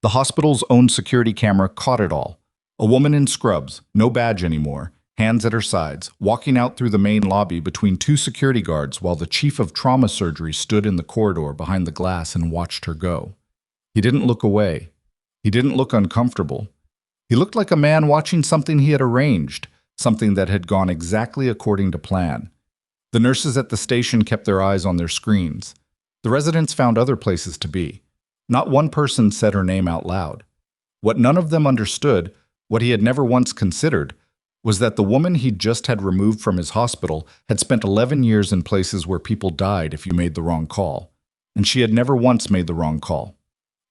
The hospital's own security camera caught it all. A woman in scrubs, no badge anymore, hands at her sides, walking out through the main lobby between two security guards while the chief of trauma surgery stood in the corridor behind the glass and watched her go. He didn't look away. He didn't look uncomfortable. He looked like a man watching something he had arranged, something that had gone exactly according to plan. The nurses at the station kept their eyes on their screens. The residents found other places to be. Not one person said her name out loud. What none of them understood, what he had never once considered, was that the woman he'd just had removed from his hospital had spent 11 years in places where people died if you made the wrong call. And she had never once made the wrong call.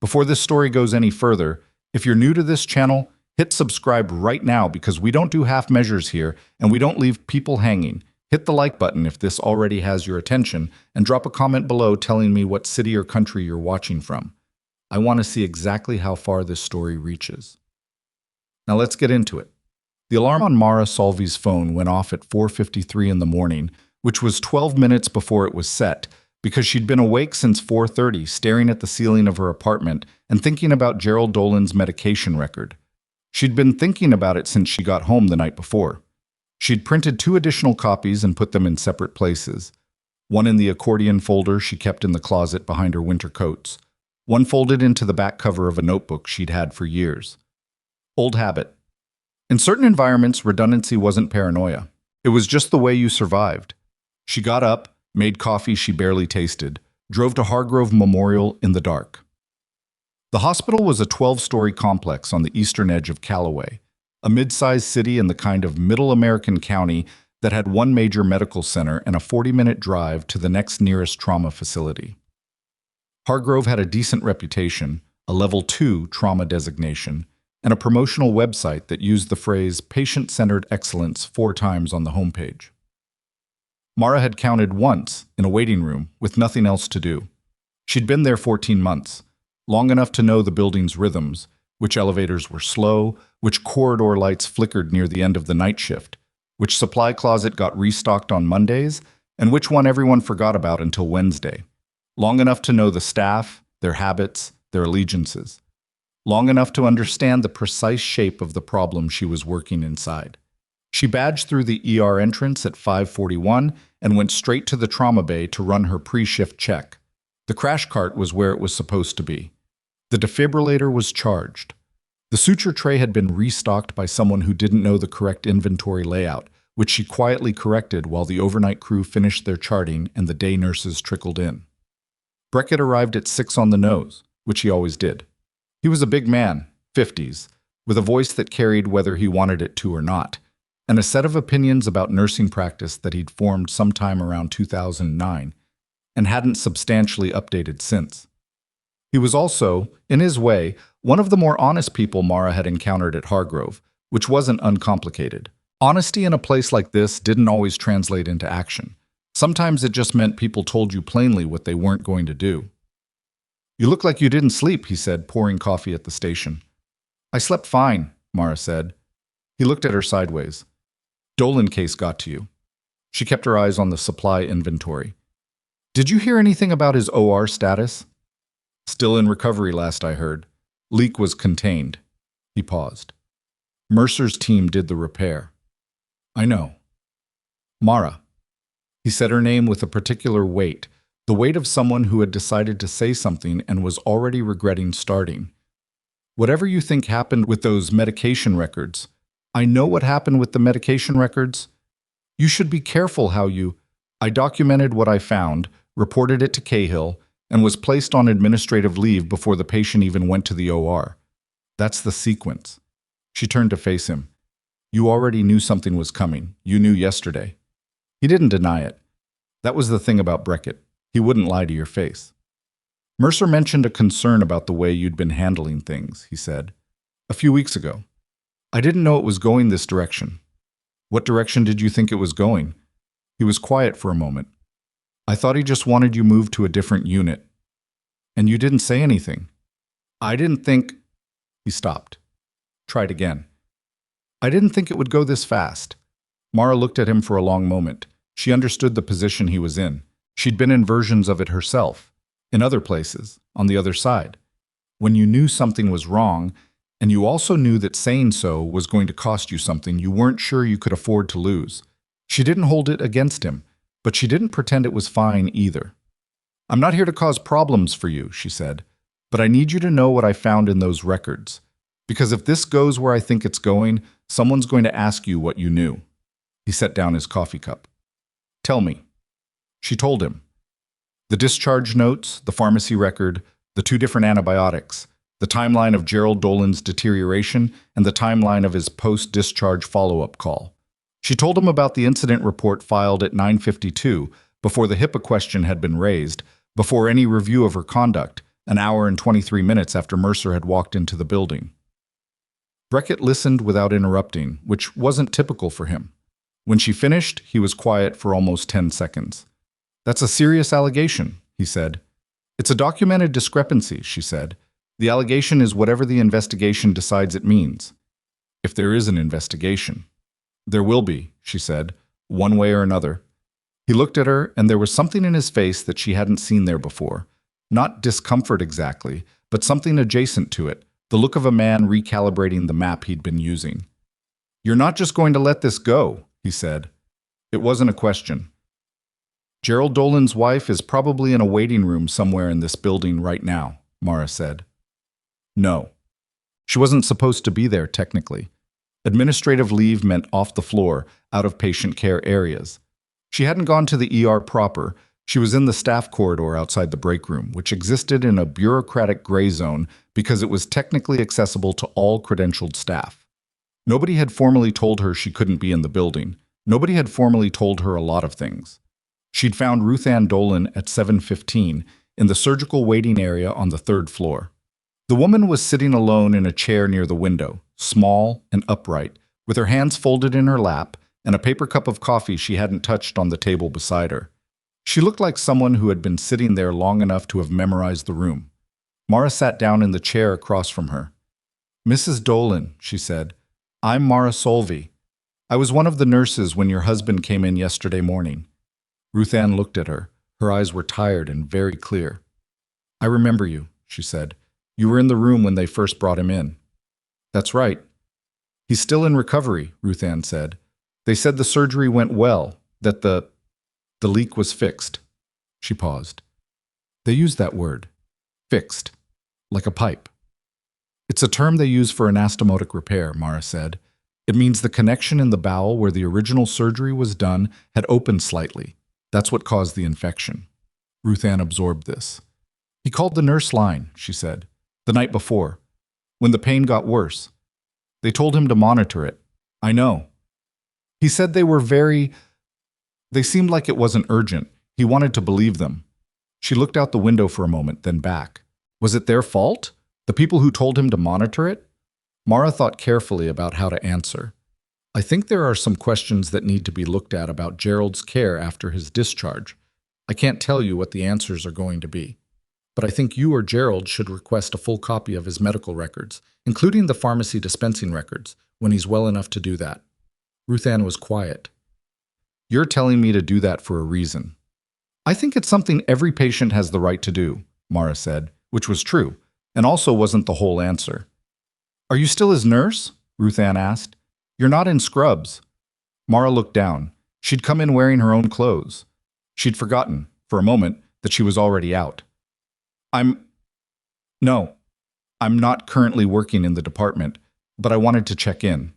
Before this story goes any further, if you're new to this channel, hit subscribe right now because we don't do half measures here and we don't leave people hanging. Hit the like button if this already has your attention and drop a comment below telling me what city or country you're watching from. I want to see exactly how far this story reaches. Now let's get into it. The alarm on Mara Solvi's phone went off at 4:53 in the morning, which was 12 minutes before it was set, because she'd been awake since 4:30, staring at the ceiling of her apartment and thinking about Gerald Dolan's medication record. She'd been thinking about it since she got home the night before. She'd printed 2 additional copies and put them in separate places. One in the accordion folder she kept in the closet behind her winter coats. One folded into the back cover of a notebook she'd had for years. Old habit. In certain environments, redundancy wasn't paranoia. It was just the way you survived. She got up, made coffee she barely tasted, drove to Hargrove Memorial in the dark. The hospital was a 12-story complex on the eastern edge of Callaway, a mid-sized city in the kind of middle American county that had one major medical center and a 40-minute drive to the next nearest trauma facility. Hargrove had a decent reputation, a Level 2 trauma designation, and a promotional website that used the phrase patient-centered excellence 4 times on the homepage. Mara had counted once in a waiting room with nothing else to do. She'd been there 14 months, long enough to know the building's rhythms, which elevators were slow, which corridor lights flickered near the end of the night shift, which supply closet got restocked on Mondays, and which one everyone forgot about until Wednesday. Long enough to know the staff, their habits, their allegiances. Long enough to understand the precise shape of the problem she was working inside. She badged through the ER entrance at 5:41 and went straight to the trauma bay to run her pre-shift check. The crash cart was where it was supposed to be. The defibrillator was charged. The suture tray had been restocked by someone who didn't know the correct inventory layout, which she quietly corrected while the overnight crew finished their charting and the day nurses trickled in. Beckett arrived at 6 on the nose, which he always did. He was a big man, 50s, with a voice that carried whether he wanted it to or not, and a set of opinions about nursing practice that he'd formed sometime around 2009 and hadn't substantially updated since. He was also, in his way, one of the more honest people Mara had encountered at Hargrove, which wasn't uncomplicated. Honesty in a place like this didn't always translate into action. Sometimes it just meant people told you plainly what they weren't going to do. "You look like you didn't sleep," he said, pouring coffee at the station. "I slept fine," Mara said. He looked at her sideways. "Dolan case got to you." She kept her eyes on the supply inventory. "Did you hear anything about his OR status?" "Still in recovery, last I heard. Leak was contained." He paused. "Mercer's team did the repair." "I know." "Mara." He said her name with a particular weight, the weight of someone who had decided to say something and was already regretting starting. "Whatever you think happened with those medication records, I know what happened with the medication records. You should be careful how you... I documented what I found, reported it to Cahill, and was placed on administrative leave before the patient even went to the OR. That's the sequence." She turned to face him. "You already knew something was coming. You knew yesterday." He didn't deny it. That was the thing about Beckett. He wouldn't lie to your face. "Mercer mentioned a concern about the way you'd been handling things," he said. "A few weeks ago. I didn't know it was going this direction." "What direction did you think it was going?" He was quiet for a moment. "I thought he just wanted you moved to a different unit." "And you didn't say anything." "I didn't think..." He stopped. Tried again. "I didn't think it would go this fast." Mara looked at him for a long moment. She understood the position he was in. She'd been in versions of it herself, in other places, on the other side. when you knew something was wrong, and you also knew that saying so was going to cost you something you weren't sure you could afford to lose. She didn't hold it against him, but she didn't pretend it was fine either. "I'm not here to cause problems for you," she said, "but I need you to know what I found in those records. Because if this goes where I think it's going, someone's going to ask you what you knew." He set down his coffee cup. "Tell me." She told him. The discharge notes, the pharmacy record, the 2 different antibiotics, the timeline of Gerald Dolan's deterioration, and the timeline of his post-discharge follow-up call. She told him about the incident report filed at 9:52, before the HIPAA question had been raised, before any review of her conduct, an hour and 23 minutes after Mercer had walked into the building. Beckett listened without interrupting, which wasn't typical for him. When she finished, he was quiet for almost 10 seconds. "That's a serious allegation," he said. "It's a documented discrepancy," she said. "The allegation is whatever the investigation decides it means. If there is an investigation." "There will be," she said, "one way or another." He looked at her, and there was something in his face that she hadn't seen there before. Not discomfort exactly, but something adjacent to it, the look of a man recalibrating the map he'd been using. "You're not just going to let this go," he said. It wasn't a question. "Gerald Dolan's wife is probably in a waiting room somewhere in this building right now," Mara said. "No. She wasn't supposed to be there, technically. Administrative leave meant off the floor, out of patient care areas. She hadn't gone to the ER proper. She was in the staff corridor outside the break room, which existed in a bureaucratic gray zone because it was technically accessible to all credentialed staff. Nobody had formally told her she couldn't be in the building. Nobody had formally told her a lot of things. She'd found Ruth Ann Dolan at 7:15 in the surgical waiting area on the 3rd floor. The woman was sitting alone in a chair near the window, small and upright, with her hands folded in her lap and a paper cup of coffee she hadn't touched on the table beside her. She looked like someone who had been sitting there long enough to have memorized the room. Mara sat down in the chair across from her. "Mrs. Dolan," she said, "I'm Mara Solvey. I was one of the nurses when your husband came in yesterday morning." Ruth Ann looked at her. Her eyes were tired and very clear. "I remember you," she said. "You were in the room when they first brought him in." "That's right." "He's still in recovery," Ruth Ann said. "They said the surgery went well, that the leak was fixed." She paused. "They used that word. Fixed. Like a pipe." "It's a term they use for anastomotic repair," Mara said. "It means the connection in the bowel where the original surgery was done had opened slightly. That's what caused the infection." Ruth Ann absorbed this. "He called the nurse line," she said, "the night before, when the pain got worse. They told him to monitor it. I know. He said they seemed like it wasn't urgent. He wanted to believe them." She looked out the window for a moment, then back. Was it their fault? The people who told him to monitor it? Mara thought carefully about how to answer. "I think there are some questions that need to be looked at about Gerald's care after his discharge. I can't tell you what the answers are going to be. But I think you or Gerald should request a full copy of his medical records, including the pharmacy dispensing records, when he's well enough to do that." Ruth Ann was quiet. "You're telling me to do that for a reason." "I think it's something every patient has the right to do," Mara said, which was true, and also wasn't the whole answer. "Are you still his nurse?" Ruth Ann asked. "You're not in scrubs." Mara looked down. She'd come in wearing her own clothes. She'd forgotten, for a moment, that she was already out. No, I'm not currently working in the department, but I wanted to check in."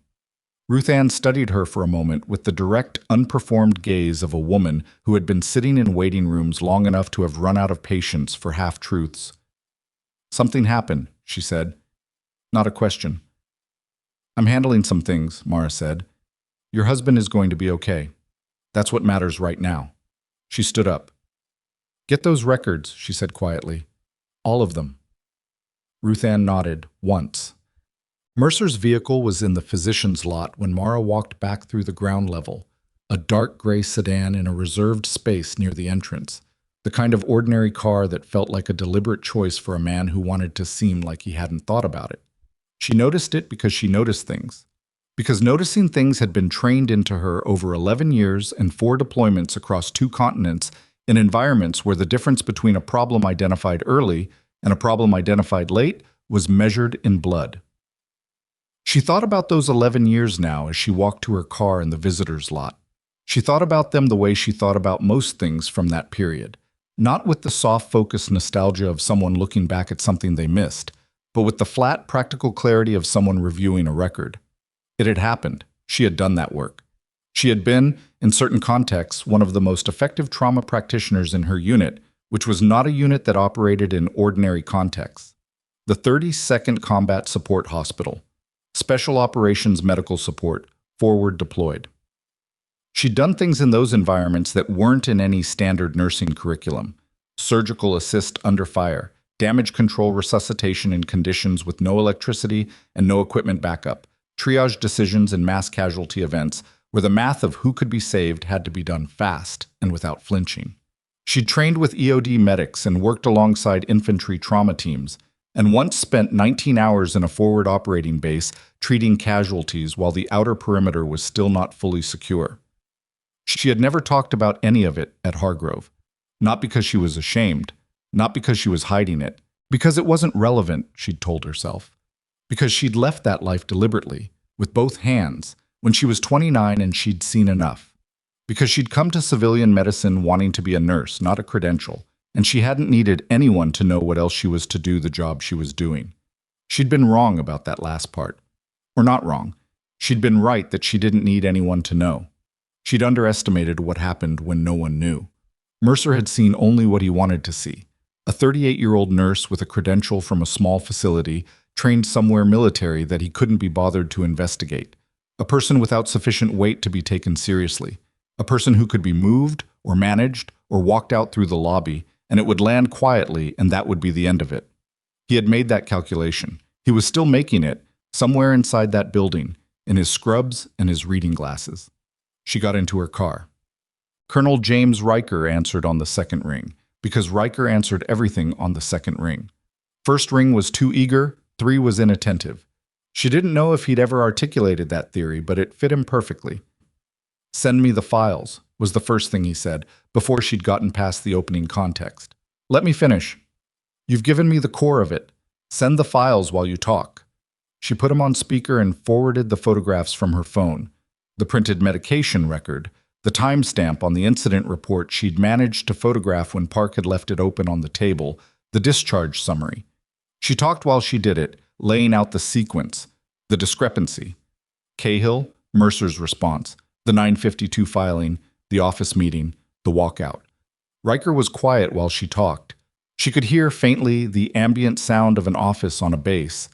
Ruth Ann studied her for a moment with the direct, unperformed gaze of a woman who had been sitting in waiting rooms long enough to have run out of patience for half-truths. "Something happened," she said. "Not a question." "I'm handling some things," Mara said. "Your husband is going to be okay. That's what matters right now." She stood up. "Get those records," she said quietly. "All of them." Ruth Ann nodded, once. Mercer's vehicle was in the physician's lot when Mara walked back through the ground level, a dark gray sedan in a reserved space near the entrance, the kind of ordinary car that felt like a deliberate choice for a man who wanted to seem like he hadn't thought about it. She noticed it because she noticed things. Because noticing things had been trained into her over 11 years and 4 deployments across 2 continents in environments where the difference between a problem identified early and a problem identified late was measured in blood. She thought about those 11 years now as she walked to her car in the visitor's lot. She thought about them the way she thought about most things from that period, not with the soft-focused nostalgia of someone looking back at something they missed, but with the flat, practical clarity of someone reviewing a record. It had happened. She had done that work. She had been, in certain contexts, one of the most effective trauma practitioners in her unit, which was not a unit that operated in ordinary contexts. The 32nd Combat Support Hospital. Special Operations Medical Support, forward deployed. She'd done things in those environments that weren't in any standard nursing curriculum. Surgical assist under fire, damage control resuscitation in conditions with no electricity and no equipment backup, triage decisions in mass casualty events where the math of who could be saved had to be done fast and without flinching. She'd trained with EOD medics and worked alongside infantry trauma teams, and once spent 19 hours in a forward operating base treating casualties while the outer perimeter was still not fully secure. She had never talked about any of it at Hargrove. Not because she was ashamed, not because she was hiding it, because it wasn't relevant, she'd told herself. Because she'd left that life deliberately, with both hands, when she was 29 and she'd seen enough. Because she'd come to civilian medicine wanting to be a nurse, not a credential, and she hadn't needed anyone to know what else she was to do the job she was doing. She'd been wrong about that last part. Or not wrong. She'd been right that she didn't need anyone to know. She'd underestimated what happened when no one knew. Mercer had seen only what he wanted to see. A 38-year-old nurse with a credential from a small facility, trained somewhere military that he couldn't be bothered to investigate. A person without sufficient weight to be taken seriously. A person who could be moved or managed or walked out through the lobby, and it would land quietly, and that would be the end of it. He had made that calculation. He was still making it, somewhere inside that building, in his scrubs and his reading glasses. She got into her car. Colonel James Riker answered on the second ring, because Riker answered everything on the second ring. First ring was too eager, 3 was inattentive. She didn't know if he'd ever articulated that theory, but it fit him perfectly. "Send me the files," was the first thing he said, before she'd gotten past the opening context. "Let me finish. You've given me the core of it. Send the files while you talk." She put him on speaker and forwarded the photographs from her phone. The printed medication record, the timestamp on the incident report she'd managed to photograph when Park had left it open on the table, the discharge summary. She talked while she did it, laying out the sequence, the discrepancy. Cahill, Mercer's response, the 952 filing, the office meeting, the walkout. Riker was quiet while she talked. She could hear faintly the ambient sound of an office on a base,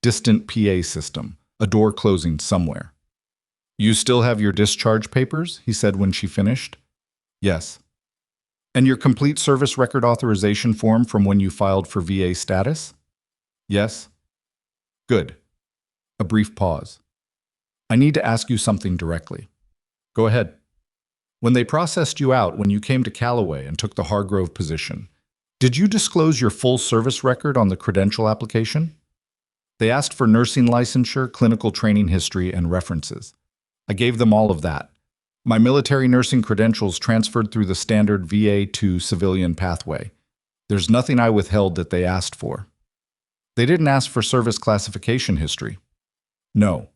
distant PA system, a door closing somewhere. "You still have your discharge papers?" he said when she finished. "Yes." "And your complete service record authorization form from when you filed for VA status?" "Yes." "Good." A brief pause. "I need to ask you something directly." "Go ahead." "When they processed you out when you came to Callaway and took the Hargrove position, did you disclose your full service record on the credential application?" "They asked for nursing licensure, clinical training history, and references. I gave them all of that. My military nursing credentials transferred through the standard VA to civilian pathway. There's nothing I withheld that they asked for." "They didn't ask for service classification history?" "No."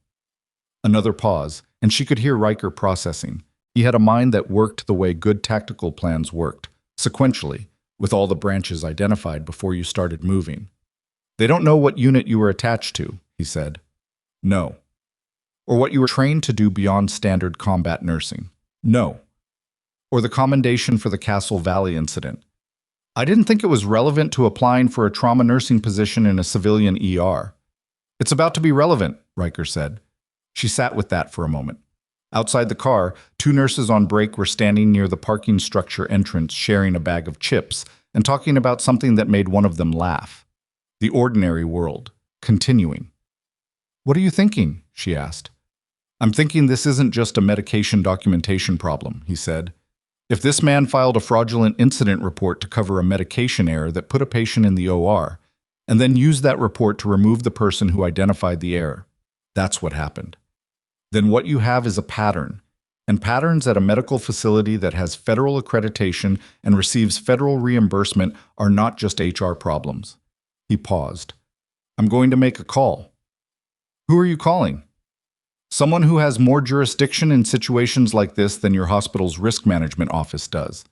Another pause, and she could hear Riker processing. He had a mind that worked the way good tactical plans worked, sequentially, with all the branches identified before you started moving. "They don't know what unit you were attached to," he said. "No." "Or what you were trained to do beyond standard combat nursing?" "No." "Or the commendation for the Castle Valley incident?" "I didn't think it was relevant to applying for a trauma nursing position in a civilian ER." "It's about to be relevant," Riker said. She sat with that for a moment. Outside the car, 2 nurses on break were standing near the parking structure entrance sharing a bag of chips and talking about something that made one of them laugh. The ordinary world, continuing. "What are you thinking?" she asked. "I'm thinking this isn't just a medication documentation problem," he said. "If this man filed a fraudulent incident report to cover a medication error that put a patient in the OR, and then used that report to remove the person who identified the error, that's what happened. Then what you have is a pattern, and patterns at a medical facility that has federal accreditation and receives federal reimbursement are not just HR problems." He paused. I'm going to make a call. Who are you calling? Someone who has more jurisdiction in situations like this than your hospital's risk management office does.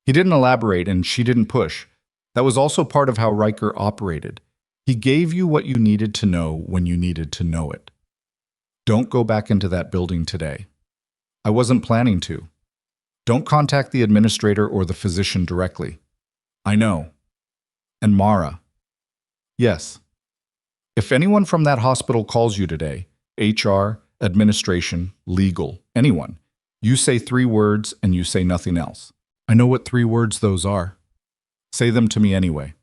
He didn't elaborate and she didn't push. That was also part of how Riker operated. He gave you what you needed to know when you needed to know it. Don't go back into that building today. I wasn't planning to. Don't contact the administrator or the physician directly. I know. And Mara. Yes. If anyone from that hospital calls you today, HR, administration, legal, anyone, you say 3 words and you say nothing else. I know what 3 words those are. Say them to me anyway.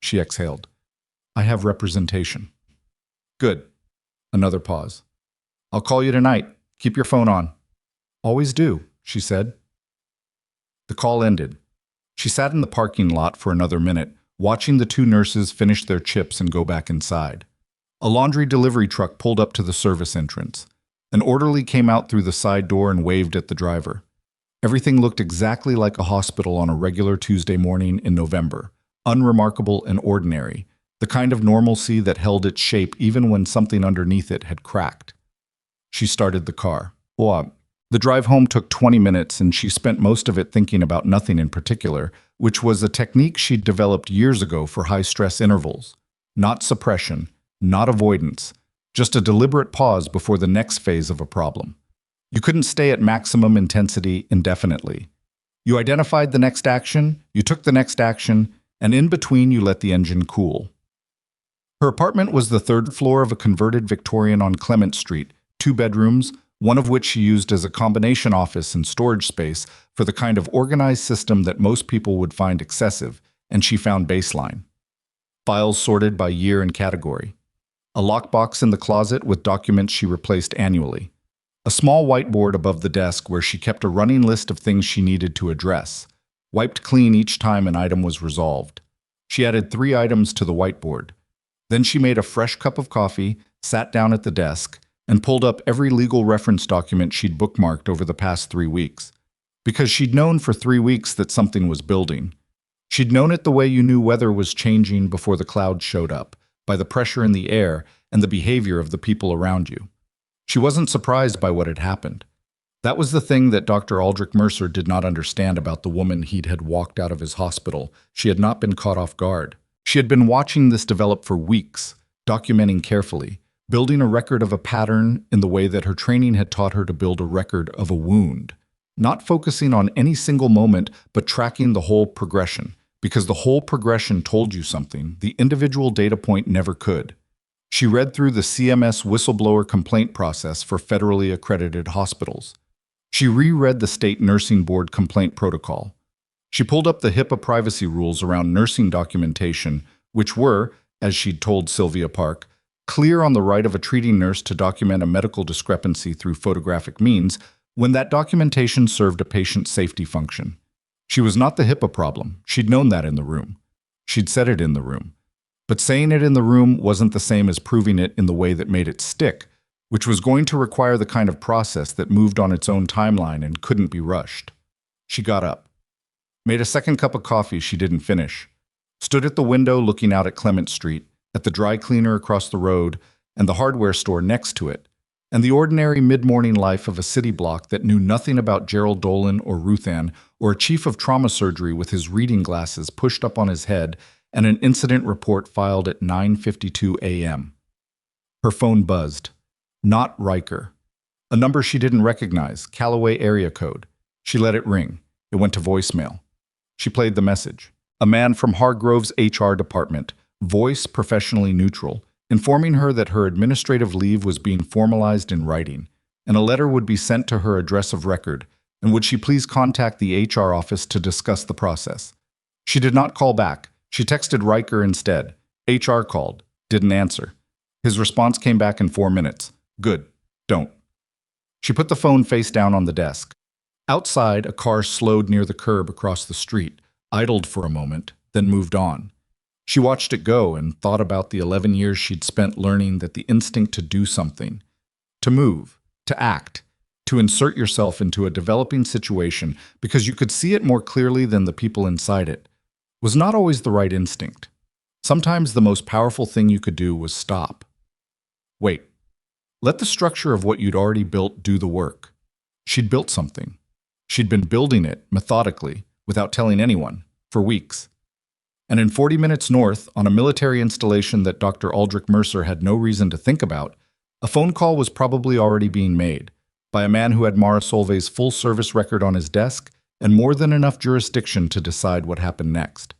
She exhaled. I have representation. Good. Another pause. I'll call you tonight. Keep your phone on. Always do, she said. The call ended. She sat in the parking lot for another minute, watching the 2 nurses finish their chips and go back inside. A laundry delivery truck pulled up to the service entrance. An orderly came out through the side door and waved at the driver. Everything looked exactly like a hospital on a regular Tuesday morning in November, unremarkable and ordinary, the kind of normalcy that held its shape even when something underneath it had cracked. She started the car. The drive home took 20 minutes and she spent most of it thinking about nothing in particular, which was a technique she'd developed years ago for high-stress intervals. Not suppression, not avoidance, just a deliberate pause before the next phase of a problem. You couldn't stay at maximum intensity indefinitely. You identified the next action, you took the next action, and in between you let the engine cool. Her apartment was the 3rd floor of a converted Victorian on Clement Street, 2 bedrooms, one of which she used as a combination office and storage space for the kind of organized system that most people would find excessive, and she found baseline. Files sorted by year and category. A lockbox in the closet with documents she replaced annually. A small whiteboard above the desk where she kept a running list of things she needed to address, wiped clean each time an item was resolved. She added 3 items to the whiteboard. Then she made a fresh cup of coffee, sat down at the desk, and pulled up every legal reference document she'd bookmarked over the past 3 weeks. Because she'd known for 3 weeks that something was building. She'd known it the way you knew weather was changing before the clouds showed up, by the pressure in the air and the behavior of the people around you. She wasn't surprised by what had happened. That was the thing that Dr. Aldrich Mercer did not understand about the woman he'd had walked out of his hospital. She had not been caught off guard. She had been watching this develop for weeks, documenting carefully, building a record of a pattern in the way that her training had taught her to build a record of a wound. Not focusing on any single moment, but tracking the whole progression, because the whole progression told you something the individual data point never could. She read through the CMS whistleblower complaint process for federally accredited hospitals. She reread the state nursing board complaint protocol. She pulled up the HIPAA privacy rules around nursing documentation, which were, as she'd told Sylvia Park, clear on the right of a treating nurse to document a medical discrepancy through photographic means when that documentation served a patient safety function. She was not the HIPAA problem. She'd known that in the room. She'd said it in the room. But saying it in the room wasn't the same as proving it in the way that made it stick, which was going to require the kind of process that moved on its own timeline and couldn't be rushed. She got up, made a second cup of coffee she didn't finish, stood at the window looking out at Clement Street, at the dry cleaner across the road and the hardware store next to it, and the ordinary mid-morning life of a city block that knew nothing about Gerald Dolan or Ruth Ann or a chief of trauma surgery with his reading glasses pushed up on his head and an incident report filed at 9:52 a.m. Her phone buzzed. Not Riker. A number she didn't recognize, Callaway area code. She let it ring. It went to voicemail. She played the message. A man from Hargrove's HR department, voice professionally neutral, informing her that her administrative leave was being formalized in writing, and a letter would be sent to her address of record, and would she please contact the HR office to discuss the process. She did not call back. She texted Riker instead. HR called. Didn't answer. His response came back in 4 minutes. Good. Don't. She put the phone face down on the desk. Outside, a car slowed near the curb across the street, idled for a moment, then moved on. She watched it go and thought about the 11 years she'd spent learning that the instinct to do something, to move, to act, to insert yourself into a developing situation because you could see it more clearly than the people inside it, was not always the right instinct. Sometimes the most powerful thing you could do was stop. Wait, let the structure of what you'd already built do the work. She'd built something. She'd been building it methodically, without telling anyone, for weeks. And in 40 minutes north, on a military installation that Dr. Aldrich Mercer had no reason to think about, a phone call was probably already being made by a man who had Mara Solvay's full service record on his desk and more than enough jurisdiction to decide what happened next.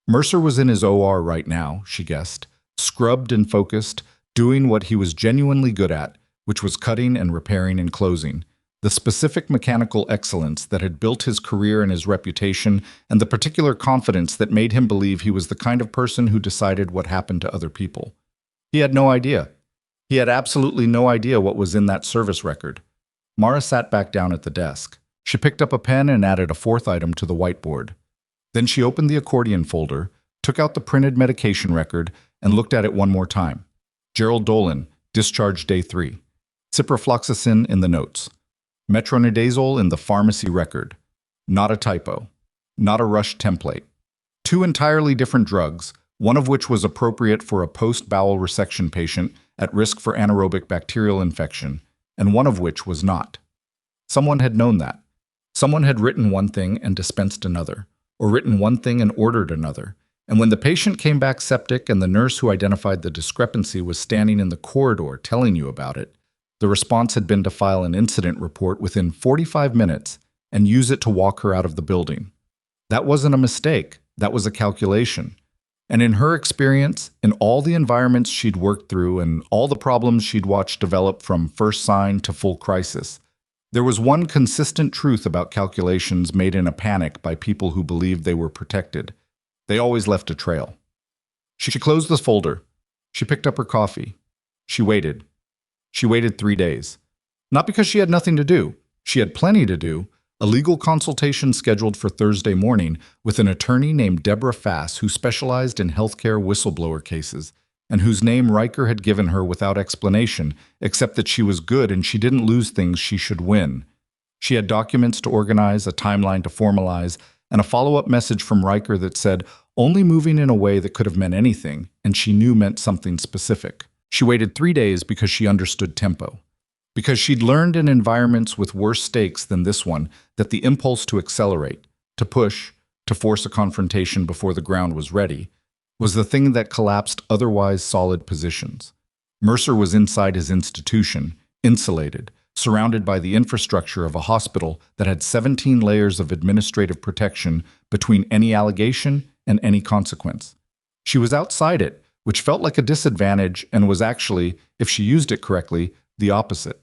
Mercer was in his OR right now, she guessed, scrubbed and focused, doing what he was genuinely good at, which was cutting and repairing and closing. The specific mechanical excellence that had built his career and his reputation, and the particular confidence that made him believe he was the kind of person who decided what happened to other people. He had no idea. He had absolutely no idea what was in that service record. Mara sat back down at the desk. She picked up a pen and added a fourth item to the whiteboard. Then she opened the accordion folder, took out the printed medication record, and looked at it one more time. Gerald Dolan, discharge day 3. Ciprofloxacin in the notes. Metronidazole in the pharmacy record. Not a typo. Not a rush template. 2 entirely different drugs, one of which was appropriate for a post-bowel resection patient at risk for anaerobic bacterial infection, and one of which was not. Someone had known that. Someone had written one thing and dispensed another, or written one thing and ordered another. And when the patient came back septic and the nurse who identified the discrepancy was standing in the corridor telling you about it, the response had been to file an incident report within 45 minutes and use it to walk her out of the building. That wasn't a mistake. That was a calculation. And in her experience, in all the environments she'd worked through and all the problems she'd watched develop from first sign to full crisis, there was one consistent truth about calculations made in a panic by people who believed they were protected. They always left a trail. She closed the folder. She picked up her coffee. She waited. She waited 3 days. Not because she had nothing to do. She had plenty to do. A legal consultation scheduled for Thursday morning with an attorney named Deborah Fass who specialized in healthcare whistleblower cases and whose name Riker had given her without explanation, except that she was good and she didn't lose things she should win. She had documents to organize, a timeline to formalize, and a follow-up message from Riker that said only moving in a way that could have meant anything, and she knew meant something specific. She waited 3 days because she understood tempo. Because she'd learned in environments with worse stakes than this one that the impulse to accelerate, to push, to force a confrontation before the ground was ready, was the thing that collapsed otherwise solid positions. Mercer was inside his institution, insulated, surrounded by the infrastructure of a hospital that had 17 layers of administrative protection between any allegation and any consequence. She was outside it, which felt like a disadvantage and was actually, if she used it correctly, the opposite.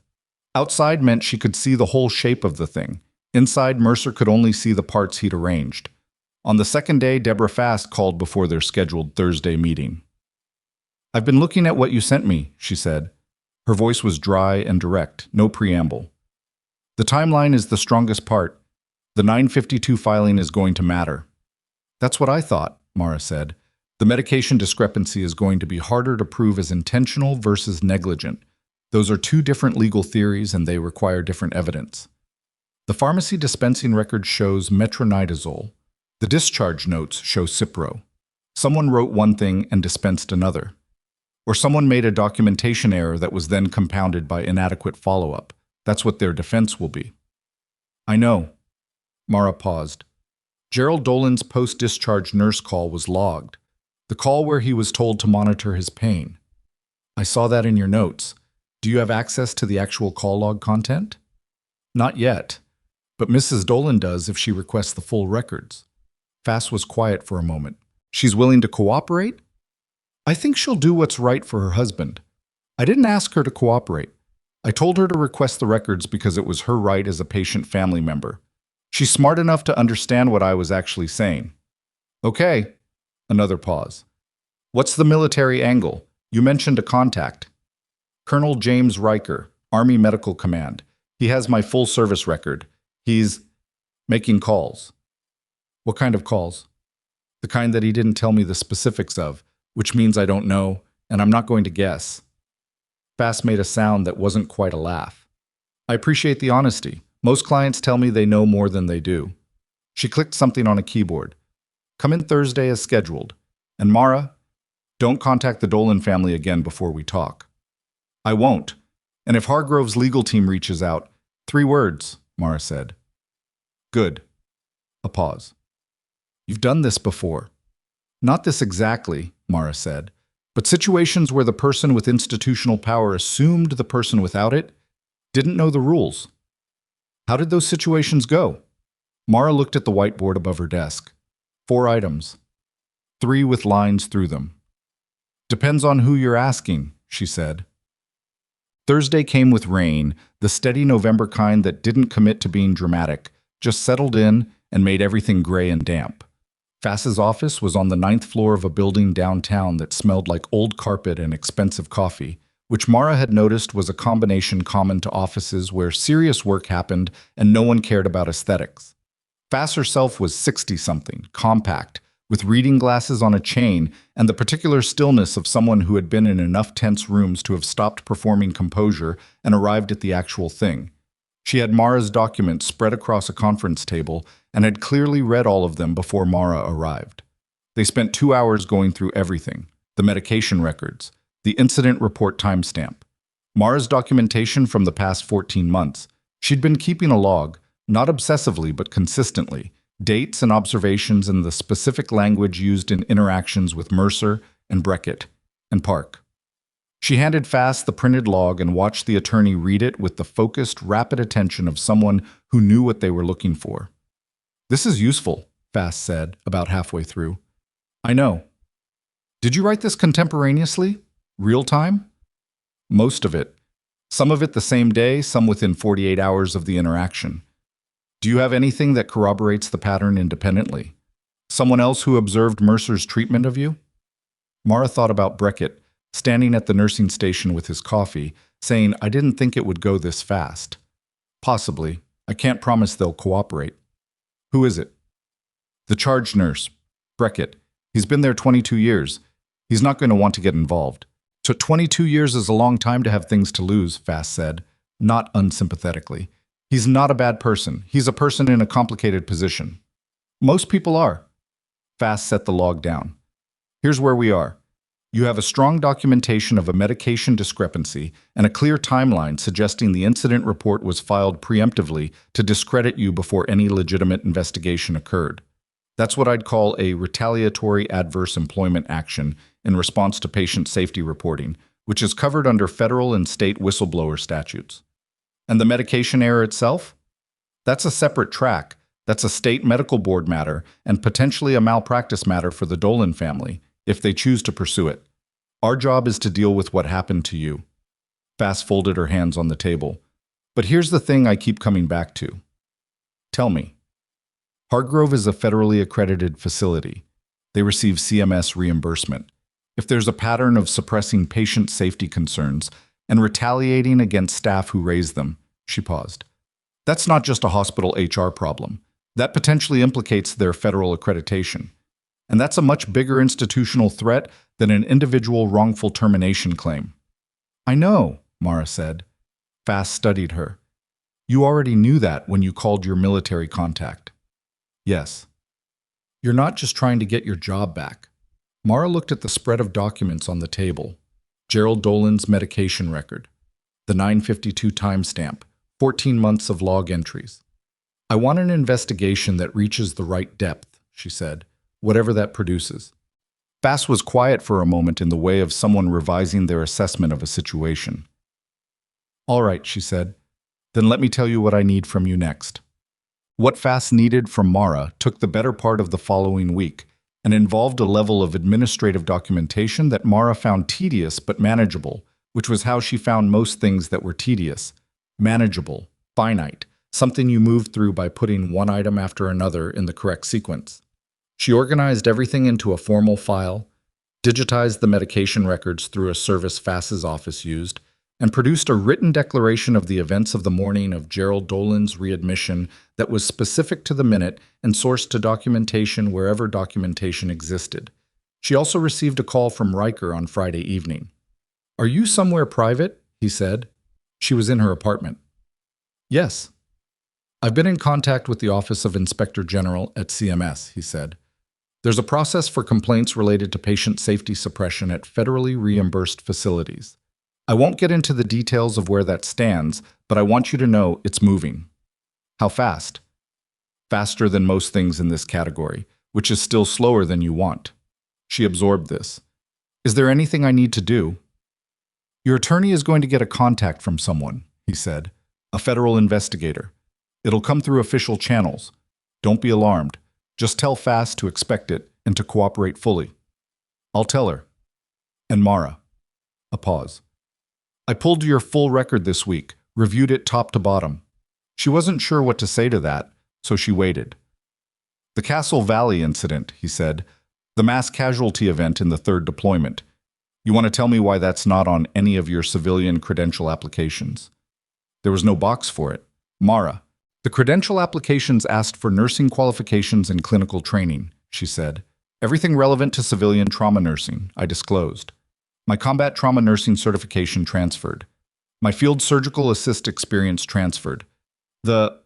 Outside meant she could see the whole shape of the thing. Inside, Mercer could only see the parts he'd arranged. On the second day, Deborah Fass called before their scheduled Thursday meeting. "I've been looking at what you sent me," she said. Her voice was dry and direct, no preamble. "The timeline is the strongest part. The 952 filing is going to matter." "That's what I thought," Mara said. "The medication discrepancy is going to be harder to prove as intentional versus negligent. Those are 2 different legal theories and they require different evidence. The pharmacy dispensing record shows metronidazole. The discharge notes show Cipro. Someone wrote one thing and dispensed another. Or someone made a documentation error that was then compounded by inadequate follow-up. That's what their defense will be." "I know." Mara paused. Gerald Dolan's post-discharge nurse call was logged. The call where he was told to monitor his pain. "I saw that in your notes. Do you have access to the actual call log content?" "Not yet, but Mrs. Dolan does if she requests the full records." Fass was quiet for a moment. "She's willing to cooperate?" "I think she'll do what's right for her husband. I didn't ask her to cooperate. I told her to request the records because it was her right as a patient family member. She's smart enough to understand what I was actually saying." "Okay." Another pause. "What's the military angle? You mentioned a contact." "Colonel James Riker, Army Medical Command. He has my full service record. He's making calls." "What kind of calls?" "The kind that he didn't tell me the specifics of, which means I don't know, and I'm not going to guess." Fass made a sound that wasn't quite a laugh. "I appreciate the honesty. Most clients tell me they know more than they do." She clicked something on a keyboard. "Come in Thursday as scheduled. And Mara, Don't contact the Dolan family again before we talk. I won't. And if Hargrove's legal team reaches out, 3 words, Mara said. Good. A pause. You've done this before. Not this exactly, Mara said, but situations where the person with institutional power assumed the person without it didn't know the rules. How did those situations go? Mara looked at the whiteboard above her desk. 4 items. 3 with lines through them. Depends on who you're asking, she said. Thursday came with rain, the steady November kind that didn't commit to being dramatic, just settled in and made everything gray and damp. Fass's office was on the 9th floor of a building downtown that smelled like old carpet and expensive coffee, which Mara had noticed was a combination common to offices where serious work happened and no one cared about aesthetics. Fass herself was 60-something, compact, with reading glasses on a chain and the particular stillness of someone who had been in enough tense rooms to have stopped performing composure and arrived at the actual thing. She had Mara's documents spread across a conference table and had clearly read all of them before Mara arrived. They spent 2 hours going through everything: the medication records, the incident report timestamp, Mara's documentation from the past 14 months. She'd been keeping a log, not obsessively but consistently, dates and observations in the specific language used in interactions with Mercer and Beckett and Park. She handed Fass the printed log and watched the attorney read it with the focused, rapid attention of someone who knew what they were looking for. This is useful, Fass said, about halfway through. I know. Did you write this contemporaneously? Real time? Most of it. Some of it the same day, some within 48 hours of the interaction. Do you have anything that corroborates the pattern independently? Someone else who observed Mercer's treatment of you? Mara thought about Beckett, standing at the nursing station with his coffee, saying, I didn't think it would go this fast. Possibly. I can't promise they'll cooperate. Who is it? The charge nurse. Beckett. He's been there 22 years. He's not going to want to get involved. So 22 years is a long time to have things to lose, Fass said, not unsympathetically. He's not a bad person. He's a person in a complicated position. Most people are. Fass set the log down. Here's where we are. You have a strong documentation of a medication discrepancy and a clear timeline suggesting the incident report was filed preemptively to discredit you before any legitimate investigation occurred. That's what I'd call a retaliatory adverse employment action in response to patient safety reporting, which is covered under federal and state whistleblower statutes. And the medication error itself? That's a separate track. That's a state medical board matter and potentially a malpractice matter for the Dolan family, if they choose to pursue it. Our job is to deal with what happened to you. Fass folded her hands on the table. But here's the thing I keep coming back to. Tell me. Hargrove is a federally accredited facility. They receive CMS reimbursement. If there's a pattern of suppressing patient safety concerns and retaliating against staff who raise them, she paused. That's not just a hospital HR problem. That potentially implicates their federal accreditation. And that's a much bigger institutional threat than an individual wrongful termination claim. I know, Mara said. Fass studied her. You already knew that when you called your military contact. Yes. You're not just trying to get your job back. Mara looked at the spread of documents on the table. Gerald Dolan's medication record, the 952 timestamp, 14 months of log entries. I want an investigation that reaches the right depth, she said, whatever that produces. Fass was quiet for a moment in the way of someone revising their assessment of a situation. All right, she said. Then let me tell you what I need from you next. What Fass needed from Mara took the better part of the following week and involved a level of administrative documentation that Mara found tedious but manageable, which was how she found most things that were tedious. Manageable, finite, something you moved through by putting one item after another in the correct sequence. She organized everything into a formal file, digitized the medication records through a service Fass's office used, and produced a written declaration of the events of the morning of Gerald Dolan's readmission that was specific to the minute and sourced to documentation wherever documentation existed. She also received a call from Riker on Friday evening. Are you somewhere private? He said. She was in her apartment. Yes. I've been in contact with the Office of Inspector General at CMS, he said. There's a process for complaints related to patient safety suppression at federally reimbursed facilities. I won't get into the details of where that stands, but I want you to know it's moving. How fast? Faster than most things in this category, which is still slower than you want. She absorbed this. Is there anything I need to do? Your attorney is going to get a contact from someone, he said. A federal investigator. It'll come through official channels. Don't be alarmed. Just tell Fast to expect it and to cooperate fully. I'll tell her. And Mara. A pause. I pulled your full record this week, reviewed it top to bottom. She wasn't sure what to say to that, so she waited. The Castle Valley incident, he said. The mass casualty event in the third deployment. You want to tell me why that's not on any of your civilian credential applications? There was no box for it. Mara. The credential applications asked for nursing qualifications and clinical training, she said. Everything relevant to civilian trauma nursing, I disclosed. My combat trauma nursing certification transferred. My field surgical assist experience transferred. The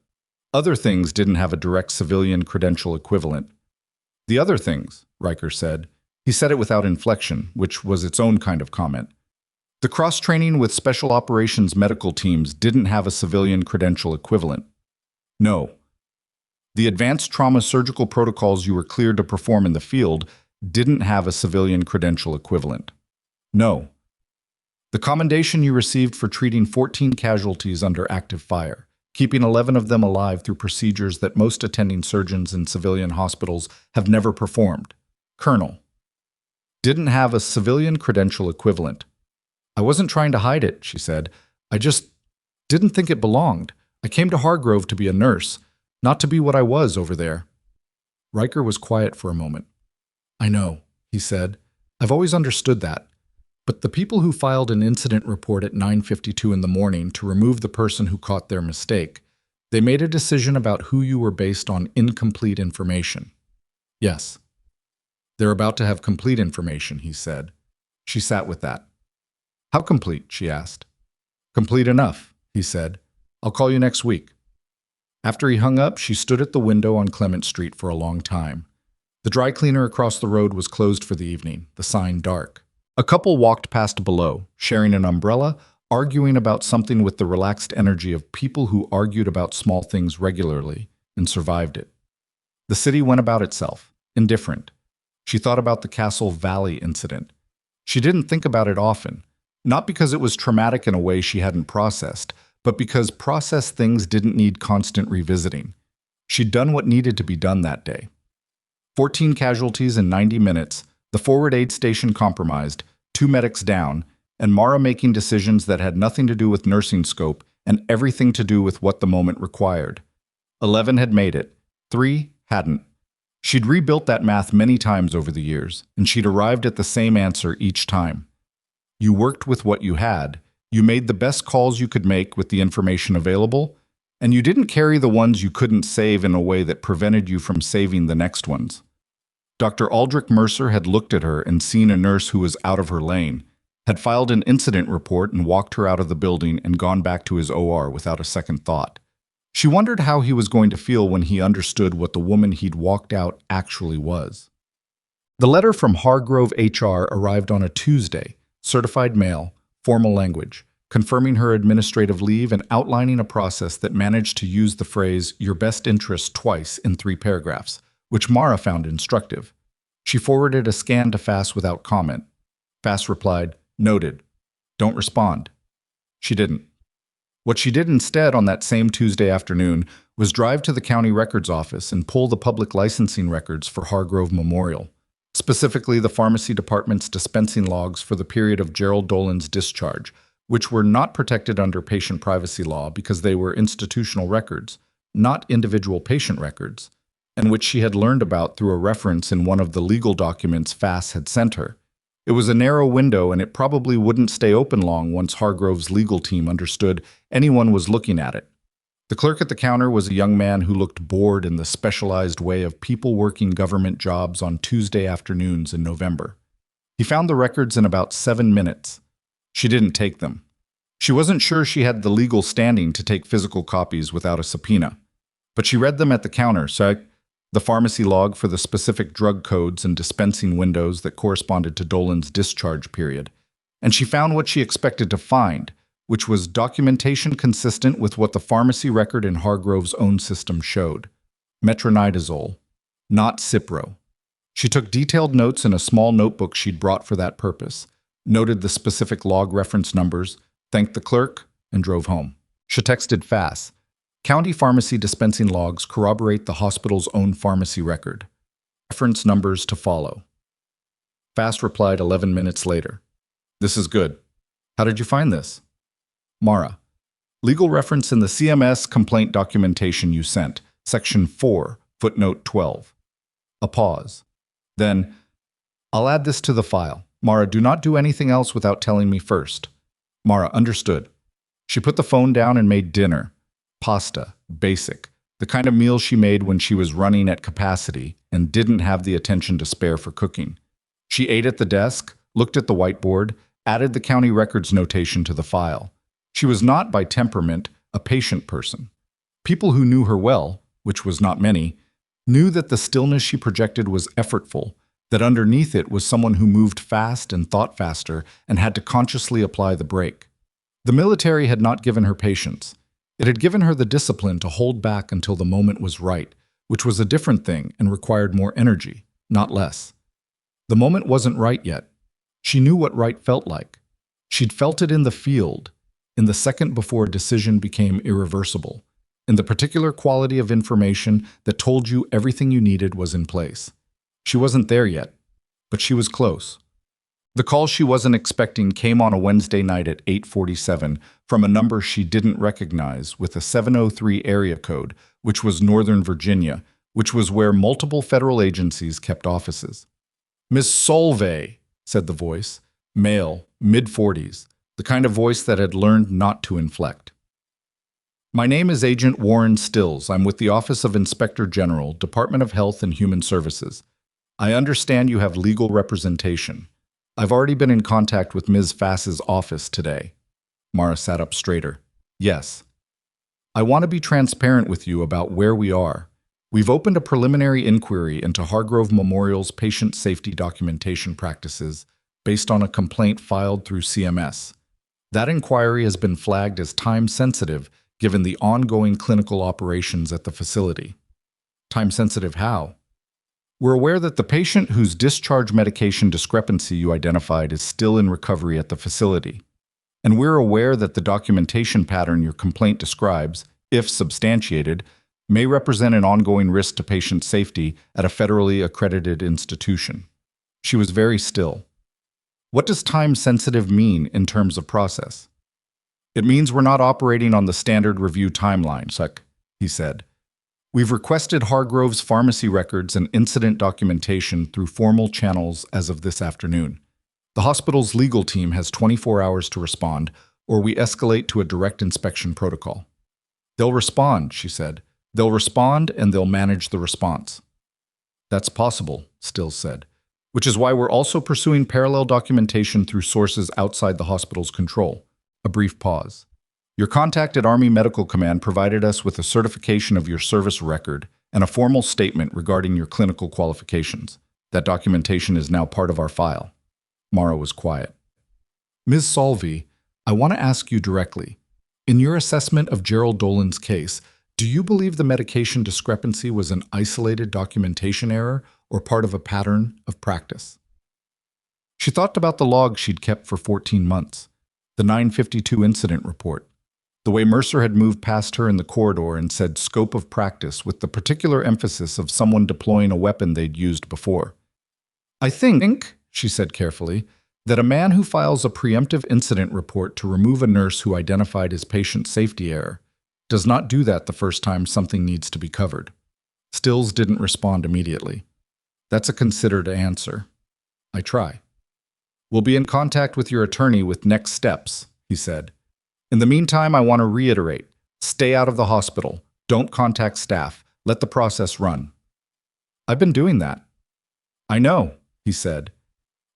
other things didn't have a direct civilian credential equivalent. The other things, Riker said. He said it without inflection, which was its own kind of comment. The cross-training with special operations medical teams didn't have a civilian credential equivalent. No. The advanced trauma surgical protocols you were cleared to perform in the field didn't have a civilian credential equivalent. No. The commendation you received for treating 14 casualties under active fire, keeping 11 of them alive through procedures that most attending surgeons in civilian hospitals have never performed, Colonel, didn't have a civilian credential equivalent. I wasn't trying to hide it, she said. I just didn't think it belonged. I came to Hargrove to be a nurse, not to be what I was over there. Riker was quiet for a moment. I know, he said. I've always understood that. But the people who filed an incident report at 9:52 in the morning to remove the person who caught their mistake, they made a decision about who you were based on incomplete information. Yes. They're about to have complete information, he said. She sat with that. How complete? She asked. Complete enough, he said. I'll call you next week. After he hung up, she stood at the window on Clement Street for a long time. The dry cleaner across the road was closed for the evening, the sign dark. A couple walked past below, sharing an umbrella, arguing about something with the relaxed energy of people who argued about small things regularly and survived it. The city went about itself, indifferent. She thought about the Castle Valley incident. She didn't think about it often, not because it was traumatic in a way she hadn't processed, but because processed things didn't need constant revisiting. She'd done what needed to be done that day. 14 casualties in 90 minutes, the forward aid station compromised, 2 medics down, and Mara making decisions that had nothing to do with nursing scope and everything to do with what the moment required. 11 had made it. 3 hadn't. She'd rebuilt that math many times over the years, and she'd arrived at the same answer each time. You worked with what you had, you made the best calls you could make with the information available, and you didn't carry the ones you couldn't save in a way that prevented you from saving the next ones. Dr. Aldrich Mercer had looked at her and seen a nurse who was out of her lane, had filed an incident report and walked her out of the building and gone back to his OR without a second thought. She wondered how he was going to feel when he understood what the woman he'd walked out actually was. The letter from Hargrove HR arrived on a Tuesday, certified mail, formal language, confirming her administrative leave and outlining a process that managed to use the phrase "your best interest" twice in 3 paragraphs, which Mara found instructive. She forwarded a scan to Fass without comment. Fass replied, "Noted. Don't respond." She didn't. What she did instead on that same Tuesday afternoon was drive to the county records office and pull the public licensing records for Hargrove Memorial, specifically the pharmacy department's dispensing logs for the period of Gerald Dolan's discharge, which were not protected under patient privacy law because they were institutional records, not individual patient records, and which she had learned about through a reference in one of the legal documents Fass had sent her. It was a narrow window, and it probably wouldn't stay open long once Hargrove's legal team understood anyone was looking at it. The clerk at the counter was a young man who looked bored in the specialized way of people working government jobs on Tuesday afternoons in November. He found the records in about 7 minutes. She didn't take them. She wasn't sure she had the legal standing to take physical copies without a subpoena. But she read them at the counter, so the pharmacy log for the specific drug codes and dispensing windows that corresponded to Dolan's discharge period, and she found what she expected to find, which was documentation consistent with what the pharmacy record in Hargrove's own system showed. Metronidazole, not Cipro. She took detailed notes in a small notebook she'd brought for that purpose, noted the specific log reference numbers, thanked the clerk, and drove home. She texted Fass. County pharmacy dispensing logs corroborate the hospital's own pharmacy record. Reference numbers to follow. Fass replied 11 minutes later. This is good. How did you find this? Mara. Legal reference in the CMS complaint documentation you sent, section 4, footnote 12. A pause. Then, I'll add this to the file. Mara, do not do anything else without telling me first. Mara, understood. She put the phone down and made dinner. Pasta, basic, the kind of meal she made when she was running at capacity and didn't have the attention to spare for cooking. She ate at the desk, looked at the whiteboard, added the county records notation to the file. She was not, by temperament, a patient person. People who knew her well, which was not many, knew that the stillness she projected was effortful, that underneath it was someone who moved fast and thought faster and had to consciously apply the brake. The military had not given her patience. It had given her the discipline to hold back until the moment was right, which was a different thing and required more energy, not less. The moment wasn't right yet. She knew what right felt like. She'd felt it in the field, in the second before a decision became irreversible, in the particular quality of information that told you everything you needed was in place. She wasn't there yet, but she was close. The call she wasn't expecting came on a Wednesday night at 8:47 from a number she didn't recognize with a 703 area code, which was Northern Virginia, which was where multiple federal agencies kept offices. "Miss Solvay," said the voice, male, mid-40s, the kind of voice that had learned not to inflect. "My name is Agent Warren Stills. I'm with the Office of Inspector General, Department of Health and Human Services. I understand you have legal representation. I've already been in contact with Ms. Fass's office today." Mara sat up straighter. "Yes. I want to be transparent with you about where we are. We've opened a preliminary inquiry into Hargrove Memorial's patient safety documentation practices based on a complaint filed through CMS. That inquiry has been flagged as time-sensitive given the ongoing clinical operations at the facility." "Time-sensitive how?" "We're aware that the patient whose discharge medication discrepancy you identified is still in recovery at the facility. And we're aware that the documentation pattern your complaint describes, if substantiated, may represent an ongoing risk to patient safety at a federally accredited institution." She was very still. "What does time-sensitive mean in terms of process?" "It means we're not operating on the standard review timeline, Suck," he said. "We've requested Hargrove's pharmacy records and incident documentation through formal channels as of this afternoon. The hospital's legal team has 24 hours to respond, or we escalate to a direct inspection protocol." "They'll respond," she said. "They'll respond and they'll manage the response." "That's possible," Stills said, "which is why we're also pursuing parallel documentation through sources outside the hospital's control." A brief pause. "Your contact at Army Medical Command provided us with a certification of your service record and a formal statement regarding your clinical qualifications. That documentation is now part of our file." Mara was quiet. "Ms. Solvay, I want to ask you directly. In your assessment of Gerald Dolan's case, do you believe the medication discrepancy was an isolated documentation error or part of a pattern of practice?" She thought about the log she'd kept for 14 months, the 952 incident report, the way Mercer had moved past her in the corridor and said scope of practice with the particular emphasis of someone deploying a weapon they'd used before. "I think," she said carefully, "that a man who files a preemptive incident report to remove a nurse who identified his patient safety error does not do that the first time something needs to be covered." Stills didn't respond immediately. "That's a considered answer. I try." "We'll be in contact with your attorney with next steps," he said. "In the meantime, I want to reiterate, stay out of the hospital. Don't contact staff. Let the process run." "I've been doing that." "I know," he said.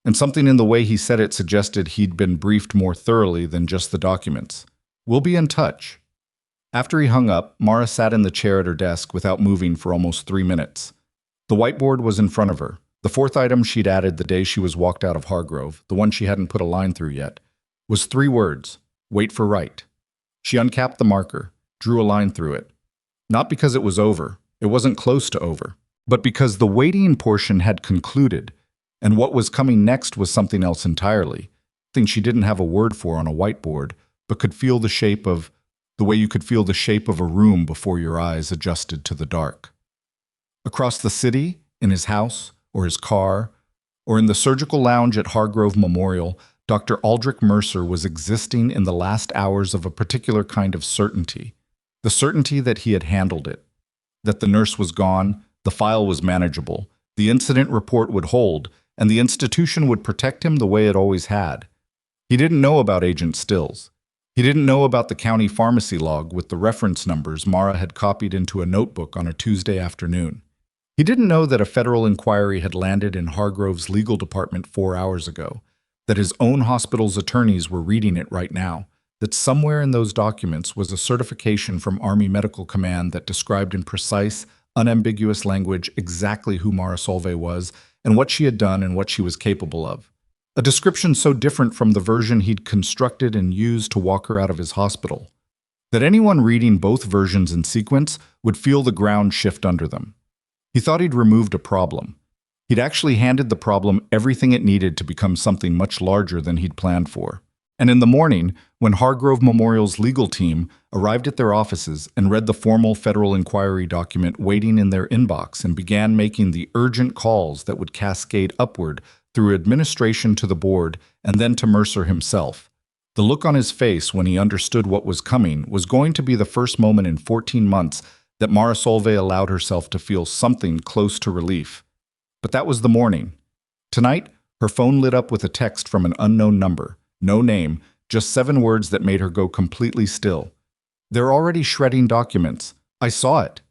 And something in the way he said it suggested he'd been briefed more thoroughly than just the documents. "We'll be in touch." After he hung up, Mara sat in the chair at her desk without moving for almost 3 minutes. The whiteboard was in front of her. The fourth item she'd added the day she was walked out of Hargrove, the one she hadn't put a line through yet, was 3 words: wait for right. She uncapped the marker, drew a line through it. Not because it was over, it wasn't close to over, but because the waiting portion had concluded, and what was coming next was something else entirely, something she didn't have a word for on a whiteboard, but could feel the way you could feel the shape of a room before your eyes adjusted to the dark. Across the city, in his house, or his car, or in the surgical lounge at Hargrove Memorial, Dr. Aldrich Mercer was existing in the last hours of a particular kind of certainty. The certainty that he had handled it, that the nurse was gone, the file was manageable, the incident report would hold, and the institution would protect him the way it always had. He didn't know about Agent Stills. He didn't know about the county pharmacy log with the reference numbers Mara had copied into a notebook on a Tuesday afternoon. He didn't know that a federal inquiry had landed in Hargrove's legal department 4 hours ago, that his own hospital's attorneys were reading it right now, that somewhere in those documents was a certification from Army Medical Command that described in precise, unambiguous language exactly who Mara Solvay was and what she had done and what she was capable of. A description so different from the version he'd constructed and used to walk her out of his hospital, that anyone reading both versions in sequence would feel the ground shift under them. He thought he'd removed a problem. He'd actually handed the problem everything it needed to become something much larger than he'd planned for. And in the morning, when Hargrove Memorial's legal team arrived at their offices and read the formal federal inquiry document waiting in their inbox and began making the urgent calls that would cascade upward through administration to the board and then to Mercer himself, the look on his face when he understood what was coming was going to be the first moment in 14 months that Mara Solvay allowed herself to feel something close to relief. But that was the morning. Tonight, her phone lit up with a text from an unknown number, no name, just 7 words that made her go completely still. "They're already shredding documents. I saw it."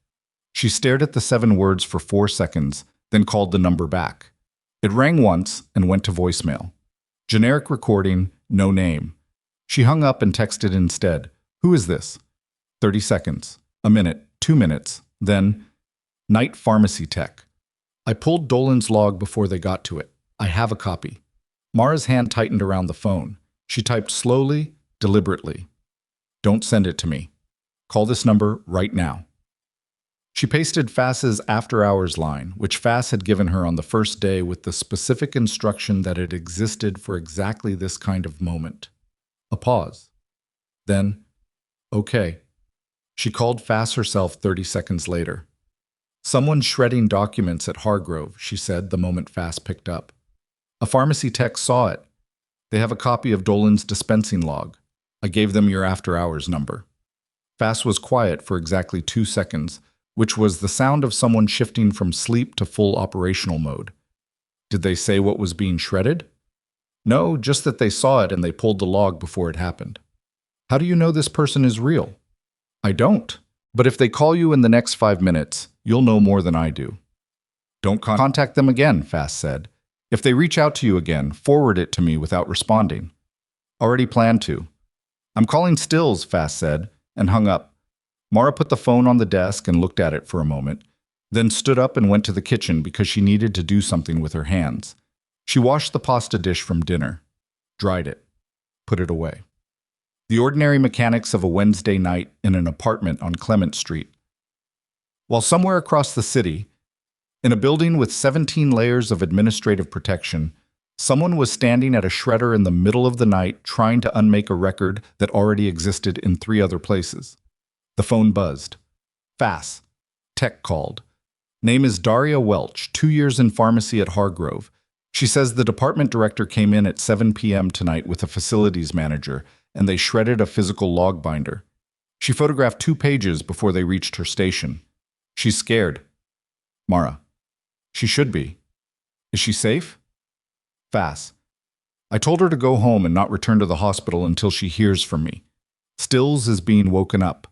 She stared at the 7 words for 4 seconds, then called the number back. It rang once and went to voicemail. Generic recording, no name. She hung up and texted instead. "Who is this?" 30 seconds, a minute, 2 minutes, then, "Night Pharmacy Tech. I pulled Dolan's log before they got to it. I have a copy." Mara's hand tightened around the phone. She typed slowly, deliberately. "Don't send it to me. Call this number right now." She pasted Fass's after-hours line, which Fass had given her on the first day with the specific instruction that it existed for exactly this kind of moment. A pause. Then, "Okay." She called Fass herself 30 seconds later. "Someone's shredding documents at Hargrove," she said the moment Fass picked up. "A pharmacy tech saw it. They have a copy of Dolan's dispensing log. I gave them your after-hours number." Fass was quiet for exactly 2 seconds, which was the sound of someone shifting from sleep to full operational mode. "Did they say what was being shredded?" "No, just that they saw it and they pulled the log before it happened." "How do you know this person is real?" "I don't. But if they call you in the next 5 minutes, you'll know more than I do." "Don't contact them again," Fass said. "If they reach out to you again, forward it to me without responding." "Already planned to." "I'm calling Stills," Fass said, and hung up. Mara put the phone on the desk and looked at it for a moment, then stood up and went to the kitchen because she needed to do something with her hands. She washed the pasta dish from dinner, dried it, put it away. The ordinary mechanics of a Wednesday night in an apartment on Clement Street. While somewhere across the city, in a building with 17 layers of administrative protection, someone was standing at a shredder in the middle of the night trying to unmake a record that already existed in 3 other places. The phone buzzed. Fass. Tech called. Name is Daria Welch, 2 years in pharmacy at Hargrove. She says the department director came in at 7 p.m. tonight with a facilities manager, and they shredded a physical log binder. She photographed 2 pages before they reached her station. She's scared. Mara. She should be. Is she safe? Fass. I told her to go home and not return to the hospital until she hears from me. Stills is being woken up.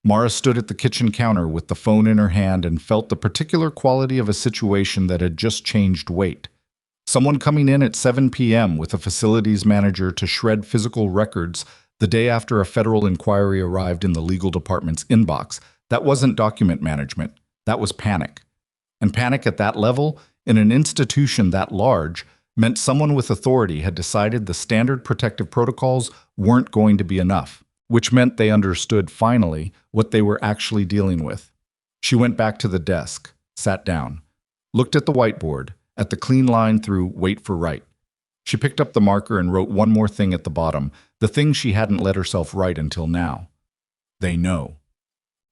Mara stood at the kitchen counter with the phone in her hand and felt the particular quality of a situation that had just changed weight. Someone coming in at 7 p.m. with a facilities manager to shred physical records the day after a federal inquiry arrived in the legal department's inbox. That wasn't document management. That was panic. And panic at that level, in an institution that large, meant someone with authority had decided the standard protective protocols weren't going to be enough, which meant they understood, finally, what they were actually dealing with. She went back to the desk, sat down, looked at the whiteboard, at the clean line through "wait for right." She picked up the marker and wrote one more thing at the bottom, the thing she hadn't let herself write until now. They know.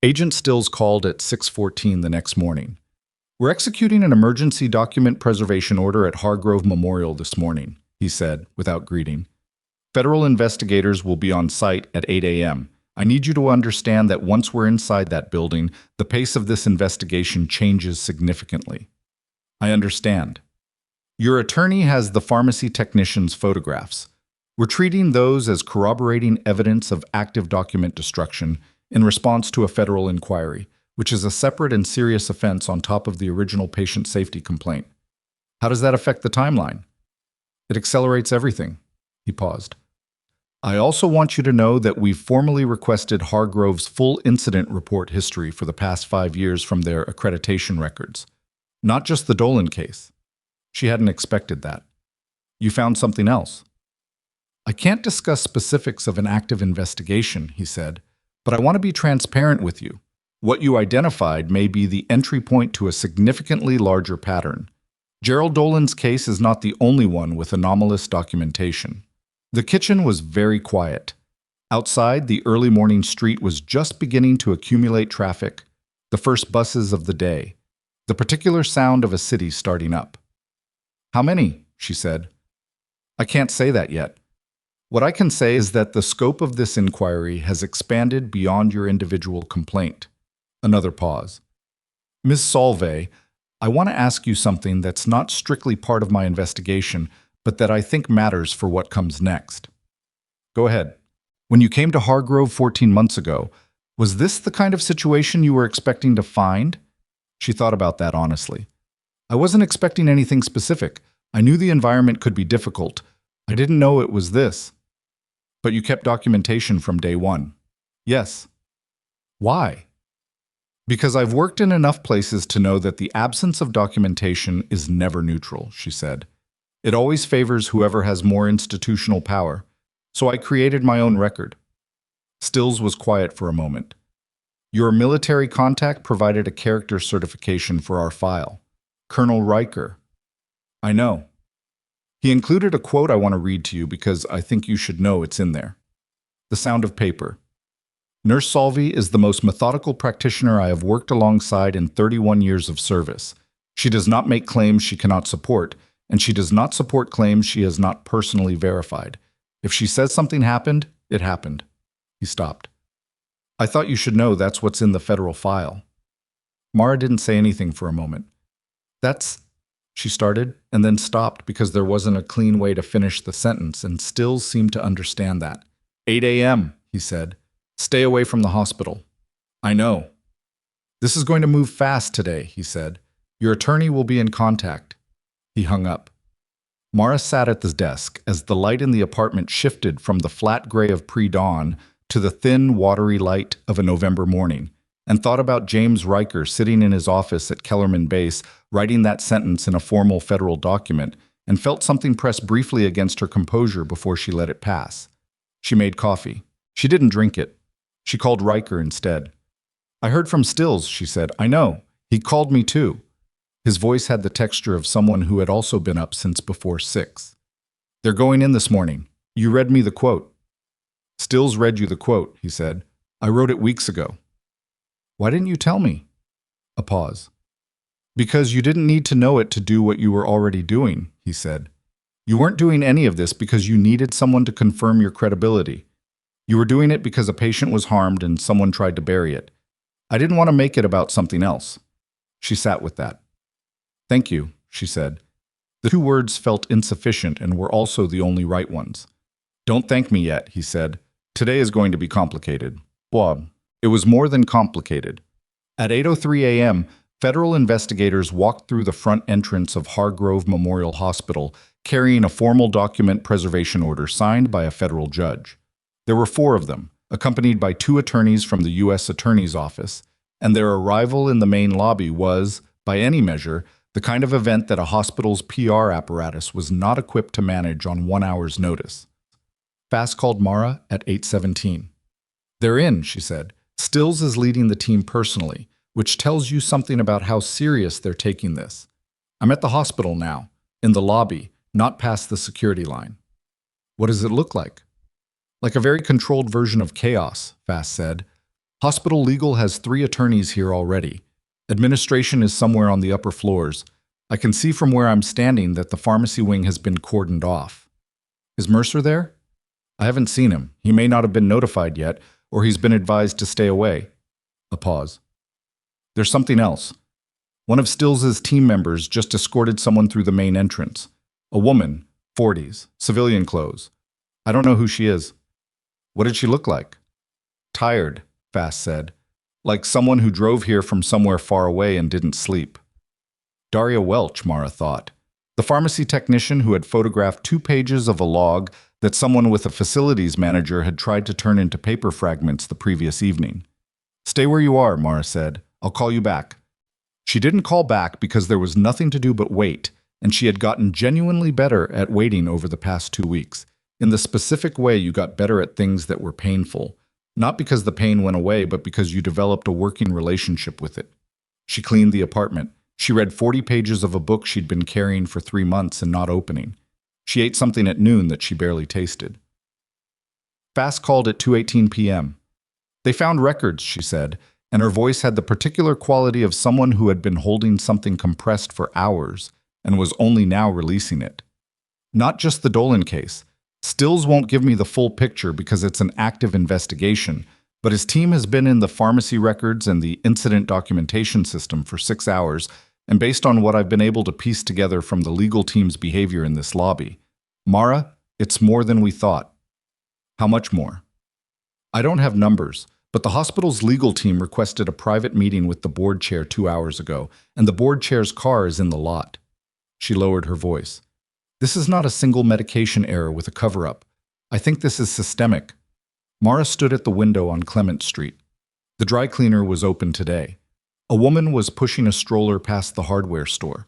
Agent Stills called at 6:14 the next morning. "We're executing an emergency document preservation order at Hargrove Memorial this morning," he said, without greeting. "Federal investigators will be on site at 8 a.m. I need you to understand that once we're inside that building, the pace of this investigation changes significantly." "I understand." "Your attorney has the pharmacy technician's photographs. We're treating those as corroborating evidence of active document destruction in response to a federal inquiry, which is a separate and serious offense on top of the original patient safety complaint. How does that affect the timeline?" "It accelerates everything." He paused. "I also want you to know that we've formally requested Hargrove's full incident report history for the past 5 years from their accreditation records. Not just the Dolan case." She hadn't expected that. "You found something else?" "I can't discuss specifics of an active investigation," he said, "but I want to be transparent with you. What you identified may be the entry point to a significantly larger pattern. Gerald Dolan's case is not the only one with anomalous documentation." The kitchen was very quiet. Outside, the early morning street was just beginning to accumulate traffic, the first buses of the day, the particular sound of a city starting up. "How many?" she said. "I can't say that yet. What I can say is that the scope of this inquiry has expanded beyond your individual complaint." Another pause. "Ms. Solvay, I want to ask you something that's not strictly part of my investigation, but that I think matters for what comes next." "Go ahead." "When you came to Hargrove 14 months ago, was this the kind of situation you were expecting to find?" She thought about that honestly. "I wasn't expecting anything specific. I knew the environment could be difficult. I didn't know it was this." "But you kept documentation from day one." "Yes." "Why?" "Because I've worked in enough places to know that the absence of documentation is never neutral," she said. "It always favors whoever has more institutional power. So I created my own record." Stills was quiet for a moment. "Your military contact provided a character certification for our file. Colonel Riker." "I know." "He included a quote I want to read to you because I think you should know it's in there." The sound of paper. "Nurse Solvay is the most methodical practitioner I have worked alongside in 31 years of service. She does not make claims she cannot support, and she does not support claims she has not personally verified. If she says something happened, it happened." He stopped. "I thought you should know that's what's in the federal file." Mara didn't say anything for a moment. "That's..." she started, and then stopped because there wasn't a clean way to finish the sentence, and Stills seemed to understand that. 8 a.m., he said. "Stay away from the hospital." "I know." "This is going to move fast today," he said. "Your attorney will be in contact." He hung up. Mara sat at the desk as the light in the apartment shifted from the flat gray of pre-dawn to the thin, watery light of a November morning, and thought about James Riker sitting in his office at Kellerman Base, writing that sentence in a formal federal document, and felt something press briefly against her composure before she let it pass. She made coffee. She didn't drink it. She called Riker instead. "I heard from Stills," she said. "I know. He called me too." His voice had the texture of someone who had also been up since before 6. "They're going in this morning. You read me the quote." "Stills read you the quote," he said. "I wrote it weeks ago." "Why didn't you tell me?" A pause. "Because you didn't need to know it to do what you were already doing," he said. "You weren't doing any of this because you needed someone to confirm your credibility. You were doing it because a patient was harmed and someone tried to bury it. I didn't want to make it about something else." She sat with that. "Thank you," she said. The 2 words felt insufficient and were also the only right ones. "Don't thank me yet," he said. "Today is going to be complicated." Blah. It was more than complicated. At 8:03 a.m., federal investigators walked through the front entrance of Hargrove Memorial Hospital, carrying a formal document preservation order signed by a federal judge. There were 4 of them, accompanied by 2 attorneys from the U.S. Attorney's Office, and their arrival in the main lobby was, By any measure, the kind of event that a hospital's PR apparatus was not equipped to manage on 1 hour's notice. Fass called Mara at 8:17. "They're in," she said. "Stills is leading the team personally, which tells you something about how serious they're taking this. I'm at the hospital now, in the lobby, not past the security line." "What does it look like?" "Like a very controlled version of chaos," Fass said. "Hospital legal has 3 attorneys here already. Administration is somewhere on the upper floors. I can see from where I'm standing that the pharmacy wing has been cordoned off." "Is Mercer there?" "I haven't seen him. He may not have been notified yet, or he's been advised to stay away." A pause. "There's something else. One of Stills's team members just escorted someone through the main entrance. A woman, 40s, civilian clothes. I don't know who she is." "What did she look like?" "Tired," Fass said. "Like someone who drove here from somewhere far away and didn't sleep." Daria Welch, Mara thought. The pharmacy technician who had photographed 2 pages of a log that someone with a facilities manager had tried to turn into paper fragments the previous evening. "Stay where you are," Mara said. "I'll call you back." She didn't call back because there was nothing to do but wait, and she had gotten genuinely better at waiting over the past 2 weeks. In the specific way you got better at things that were painful. Not because the pain went away, but because you developed a working relationship with it. She cleaned the apartment. She read 40 pages of a book she'd been carrying for 3 months and not opening. She ate something at noon that she barely tasted. Fass called at 2:18 p.m. "They found records," she said, and her voice had the particular quality of someone who had been holding something compressed for hours and was only now releasing it. "Not just the Dolan case. Stills won't give me the full picture because it's an active investigation, but his team has been in the pharmacy records and the incident documentation system for 6 hours, and based on what I've been able to piece together from the legal team's behavior in this lobby, Mara, it's more than we thought." "How much more?" "I don't have numbers, but the hospital's legal team requested a private meeting with the board chair 2 hours ago, and the board chair's car is in the lot." She lowered her voice. "This is not a single medication error with a cover-up. I think this is systemic." Mara stood at the window on Clement Street. The dry cleaner was open today. A woman was pushing a stroller past the hardware store.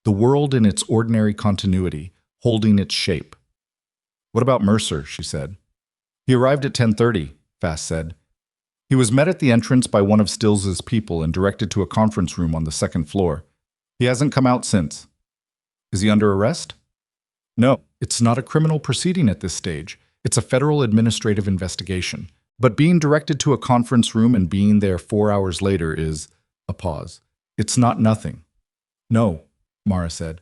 The world in its ordinary continuity, holding its shape. "What about Mercer?" she said. "He arrived at 10:30, Fass said. "He was met at the entrance by one of Stills's people and directed to a conference room on the 2nd floor. He hasn't come out since." "Is he under arrest?" "No, it's not a criminal proceeding at this stage. It's a federal administrative investigation. But being directed to a conference room and being there 4 hours later is..." A pause. "It's not nothing." "No," Mara said.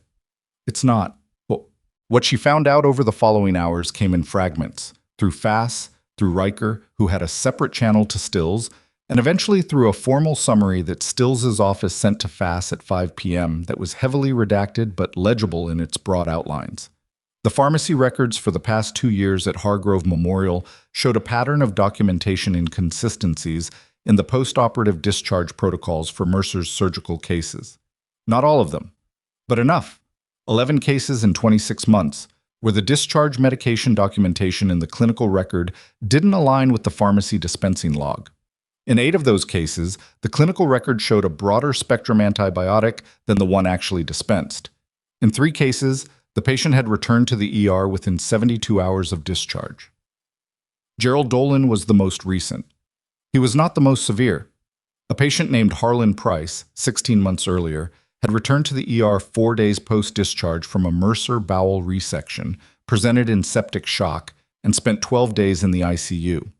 "It's not." Well, what she found out over the following hours came in fragments, through Fass, through Riker, who had a separate channel to Stills, and eventually through a formal summary that Stills's office sent to Fass at 5 p.m. that was heavily redacted but legible in its broad outlines. The pharmacy records for the past 2 years at Hargrove Memorial showed a pattern of documentation inconsistencies in the post-operative discharge protocols for Mercer's surgical cases. Not all of them, but enough. 11 cases in 26 months, where the discharge medication documentation in the clinical record didn't align with the pharmacy dispensing log. In 8 of those cases, the clinical record showed a broader spectrum antibiotic than the one actually dispensed. In 3 cases, the patient had returned to the ER within 72 hours of discharge. Gerald Dolan was the most recent. He was not the most severe. A patient named Harlan Price, 16 months earlier, had returned to the ER 4 days post-discharge from a Mercer bowel resection, presented in septic shock, and spent 12 days in the ICU.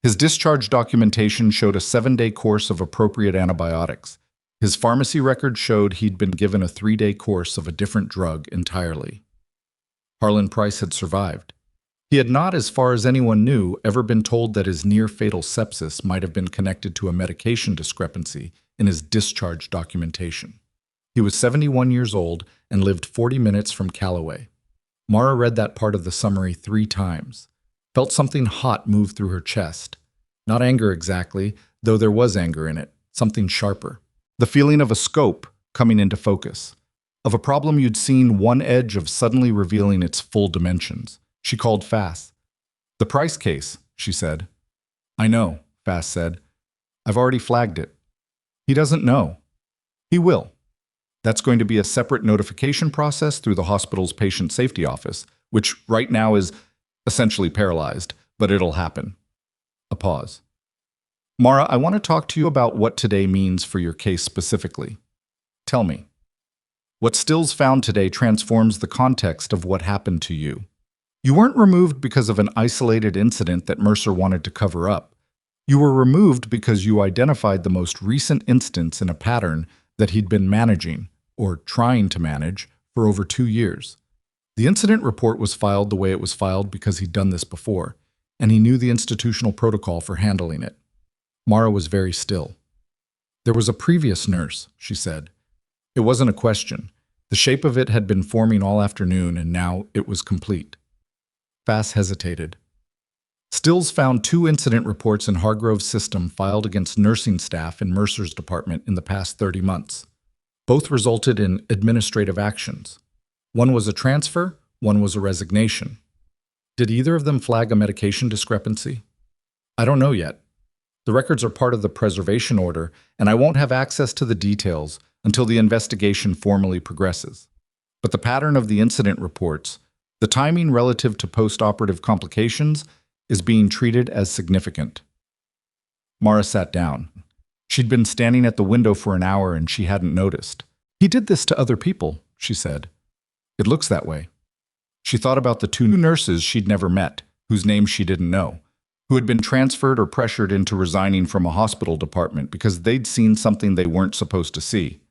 His discharge documentation showed a 7-day course of appropriate antibiotics. His pharmacy record showed he'd been given a 3-day course of a different drug entirely. Harlan Price had survived. He had not, as far as anyone knew, ever been told that his near-fatal sepsis might have been connected to a medication discrepancy in his discharge documentation. He was 71 years old and lived 40 minutes from Callaway. Mara read that part of the summary 3 times, felt something hot move through her chest. Not anger exactly, though there was anger in it, something sharper. The feeling of a scope coming into focus, of a problem you'd seen one edge of suddenly revealing its full dimensions. She called Fass. "The Price case," she said. "I know," Fass said. "I've already flagged it." "He doesn't know." "He will." That's going to be a separate notification process through the hospital's patient safety office, which right now is essentially paralyzed, but it'll happen. A pause. Mara, I want to talk to you about what today means for your case specifically. Tell me. What Stills found today transforms the context of what happened to you. You weren't removed because of an isolated incident that Mercer wanted to cover up. You were removed because you identified the most recent instance in a pattern that he'd been managing, or trying to manage, for over 2 years. The incident report was filed the way it was filed because he'd done this before, and he knew the institutional protocol for handling it. Mara was very still. There was a previous nurse, she said. It wasn't a question. The shape of it had been forming all afternoon, and now it was complete. Fass hesitated. Stills found 2 incident reports in Hargrove's system filed against nursing staff in Mercer's department in the past 30 months. Both resulted in administrative actions. One was a transfer, one was a resignation. Did either of them flag a medication discrepancy? I don't know yet. The records are part of the preservation order, and I won't have access to the details until the investigation formally progresses. But the pattern of the incident reports, the timing relative to post-operative complications, is being treated as significant. Mara sat down. She'd been standing at the window for an hour and she hadn't noticed. He did this to other people, she said. It looks that way. She thought about the 2 nurses she'd never met, whose names she didn't know, who had been transferred or pressured into resigning from a hospital department because they'd seen something they weren't supposed to see.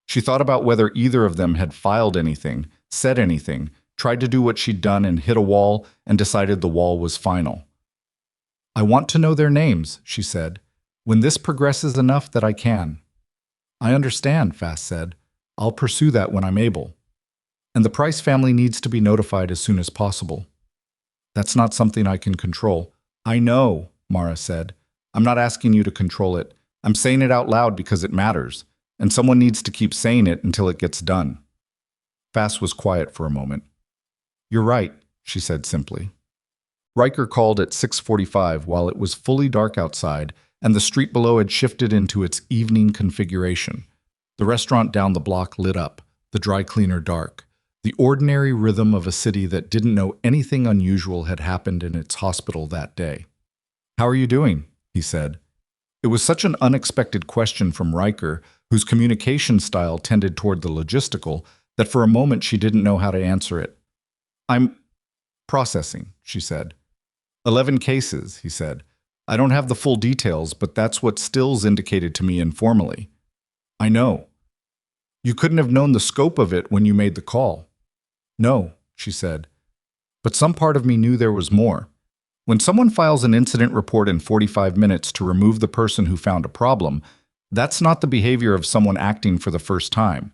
She thought about whether either of them had filed anything, said anything, tried to do what she'd done and hit a wall and decided the wall was final. I want to know their names, she said, when this progresses enough that I can. I understand, Fass said. I'll pursue that when I'm able. And the Price family needs to be notified as soon as possible. That's not something I can control. I know, Mara said. I'm not asking you to control it. I'm saying it out loud because it matters, and someone needs to keep saying it until it gets done. Fass was quiet for a moment. You're right, she said simply. Riker called at 6:45 while it was fully dark outside and the street below had shifted into its evening configuration. The restaurant down the block lit up, the dry cleaner dark. The ordinary rhythm of a city that didn't know anything unusual had happened in its hospital that day. How are you doing? He said. It was such an unexpected question from Riker, whose communication style tended toward the logistical, that for a moment she didn't know how to answer it. I'm processing, she said. 11 cases, he said. I don't have the full details, but that's what Stills indicated to me informally. I know. You couldn't have known the scope of it when you made the call. No, she said. But some part of me knew there was more. When someone files an incident report in 45 minutes to remove the person who found a problem, that's not the behavior of someone acting for the first time.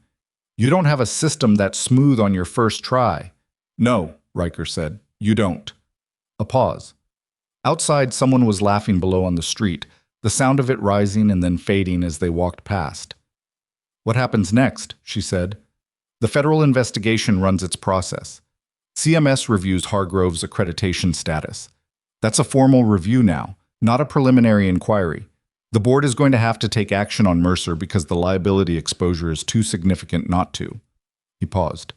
You don't have a system that's smooth on your first try. No, Riker said, you don't. A pause. Outside, someone was laughing below on the street, the sound of it rising and then fading as they walked past. What happens next? She said. The federal investigation runs its process. CMS reviews Hargrove's accreditation status. That's a formal review now, not a preliminary inquiry. The board is going to have to take action on Mercer because the liability exposure is too significant not to. He paused.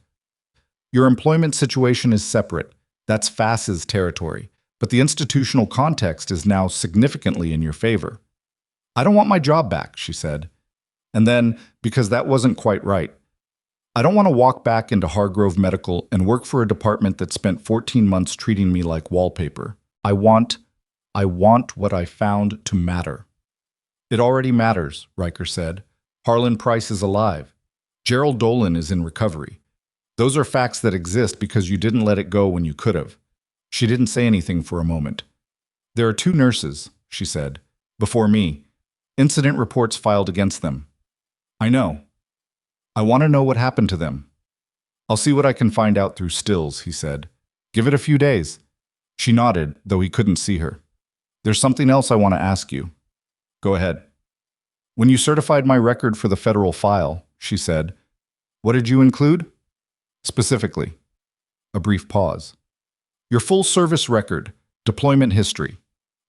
Your employment situation is separate. That's Fass's territory. But the institutional context is now significantly in your favor. I don't want my job back, she said. And then, because that wasn't quite right, I don't want to walk back into Hargrove Medical and work for a department that spent 14 months treating me like wallpaper. I want what I found to matter. It already matters, Riker said. Harlan Price is alive. Gerald Dolan is in recovery. Those are facts that exist because you didn't let it go when you could have. She didn't say anything for a moment. There are 2 nurses, she said, before me. Incident reports filed against them. I know. I want to know what happened to them. I'll see what I can find out through Stills, he said. Give it a few days. She nodded, though he couldn't see her. There's something else I want to ask you. Go ahead. When you certified my record for the federal file, she said, what did you include? Specifically. A brief pause. Your full service record, deployment history,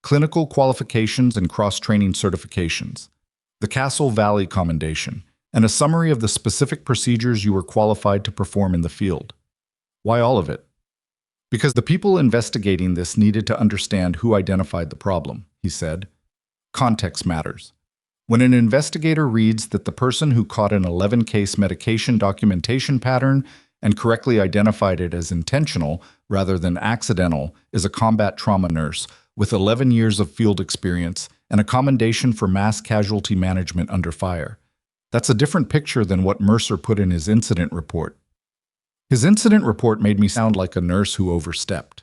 clinical qualifications and cross-training certifications, the Castle Valley Commendation, and a summary of the specific procedures you were qualified to perform in the field. Why all of it? Because the people investigating this needed to understand who identified the problem, he said. Context matters. When an investigator reads that the person who caught an 11-case medication documentation pattern and correctly identified it as intentional rather than accidental is a combat trauma nurse with 11 years of field experience and a commendation for mass casualty management under fire, that's a different picture than what Mercer put in his incident report. His incident report made me sound like a nurse who overstepped.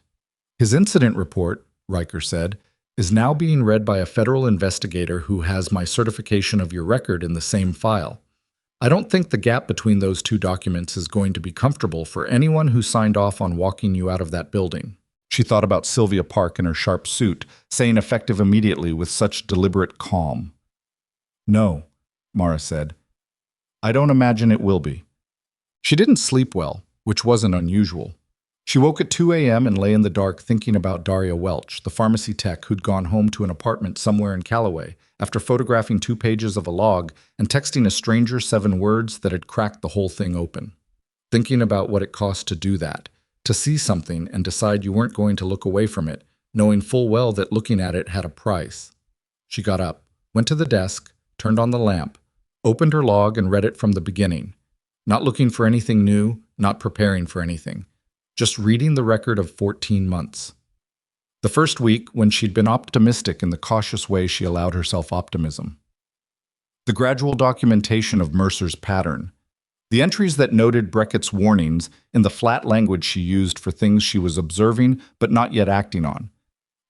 His incident report, Riker said, is now being read by a federal investigator who has my certification of your record in the same file. I don't think the gap between those two documents is going to be comfortable for anyone who signed off on walking you out of that building. She thought about Sylvia Park in her sharp suit, saying effective immediately with such deliberate calm. No, Mara said. I don't imagine it will be. She didn't sleep well, which wasn't unusual. She woke at 2 a.m. and lay in the dark thinking about Daria Welch, the pharmacy tech who'd gone home to an apartment somewhere in Callaway after photographing 2 pages of a log and texting a stranger 7 words that had cracked the whole thing open. Thinking about what it cost to do that, to see something and decide you weren't going to look away from it, knowing full well that looking at it had a price. She got up, went to the desk, turned on the lamp, opened her log and read it from the beginning, not looking for anything new, not preparing for anything. Just reading the record of 14 months. The first week when she'd been optimistic in the cautious way she allowed herself optimism. The gradual documentation of Mercer's pattern. The entries that noted Brackett's warnings in the flat language she used for things she was observing but not yet acting on.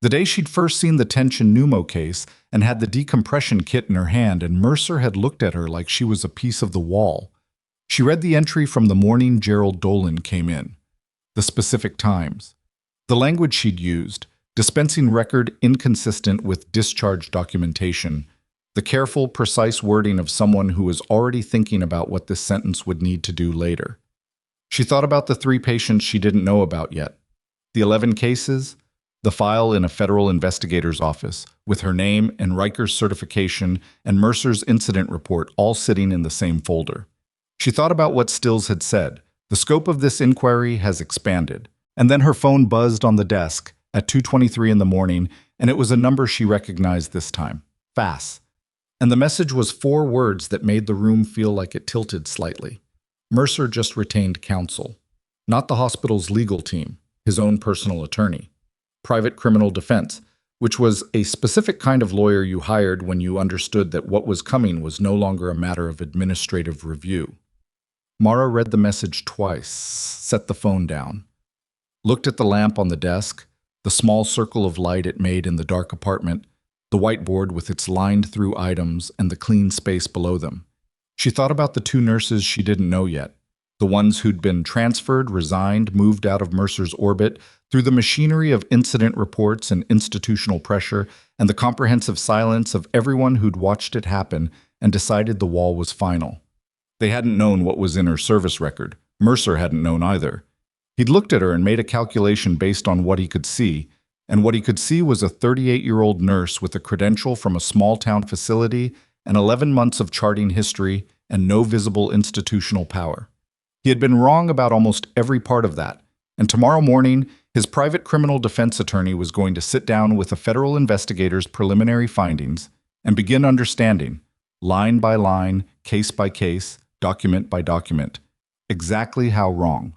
The day she'd first seen the tension pneumo case and had the decompression kit in her hand and Mercer had looked at her like she was a piece of the wall. She read the entry from the morning Gerald Dolan came in. The specific times. The language she'd used, dispensing record inconsistent with discharge documentation. The careful, precise wording of someone who was already thinking about what this sentence would need to do later. She thought about the 3 patients she didn't know about yet. The 11 cases, the file in a federal investigator's office, with her name and Riker's certification and Mercer's incident report all sitting in the same folder. She thought about what Stills had said. The scope of this inquiry has expanded. And then her phone buzzed on the desk at 2:23 in the morning, and it was a number she recognized this time. Fass. And the message was 4 words that made the room feel like it tilted slightly. Mercer just retained counsel. Not the hospital's legal team, his own personal attorney. Private criminal defense, which was a specific kind of lawyer you hired when you understood that what was coming was no longer a matter of administrative review. Mara read the message twice, set the phone down, looked at the lamp on the desk, the small circle of light it made in the dark apartment, the whiteboard with its lined-through items and the clean space below them. She thought about the 2 nurses she didn't know yet, the ones who'd been transferred, resigned, moved out of Mercer's orbit through the machinery of incident reports and institutional pressure and the comprehensive silence of everyone who'd watched it happen and decided the wall was final. They hadn't known what was in her service record. Mercer hadn't known either. He'd looked at her and made a calculation based on what he could see, and what he could see was a 38-year-old nurse with a credential from a small-town facility and 11 months of charting history and no visible institutional power. He had been wrong about almost every part of that, and tomorrow morning, his private criminal defense attorney was going to sit down with a federal investigator's preliminary findings and begin understanding, line by line, case by case, document by document, exactly how wrong.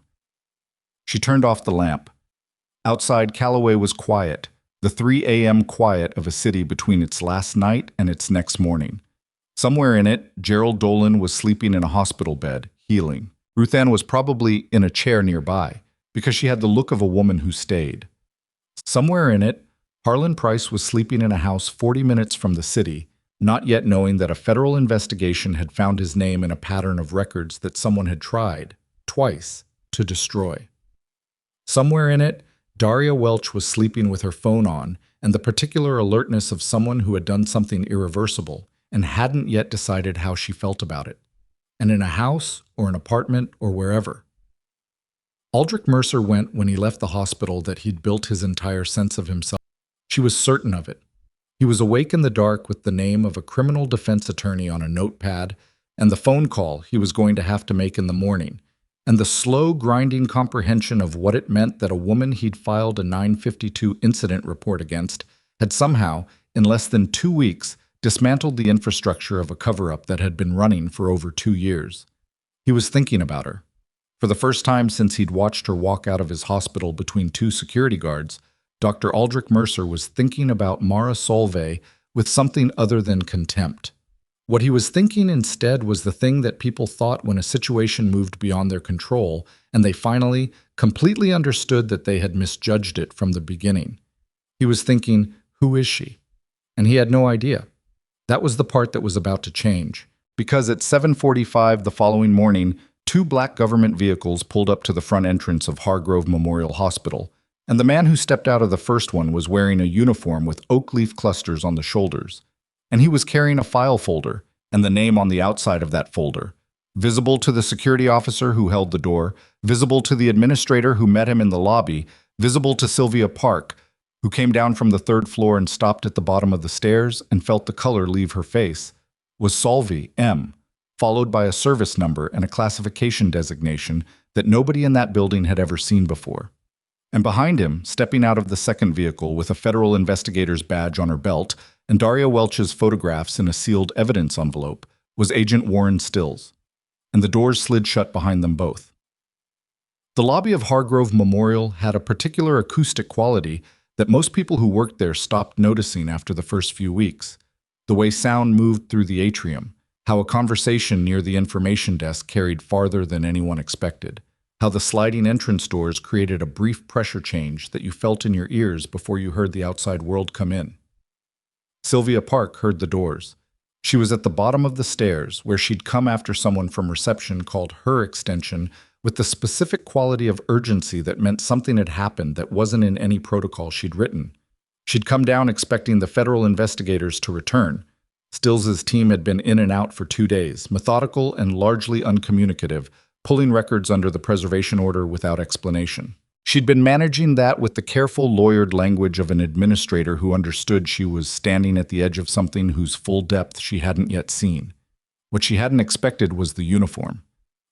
She turned off the lamp. Outside, Callaway was quiet, the 3 a.m. quiet of a city between its last night and its next morning. Somewhere in it, Gerald Dolan was sleeping in a hospital bed, healing. Ruth Ann was probably in a chair nearby, because she had the look of a woman who stayed. Somewhere in it, Harlan Price was sleeping in a house 40 minutes from the city, not yet knowing that a federal investigation had found his name in a pattern of records that someone had tried, twice, to destroy. Somewhere in it, Daria Welch was sleeping with her phone on and the particular alertness of someone who had done something irreversible and hadn't yet decided how she felt about it. And in a house or an apartment or wherever. Aldrich Mercer went when he left the hospital that he'd built his entire sense of himself. She was certain of it. He was awake in the dark with the name of a criminal defense attorney on a notepad, and the phone call he was going to have to make in the morning, and the slow, grinding comprehension of what it meant that a woman he'd filed a 952 incident report against had somehow, in less than 2 weeks, dismantled the infrastructure of a cover-up that had been running for over 2 years. He was thinking about her. For the first time since he'd watched her walk out of his hospital between 2 security guards, Dr. Aldrich Mercer was thinking about Mara Solvay with something other than contempt. What he was thinking instead was the thing that people thought when a situation moved beyond their control and they finally, completely understood that they had misjudged it from the beginning. He was thinking, who is she? And he had no idea. That was the part that was about to change. Because at 7:45 the following morning, 2 black government vehicles pulled up to the front entrance of Hargrove Memorial Hospital, and the man who stepped out of the first one was wearing a uniform with oak leaf clusters on the shoulders. And he was carrying a file folder, and the name on the outside of that folder, visible to the security officer who held the door, visible to the administrator who met him in the lobby, visible to Sylvia Park, who came down from the 3rd floor and stopped at the bottom of the stairs and felt the color leave her face, was Solvay M., followed by a service number and a classification designation that nobody in that building had ever seen before. And behind him, stepping out of the second vehicle with a federal investigator's badge on her belt and Daria Welch's photographs in a sealed evidence envelope, was Agent Warren Stills. And the doors slid shut behind them both. The lobby of Hargrove Memorial had a particular acoustic quality that most people who worked there stopped noticing after the first few weeks. The way sound moved through the atrium, how a conversation near the information desk carried farther than anyone expected, how the sliding entrance doors created a brief pressure change that you felt in your ears before you heard the outside world come in. Sylvia Park heard the doors. She was at the bottom of the stairs, where she'd come after someone from reception called her extension with the specific quality of urgency that meant something had happened that wasn't in any protocol she'd written. She'd come down expecting the federal investigators to return. Stills's team had been in and out for 2 days, methodical and largely uncommunicative, pulling records under the preservation order without explanation. She'd been managing that with the careful, lawyered language of an administrator who understood she was standing at the edge of something whose full depth she hadn't yet seen. What she hadn't expected was the uniform.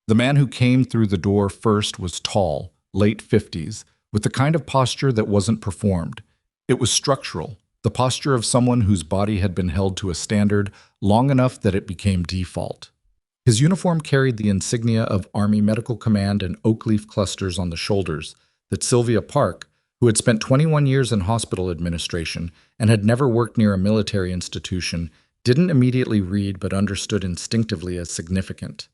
The man who came through the door first was tall, late 50s, with the kind of posture that wasn't performed. It was structural, the posture of someone whose body had been held to a standard long enough that it became default. His uniform carried the insignia of Army Medical Command and oak leaf clusters on the shoulders that Sylvia Park, who had spent 21 years in hospital administration and had never worked near a military institution, didn't immediately read but understood instinctively as significant.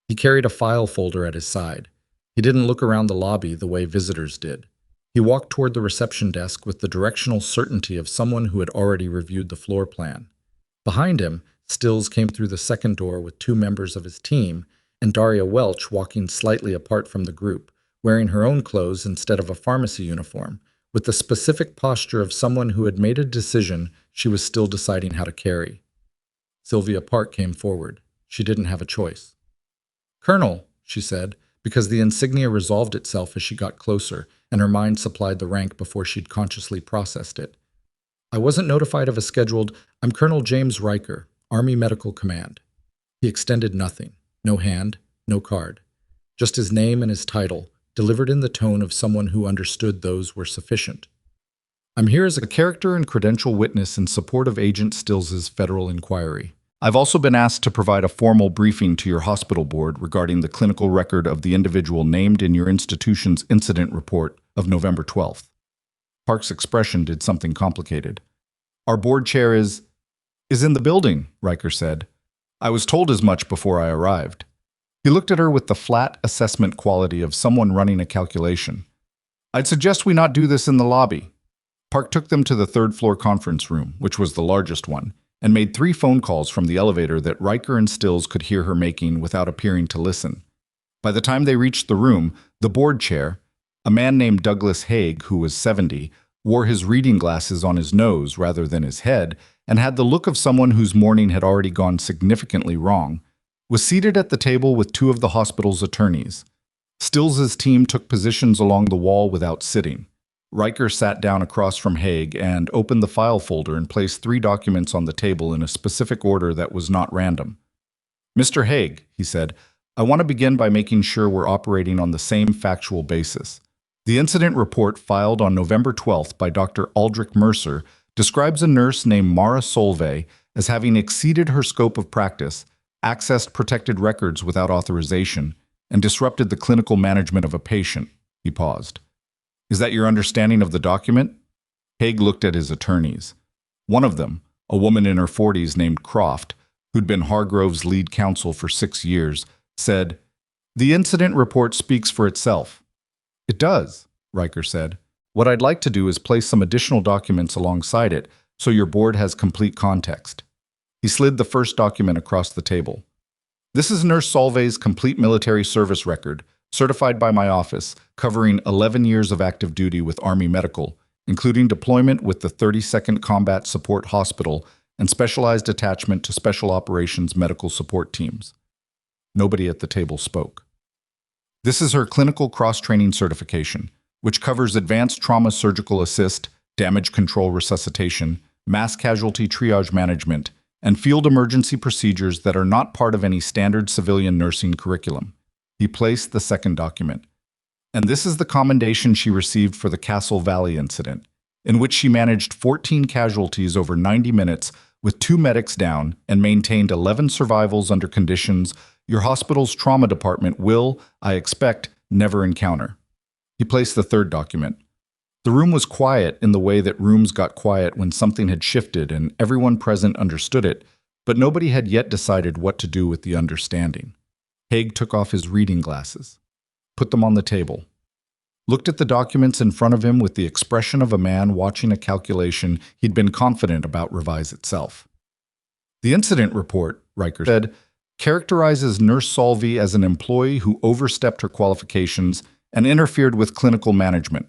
He carried a file folder at his side. He didn't look around the lobby the way visitors did. He walked toward the reception desk with the directional certainty of someone who had already reviewed the floor plan. Behind him, Stills came through the second door with 2 members of his team and Daria Welch walking slightly apart from the group, wearing her own clothes instead of a pharmacy uniform, with the specific posture of someone who had made a decision she was still deciding how to carry. Sylvia Park came forward. She didn't have a choice. "Colonel," she said, because the insignia resolved itself as she got closer, and her mind supplied the rank before she'd consciously processed it. "I wasn't notified of a scheduled, I'm Colonel James Riker, Army Medical Command." He extended nothing, no hand, no card, just his name and his title, delivered in the tone of someone who understood those were sufficient. "I'm here as a character and credential witness in support of Agent Stills's federal inquiry. I've also been asked to provide a formal briefing to your hospital board regarding the clinical record of the individual named in your institution's incident report of November 12th. Park's expression did something complicated. "Our board chair is in the building," Riker said. "I was told as much before I arrived." He looked at her with the flat assessment quality of someone running a calculation. "I'd suggest we not do this in the lobby." Park took them to the 3rd-floor conference room, which was the largest one, and made 3 phone calls from the elevator that Riker and Stills could hear her making without appearing to listen. By the time they reached the room, the board chair, a man named Douglas Haig, who was 70, wore his reading glasses on his nose rather than his head, and had the look of someone whose morning had already gone significantly wrong, was seated at the table with 2 of the hospital's attorneys. Stills's team took positions along the wall without sitting. Riker sat down across from Haig and opened the file folder and placed 3 documents on the table in a specific order that was not random. Mr. Haig, he said, I want to begin by making sure we're operating on the same factual basis. The incident report filed on November 12th by Dr. Aldrich Mercer describes a nurse named Mara Solvay as having exceeded her scope of practice, accessed protected records without authorization, and disrupted the clinical management of a patient. He paused. Is that your understanding of the document? Haig looked at his attorneys. One of them, a woman in her 40s named Croft, who'd been Hargrove's lead counsel for 6 years, said, The incident report speaks for itself. It does, Riker said. What I'd like to do is place some additional documents alongside it so your board has complete context. He slid the first document across the table. This is Nurse Solvay's complete military service record, certified by my office, covering 11 years of active duty with Army Medical, including deployment with the 32nd Combat Support Hospital and specialized attachment to Special Operations Medical Support Teams. Nobody at the table spoke. This is her clinical cross-training certification, which covers advanced trauma surgical assist, damage control resuscitation, mass casualty triage management, and field emergency procedures that are not part of any standard civilian nursing curriculum. He placed the second document. And this is the commendation she received for the Castle Valley incident, in which she managed 14 casualties over 90 minutes with 2 medics down and maintained 11 survivals under conditions your hospital's trauma department will, I expect, never encounter. He placed the third document. The room was quiet in the way that rooms got quiet when something had shifted and everyone present understood it, but nobody had yet decided what to do with the understanding. Haig took off his reading glasses, put them on the table, looked at the documents in front of him with the expression of a man watching a calculation he'd been confident about revise itself. The incident report, Riker said, characterizes Nurse Solvay as an employee who overstepped her qualifications and interfered with clinical management.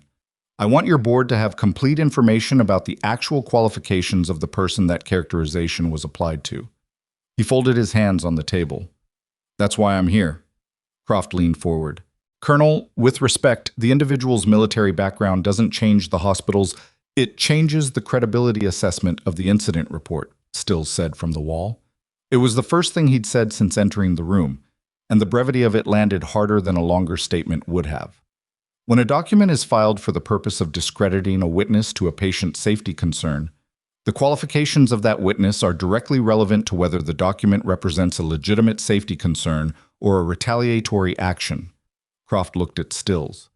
I want your board to have complete information about the actual qualifications of the person that characterization was applied to. He folded his hands on the table. That's why I'm here. Croft leaned forward. Colonel, with respect, the individual's military background doesn't change the hospital's. It changes the credibility assessment of the incident report, Stills said from the wall. It was the first thing he'd said since entering the room, and the brevity of it landed harder than a longer statement would have. When a document is filed for the purpose of discrediting a witness to a patient's safety concern, the qualifications of that witness are directly relevant to whether the document represents a legitimate safety concern or a retaliatory action. Croft looked at Stills.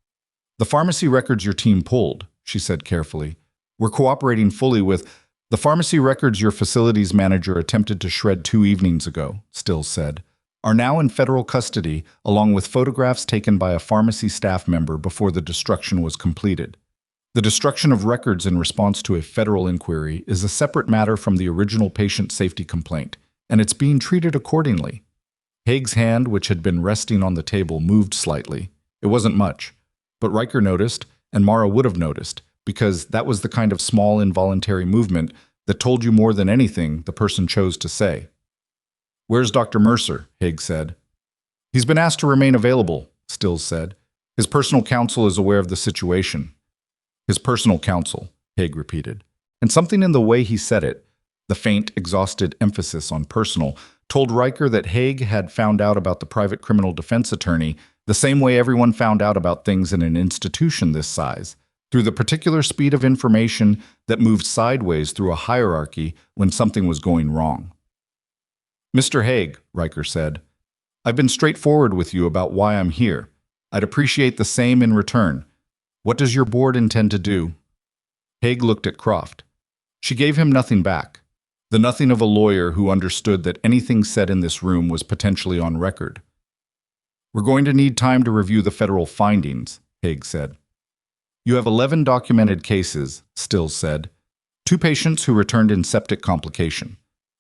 The pharmacy records your team pulled, she said carefully. We're cooperating fully with the pharmacy records your facilities manager attempted to shred 2 evenings ago, Stills said, are now in federal custody along with photographs taken by a pharmacy staff member before the destruction was completed. The destruction of records in response to a federal inquiry is a separate matter from the original patient safety complaint, and it's being treated accordingly. Haig's hand, which had been resting on the table, moved slightly. It wasn't much, but Riker noticed, and Mara would have noticed, because that was the kind of small involuntary movement that told you more than anything the person chose to say. Where's Dr. Mercer? Haig said. He's been asked to remain available, Stills said. His personal counsel is aware of the situation. His personal counsel, Haig repeated. And something in the way he said it, the faint, exhausted emphasis on personal, told Riker that Haig had found out about the private criminal defense attorney the same way everyone found out about things in an institution this size, through the particular speed of information that moved sideways through a hierarchy when something was going wrong. Mr. Haig, Riker said, I've been straightforward with you about why I'm here. I'd appreciate the same in return. What does your board intend to do? Haig looked at Croft. She gave him nothing back. The nothing of a lawyer who understood that anything said in this room was potentially on record. We're going to need time to review the federal findings, Haig said. You have 11 documented cases, Stills said. 2 patients who returned in septic complication.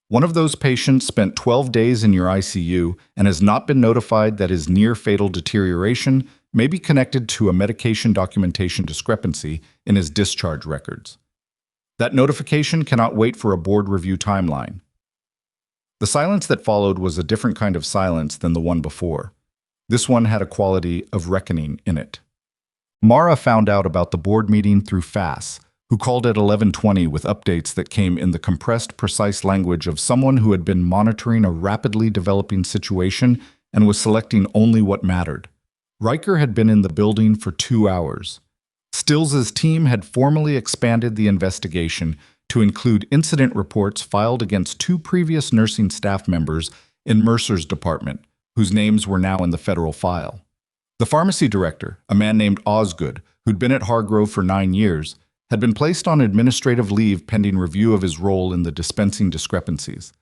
One of those patients spent 12 days in your ICU and has not been notified that his near-fatal deterioration may be connected to a medication documentation discrepancy in his discharge records. That notification cannot wait for a board review timeline. The silence that followed was a different kind of silence than the one before. This one had a quality of reckoning in it. Mara found out about the board meeting through Fass, who called at 11:20 with updates that came in the compressed, precise language of someone who had been monitoring a rapidly developing situation and was selecting only what mattered. Riker had been in the building for 2 hours. Stills's team had formally expanded the investigation to include incident reports filed against 2 previous nursing staff members in Mercer's department, whose names were now in the federal file. The pharmacy director, a man named Osgood, who'd been at Hargrove for 9 years, had been placed on administrative leave pending review of his role in the dispensing discrepancies.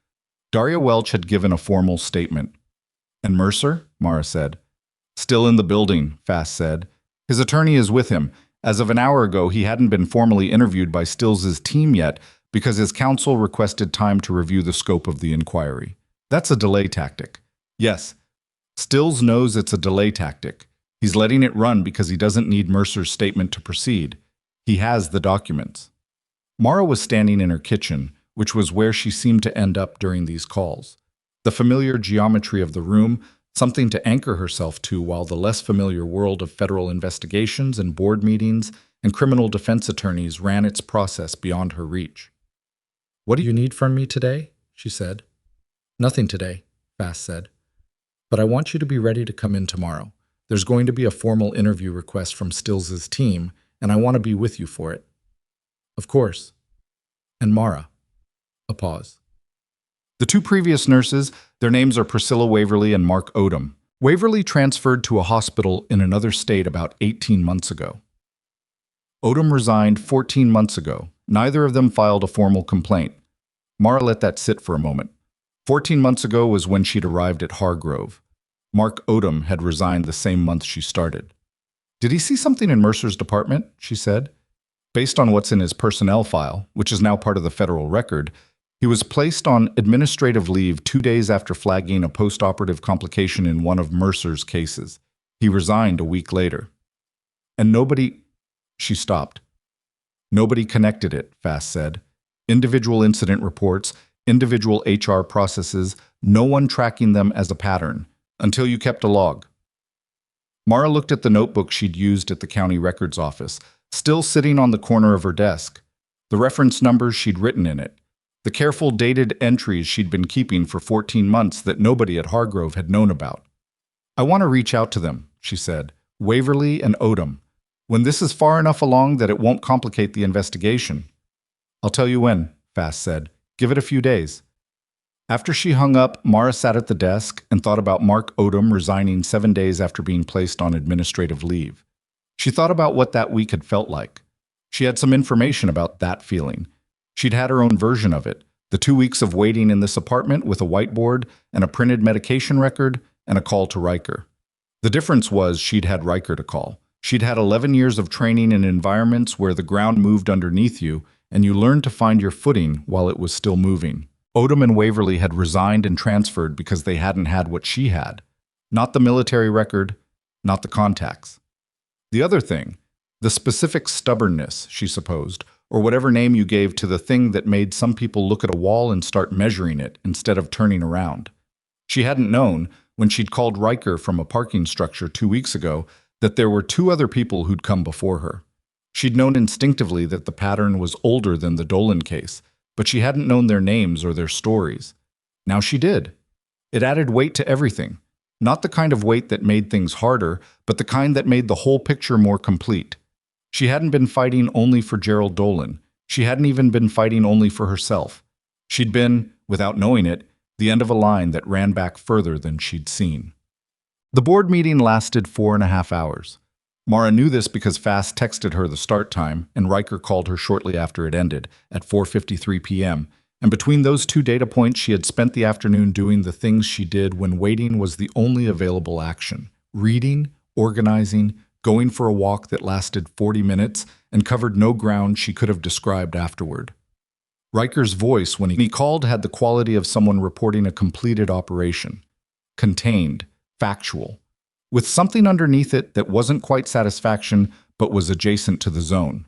Daria Welch had given a formal statement. "And Mercer?" Mara said. "Still in the building," Fass said. "His attorney is with him. As of an hour ago, he hadn't been formally interviewed by Stills's team yet because his counsel requested time to review the scope of the inquiry. That's a delay tactic." "Yes. Stills knows it's a delay tactic. He's letting it run because he doesn't need Mercer's statement to proceed. He has the documents." Mara was standing in her kitchen, which was where she seemed to end up during these calls. The familiar geometry of the room, something to anchor herself to while the less familiar world of federal investigations and board meetings and criminal defense attorneys ran its process beyond her reach. "What do you need from me today?" she said. "Nothing today," Fass said. "But I want you to be ready to come in tomorrow. There's going to be a formal interview request from Stills's team, and I want to be with you for it." "Of course." "And Mara." A pause. The 2 previous nurses, their names are Priscilla Waverly and Mark Odom. Waverly transferred to a hospital in another state about 18 months ago. Odom resigned 14 months ago. Neither of them filed a formal complaint. Mara let that sit for a moment. 14 months ago was when she'd arrived at Hargrove. Mark Odom had resigned the same month she started. "Did he see something in Mercer's department?" she said. "Based on what's in his personnel file, which is now part of the federal record, he was placed on administrative leave 2 days after flagging a post-operative complication in one of Mercer's cases. He resigned a week later." "And nobody—" She stopped. "Nobody connected it," Fass said. "Individual incident reports, individual HR processes, no one tracking them as a pattern, until you kept a log." Mara looked at the notebook she'd used at the county records office, still sitting on the corner of her desk. The reference numbers she'd written in it. The careful dated entries she'd been keeping for 14 months that nobody at Hargrove had known about. "I want to reach out to them," she said. "Waverly and Odom. When this is far enough along that it won't complicate the investigation." "I'll tell you when," Fass said. "Give it a few days." After she hung up, Mara sat at the desk and thought about Mark Odom resigning 7 days after being placed on administrative leave. She thought about what that week had felt like. She had some information about that feeling. She'd had her own version of it, the 2 weeks of waiting in this apartment with a whiteboard and a printed medication record and a call to Riker. The difference was she'd had Riker to call. She'd had 11 years of training in environments where the ground moved underneath you and you learned to find your footing while it was still moving. Odom and Waverly had resigned and transferred because they hadn't had what she had. Not the military record, not the contacts. The other thing, the specific stubbornness, she supposed, or whatever name you gave to the thing that made some people look at a wall and start measuring it instead of turning around. She hadn't known, when she'd called Riker from a parking structure 2 weeks ago, that there were 2 other people who'd come before her. She'd known instinctively that the pattern was older than the Dolan case, but she hadn't known their names or their stories. Now she did. It added weight to everything. Not the kind of weight that made things harder, but the kind that made the whole picture more complete. She hadn't been fighting only for Gerald Dolan. She hadn't even been fighting only for herself. She'd been, without knowing it, the end of a line that ran back further than she'd seen. The board meeting lasted 4.5 hours. Mara knew this because Fass texted her the start time, and Riker called her shortly after it ended, at 4:53 p.m., and between those 2 data points she had spent the afternoon doing the things she did when waiting was the only available action: reading, organizing, going for a walk that lasted 40 minutes and covered no ground she could have described afterward. Riker's voice, when he called, had the quality of someone reporting a completed operation. Contained, factual, with something underneath it that wasn't quite satisfaction but was adjacent to the zone.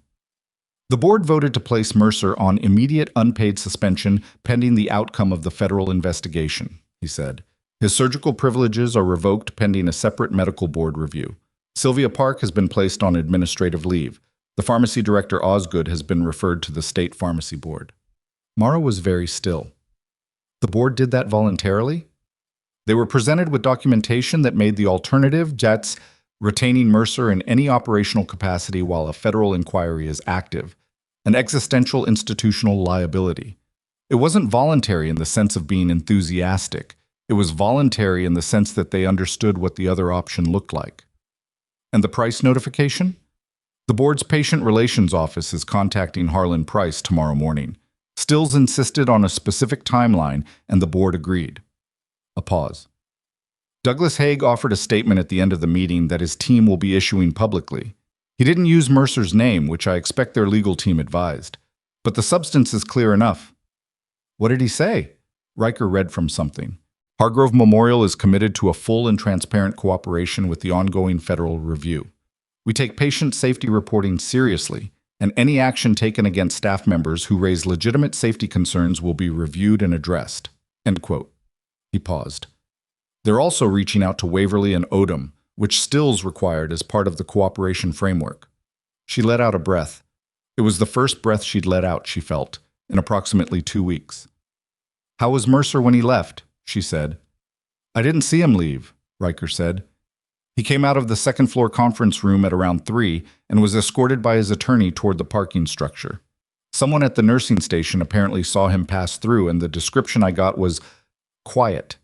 The board voted to place Mercer on immediate unpaid suspension pending the outcome of the federal investigation, he said. His surgical privileges are revoked pending a separate medical board review. Sylvia Park has been placed on administrative leave. The pharmacy director Osgood has been referred to the state pharmacy board. Mara was very still. The board did that voluntarily? They were presented with documentation that made the alternative, Jets, retaining Mercer in any operational capacity while a federal inquiry is active, an existential institutional liability. It wasn't voluntary in the sense of being enthusiastic. It was voluntary in the sense that they understood what the other option looked like. And the price notification? The board's patient relations office is contacting Harlan Price tomorrow morning. Stills insisted on a specific timeline, and the board agreed. A pause. Douglas Haig offered a statement at the end of the meeting that his team will be issuing publicly. He didn't use Mercer's name, which I expect their legal team advised. But the substance is clear enough. What did he say? Riker read from something. Hargrove Memorial is committed to a full and transparent cooperation with the ongoing federal review. We take patient safety reporting seriously, and any action taken against staff members who raise legitimate safety concerns will be reviewed and addressed. End quote. He paused. They're also reaching out to Waverly and Odom, which Stills required as part of the cooperation framework. She let out a breath. It was the first breath she'd let out, she felt, in approximately 2 weeks. How was Mercer when he left? She said. I didn't see him leave, Riker said. He came out of the second-floor conference room at around 3 and was escorted by his attorney toward the parking structure. Someone at the nursing station apparently saw him pass through, and the description I got was quiet.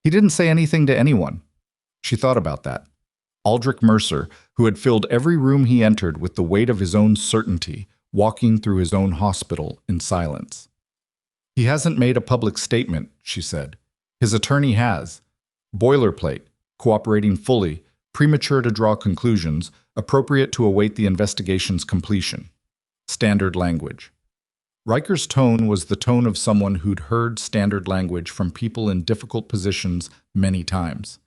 He didn't say anything to anyone. She thought about that. Aldrich Mercer, who had filled every room he entered with the weight of his own certainty, walking through his own hospital in silence. He hasn't made a public statement, she said. His attorney has. Boilerplate, cooperating fully, premature to draw conclusions, appropriate to await the investigation's completion. Standard language. Riker's tone was the tone of someone who'd heard standard language from people in difficult positions many times.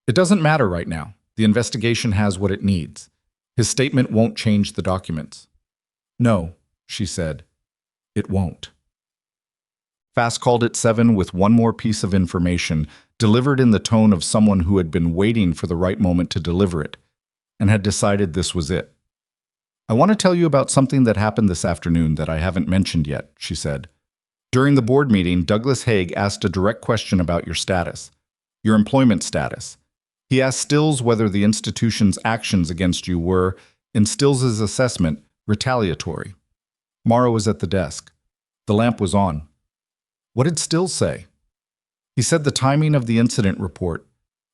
It doesn't matter right now. The investigation has what it needs. His statement won't change the documents. No, she said. It won't. Fast called at 7 with one more piece of information, delivered in the tone of someone who had been waiting for the right moment to deliver it, and had decided this was it. I want to tell you about something that happened this afternoon that I haven't mentioned yet, she said. During the board meeting, Douglas Haig asked a direct question about your status, your employment status. He asked Stills whether the institution's actions against you were, in Stills's assessment, retaliatory. Mara was at the desk. The lamp was on. What did Stills say? He said the timing of the incident report,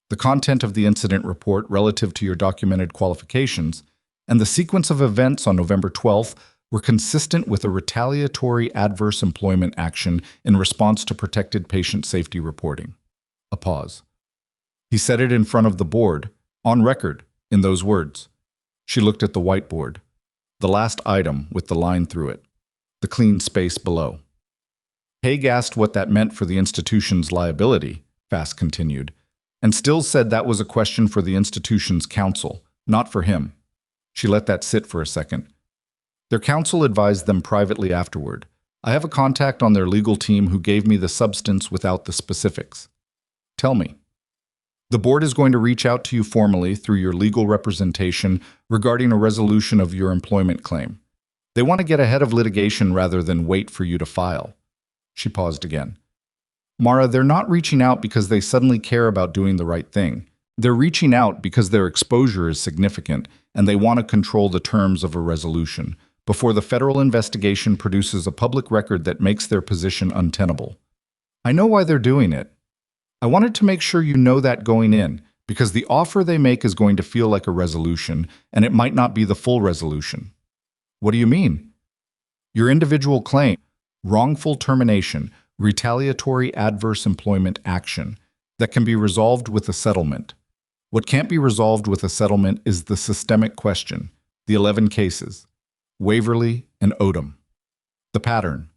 the content of the incident report relative to your documented qualifications, and the sequence of events on November 12th were consistent with a retaliatory adverse employment action in response to protected patient safety reporting. A pause. He said it in front of the board, on record, in those words. She looked at the whiteboard, the last item with the line through it, the clean space below. Haig asked what that meant for the institution's liability, Fast continued, and Stills said that was a question for the institution's counsel, not for him. She let that sit for a second. Their counsel advised them privately afterward. I have a contact on their legal team who gave me the substance without the specifics. Tell me. The board is going to reach out to you formally through your legal representation regarding a resolution of your employment claim. They want to get ahead of litigation rather than wait for you to file. She paused again. Mara, they're not reaching out because they suddenly care about doing the right thing. They're reaching out because their exposure is significant and they want to control the terms of a resolution before the federal investigation produces a public record that makes their position untenable. I know why they're doing it. I wanted to make sure you know that going in, because the offer they make is going to feel like a resolution, and it might not be the full resolution. What do you mean? Your individual claim, wrongful termination, retaliatory adverse employment action, that can be resolved with a settlement. What can't be resolved with a settlement is the systemic question, the 11 cases, Waverly and Odom. The pattern.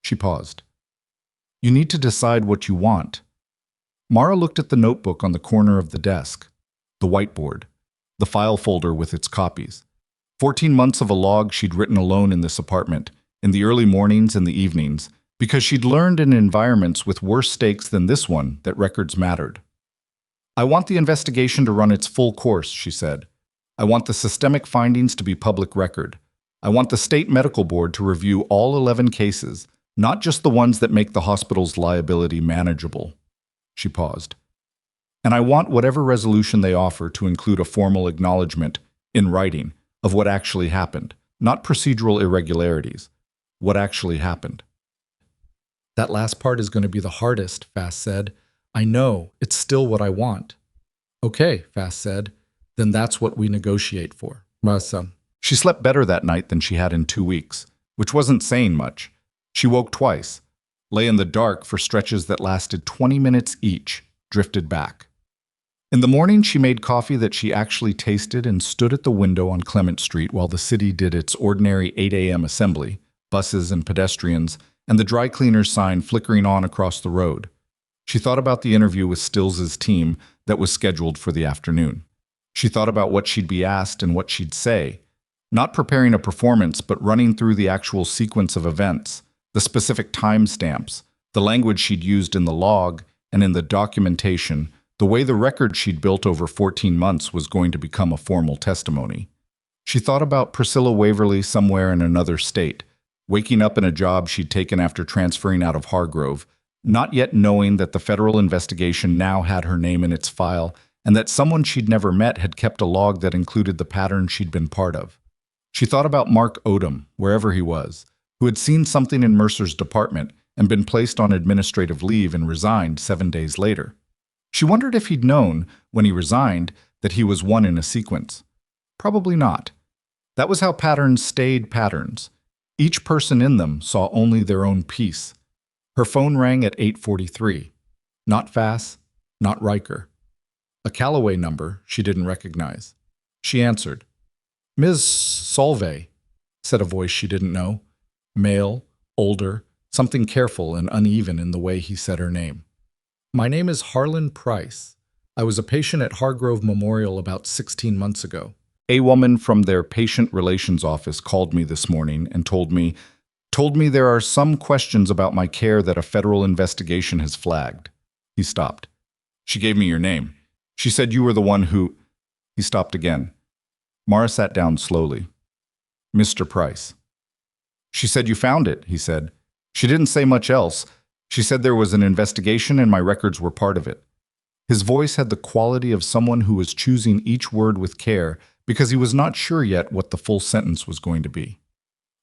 She paused. You need to decide what you want. Mara looked at the notebook on the corner of the desk, the whiteboard, the file folder with its copies. 14 months of a log she'd written alone in this apartment, in the early mornings and the evenings, because she'd learned in environments with worse stakes than this one that records mattered. I want the investigation to run its full course, she said. I want the systemic findings to be public record. I want the state medical board to review all 11 cases, not just the ones that make the hospital's liability manageable." She paused. "And I want whatever resolution they offer to include a formal acknowledgement, in writing, of what actually happened, not procedural irregularities. What actually happened." "That last part is going to be the hardest," Fast said. "I know, it's still what I want." "Okay," Fast said, "then that's what we negotiate for." She slept better that night than she had in 2 weeks, which wasn't saying much. She woke twice, lay in the dark for stretches that lasted 20 minutes each, drifted back. In the morning, she made coffee that she actually tasted and stood at the window on Clement Street while the city did its ordinary 8 a.m. assembly, buses and pedestrians, and the dry cleaner's sign flickering on across the road. She thought about the interview with Stills's team that was scheduled for the afternoon. She thought about what she'd be asked and what she'd say, not preparing a performance but running through the actual sequence of events, the specific timestamps, the language she'd used in the log and in the documentation, the way the record she'd built over 14 months was going to become a formal testimony. She thought about Priscilla Waverly somewhere in another state, waking up in a job she'd taken after transferring out of Hargrove, not yet knowing that the federal investigation now had her name in its file and that someone she'd never met had kept a log that included the pattern she'd been part of. She thought about Mark Odom, wherever he was, who had seen something in Mercer's department and been placed on administrative leave and resigned 7 days later. She wondered if he'd known, when he resigned, that he was one in a sequence. Probably not. That was how patterns stayed patterns. Each person in them saw only their own piece. Her phone rang at 8:43. Not Fass, not Riker. A Callaway number she didn't recognize. She answered. "Ms. Solvay," said a voice she didn't know. Male, older, something careful and uneven in the way he said her name. "My name is Harlan Price. I was a patient at Hargrove Memorial about 16 months ago. A woman from their patient relations office called me this morning and told me there are some questions about my care that a federal investigation has flagged." He stopped. "She gave me your name. She said you were the one who—" He stopped again. Mara sat down slowly. "Mr. Price." "She said you found it," he said. "She didn't say much else. She said there was an investigation and my records were part of it." His voice had the quality of someone who was choosing each word with care because he was not sure yet what the full sentence was going to be.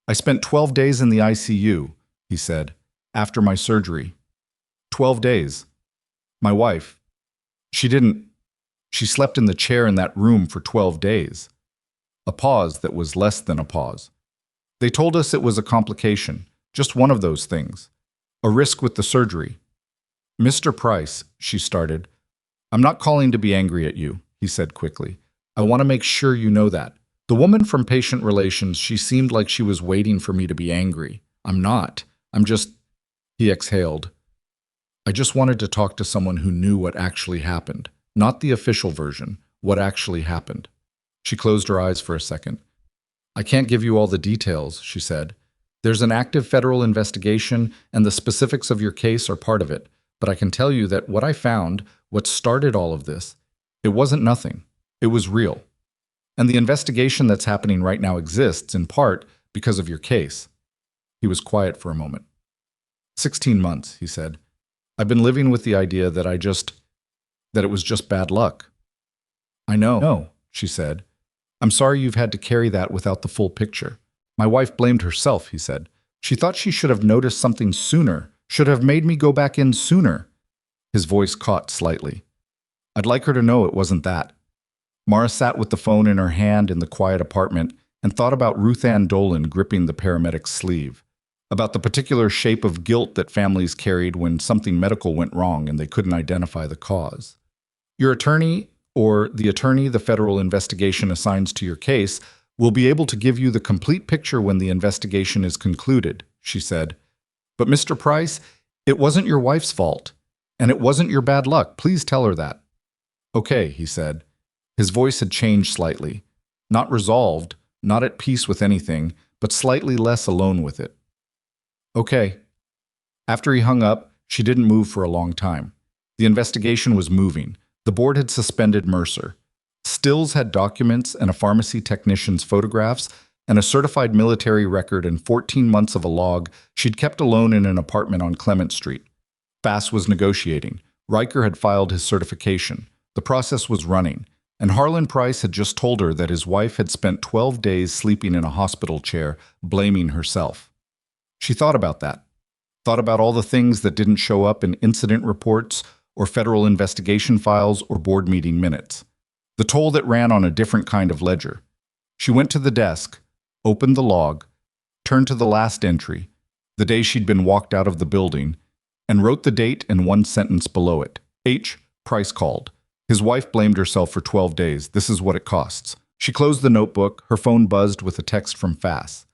"I spent 12 days in the ICU," he said, "after my surgery. 12 days. My wife, she slept in the chair in that room for 12 days. A pause that was less than a pause. "They told us it was a complication, just one of those things. A risk with the surgery." "Mr. Price," she started. "I'm not calling to be angry at you," he said quickly. "I want to make sure you know that. The woman from patient relations, she seemed like she was waiting for me to be angry. I'm not. I'm just—" He exhaled. "I just wanted to talk to someone who knew what actually happened. Not the official version, what actually happened." She closed her eyes for a second. "I can't give you all the details," she said. "There's an active federal investigation, and the specifics of your case are part of it. But I can tell you that what I found, what started all of this, it wasn't nothing. It was real. And the investigation that's happening right now exists, in part, because of your case." He was quiet for a moment. 16 months, he said. "I've been living with the idea that it was just bad luck." "I know," "No," she said. "I'm sorry you've had to carry that without the full picture. My wife blamed herself," he said. "She thought she should have noticed something sooner, should have made me go back in sooner." His voice caught slightly. "I'd like her to know it wasn't that." Mara sat with the phone in her hand in the quiet apartment and thought about Ruth Ann Dolan gripping the paramedic's sleeve, about the particular shape of guilt that families carried when something medical went wrong and they couldn't identify the cause. "Your attorney, or the attorney the federal investigation assigns to your case, will be able to give you the complete picture when the investigation is concluded," she said. "But Mr. Price, it wasn't your wife's fault, and it wasn't your bad luck. Please tell her that." "Okay," he said. His voice had changed slightly. Not resolved, not at peace with anything, but slightly less alone with it. "Okay." After he hung up, she didn't move for a long time. The investigation was moving. The board had suspended Mercer. Still Stills had documents and a pharmacy technician's photographs and a certified military record and 14 months of a log she'd kept alone in an apartment on Clement Street. Fass was negotiating. Riker had filed his certification. The process was running, and Harlan Price had just told her that his wife had spent 12 days sleeping in a hospital chair, blaming herself. She thought about that. Thought about all the things that didn't show up in incident reports or federal investigation files or board meeting minutes. The toll that ran on a different kind of ledger. She went to the desk, opened the log, turned to the last entry, the day she'd been walked out of the building, and wrote the date and one sentence below it. H. Price called. His wife blamed herself for 12 days. This is what it costs. She closed the notebook. Her phone buzzed with a text from Fass.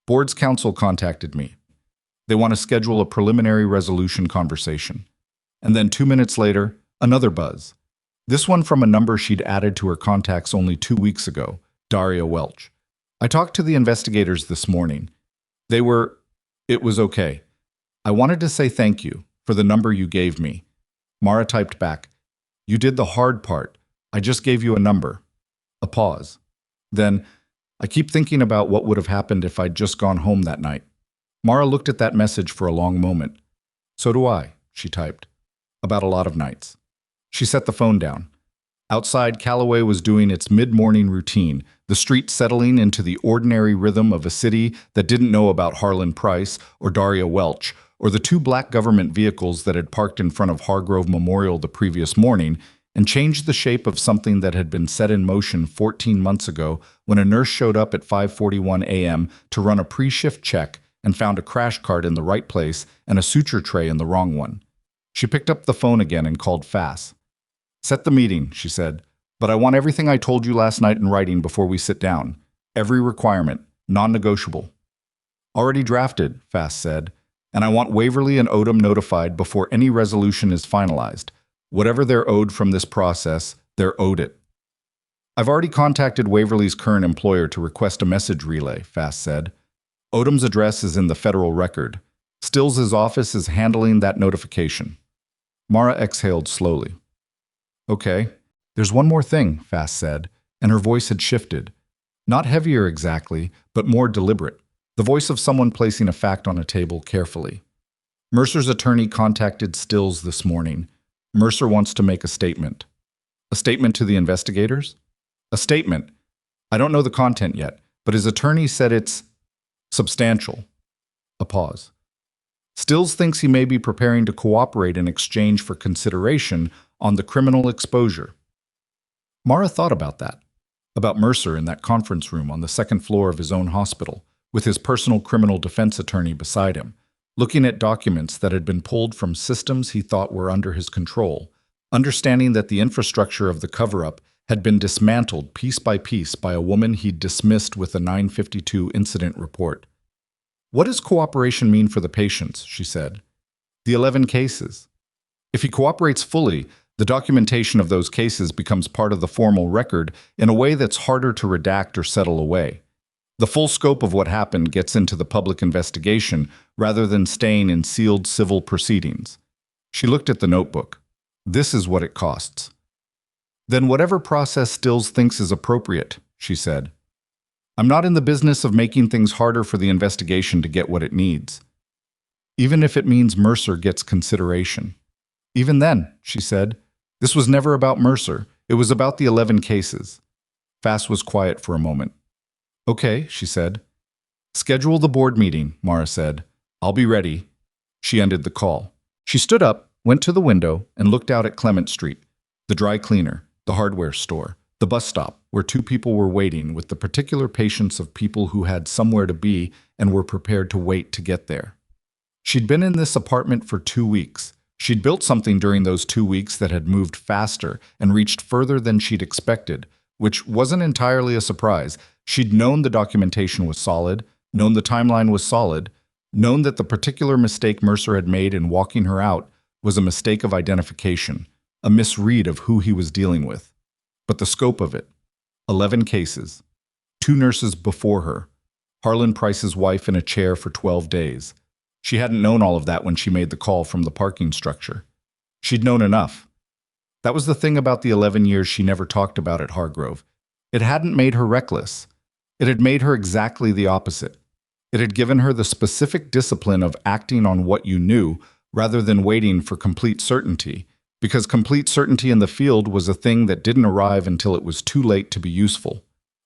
Board's counsel contacted me. They want to schedule a preliminary resolution conversation. And then 2 minutes later, another buzz. This one from a number she'd added to her contacts only 2 weeks ago, Daria Welch. I talked to the investigators this morning. It was okay. I wanted to say thank you for the number you gave me. Mara typed back, you did the hard part. I just gave you a number. A pause. Then, I keep thinking about what would have happened if I'd just gone home that night. Mara looked at that message for a long moment. So do I, she typed. About a lot of nights. She set the phone down. Outside, Callaway was doing its mid-morning routine, the street settling into the ordinary rhythm of a city that didn't know about Harlan Price or Daria Welch, or the 2 black government vehicles that had parked in front of Hargrove Memorial the previous morning and changed the shape of something that had been set in motion 14 months ago when a nurse showed up at 5:41 a.m. to run a pre-shift check and found a crash cart in the right place and a suture tray in the wrong one. She picked up the phone again and called Fass. Set the meeting, she said, but I want everything I told you last night in writing before we sit down. Every requirement, non-negotiable. Already drafted, Fass said, and I want Waverly and Odom notified before any resolution is finalized. Whatever they're owed from this process, they're owed it. I've already contacted Waverly's current employer to request a message relay, Fass said. Odom's address is in the federal record. Stills' office is handling that notification. Mara exhaled slowly. Okay. There's one more thing, Fass said, and her voice had shifted. Not heavier exactly, but more deliberate. The voice of someone placing a fact on a table carefully. Mercer's attorney contacted Stills this morning. Mercer wants to make a statement. A statement to the investigators? A statement. I don't know the content yet, but his attorney said it's substantial. A pause. Stills thinks he may be preparing to cooperate in exchange for consideration on the criminal exposure. Mara thought about that. About Mercer in that conference room on the second floor of his own hospital, with his personal criminal defense attorney beside him, looking at documents that had been pulled from systems he thought were under his control, understanding that the infrastructure of the cover-up had been dismantled piece by piece by a woman he'd dismissed with a 952 incident report. What does cooperation mean for the patients, she said. The 11 cases. If he cooperates fully, the documentation of those cases becomes part of the formal record in a way that's harder to redact or settle away. The full scope of what happened gets into the public investigation rather than staying in sealed civil proceedings. She looked at the notebook. This is what it costs. Then whatever process Stills thinks is appropriate, she said. I'm not in the business of making things harder for the investigation to get what it needs. Even if it means Mercer gets consideration. Even then, she said, this was never about Mercer. It was about the 11 cases. Fass was quiet for a moment. Okay, she said. Schedule the board meeting, Mara said. I'll be ready. She ended the call. She stood up, went to the window, and looked out at Clement Street, the dry cleaner, the hardware store, the bus stop where 2 people were waiting with the particular patience of people who had somewhere to be and were prepared to wait to get there. She'd been in this apartment for 2 weeks. She'd built something during those 2 weeks that had moved faster and reached further than she'd expected, which wasn't entirely a surprise. She'd known the documentation was solid, known the timeline was solid, known that the particular mistake Mercer had made in walking her out was a mistake of identification, a misread of who he was dealing with. But the scope of it, 11 cases, 2 nurses before her, Harlan Price's wife in a chair for 12 days. She hadn't known all of that when she made the call from the parking structure. She'd known enough. That was the thing about the 11 years she never talked about at Hargrove. It hadn't made her reckless. It had made her exactly the opposite. It had given her the specific discipline of acting on what you knew rather than waiting for complete certainty, because complete certainty in the field was a thing that didn't arrive until it was too late to be useful.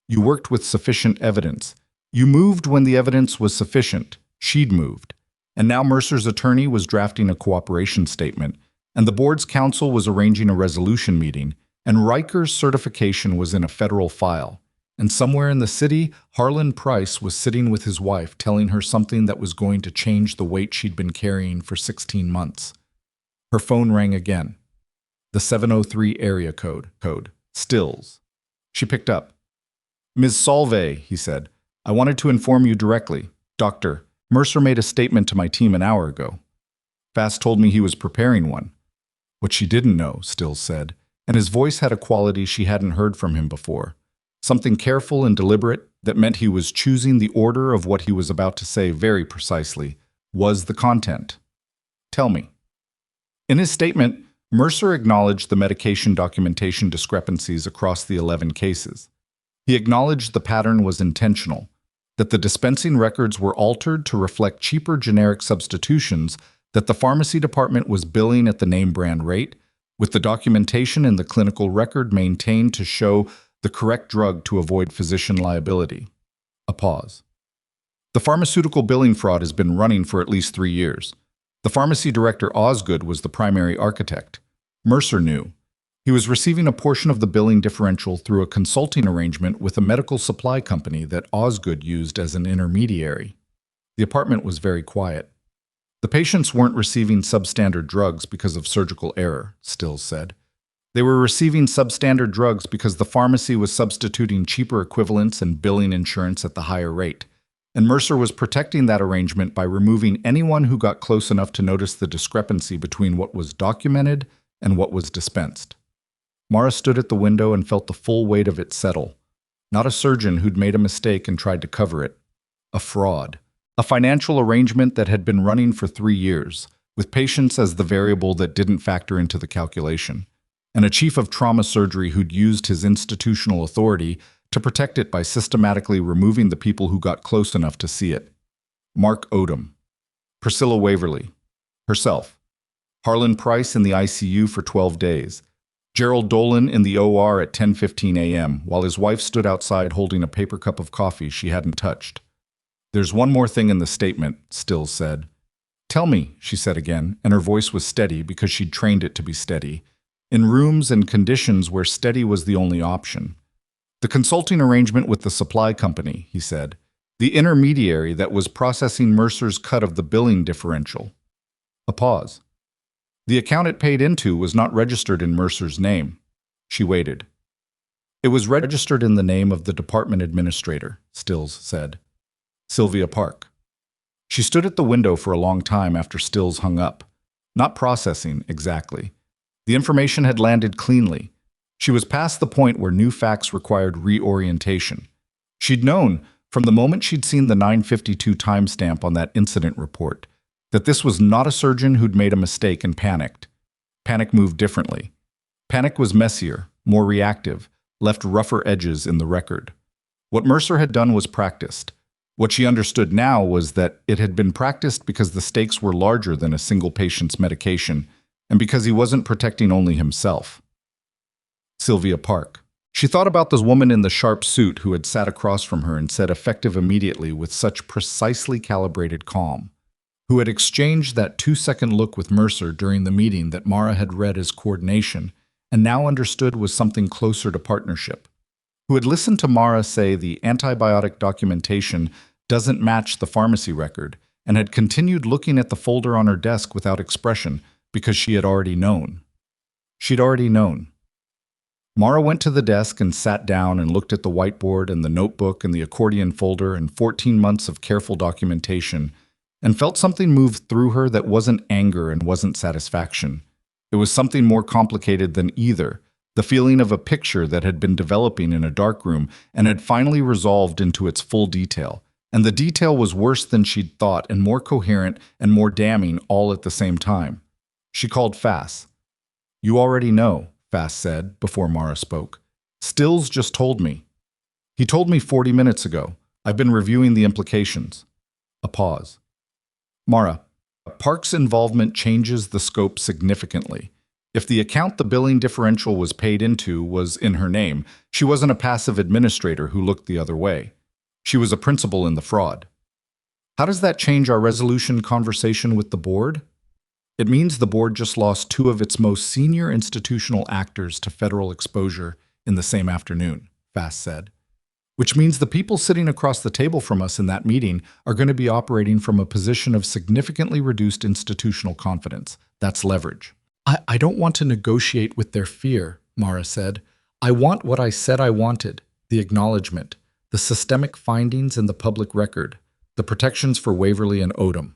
You worked with sufficient evidence. You moved when the evidence was sufficient. She'd moved. And now Mercer's attorney was drafting a cooperation statement, and the board's counsel was arranging a resolution meeting, and Riker's certification was in a federal file. And somewhere in the city, Harlan Price was sitting with his wife, telling her something that was going to change the weight she'd been carrying for 16 months. Her phone rang again. The 703 area code. Stills. She picked up. "Ms. Solvay," he said, "I wanted to inform you directly. Doctor, Mercer made a statement to my team an hour ago. Fass told me he was preparing one." What she didn't know, Stills said, and his voice had a quality she hadn't heard from him before. Something careful and deliberate that meant he was choosing the order of what he was about to say very precisely, was the content. "Tell me." In his statement, Mercer acknowledged the medication documentation discrepancies across the 11 cases. He acknowledged the pattern was intentional, that the dispensing records were altered to reflect cheaper generic substitutions, that the pharmacy department was billing at the name brand rate, with the documentation in the clinical record maintained to show the correct drug to avoid physician liability. A pause. The pharmaceutical billing fraud has been running for at least 3 years. The pharmacy director Osgood was the primary architect. Mercer knew. He was receiving a portion of the billing differential through a consulting arrangement with a medical supply company that Osgood used as an intermediary. The apartment was very quiet. The patients weren't receiving substandard drugs because of surgical error, Stills said. They were receiving substandard drugs because the pharmacy was substituting cheaper equivalents and billing insurance at the higher rate. And Mercer was protecting that arrangement by removing anyone who got close enough to notice the discrepancy between what was documented and what was dispensed. Mara stood at the window and felt the full weight of it settle. Not a surgeon who'd made a mistake and tried to cover it. A fraud. A financial arrangement that had been running for 3 years, with patients as the variable that didn't factor into the calculation. And a chief of trauma surgery who'd used his institutional authority to protect it by systematically removing the people who got close enough to see it. Mark Odom. Priscilla Waverly. Herself. Harlan Price in the ICU for 12 days. Gerald Dolan in the OR at 10:15 a.m., while his wife stood outside holding a paper cup of coffee she hadn't touched. "There's one more thing in the statement," Stills said. "Tell me," she said again, and her voice was steady because she'd trained it to be steady. In rooms and conditions where steady was the only option. "The consulting arrangement with the supply company," he said. "The intermediary that was processing Mercer's cut of the billing differential." A pause. "The account it paid into was not registered in Mercer's name." She waited. "It was registered in the name of the department administrator," Stills said. "Sylvia Park." She stood at the window for a long time after Stills hung up. Not processing, exactly. The information had landed cleanly. She was past the point where new facts required reorientation. She'd known, from the moment she'd seen the 9:52 timestamp on that incident report, that this was not a surgeon who'd made a mistake and panicked. Panic moved differently. Panic was messier, more reactive, left rougher edges in the record. What Mercer had done was practiced. What she understood now was that it had been practiced because the stakes were larger than a single patient's medication, and because he wasn't protecting only himself. Sylvia Park. She thought about the woman in the sharp suit who had sat across from her and said effective immediately with such precisely calibrated calm, who had exchanged that 2-second look with Mercer during the meeting that Mara had read as coordination and now understood was something closer to partnership, who had listened to Mara say the antibiotic documentation doesn't match the pharmacy record and had continued looking at the folder on her desk without expression because she had already known. She'd already known. Mara went to the desk and sat down and looked at the whiteboard and the notebook and the accordion folder and 14 months of careful documentation and felt something move through her that wasn't anger and wasn't satisfaction. It was something more complicated than either, the feeling of a picture that had been developing in a darkroom and had finally resolved into its full detail. And the detail was worse than she'd thought and more coherent and more damning all at the same time. She called Fass. "You already know," Fass said, before Mara spoke. Stills just told me. He told me 40 minutes ago. I've been reviewing the implications. A pause. Mara, Park's involvement changes the scope significantly. If the account the billing differential was paid into was in her name, she wasn't a passive administrator who looked the other way. She was a principal in the fraud. How does that change our resolution conversation with the board? It means the board just lost two of its most senior institutional actors to federal exposure in the same afternoon, Fass said. Which means the people sitting across the table from us in that meeting are going to be operating from a position of significantly reduced institutional confidence. That's leverage. I don't want to negotiate with their fear, Mara said. I want what I said I wanted, the acknowledgement, the systemic findings in the public record, the protections for Waverly and Odom.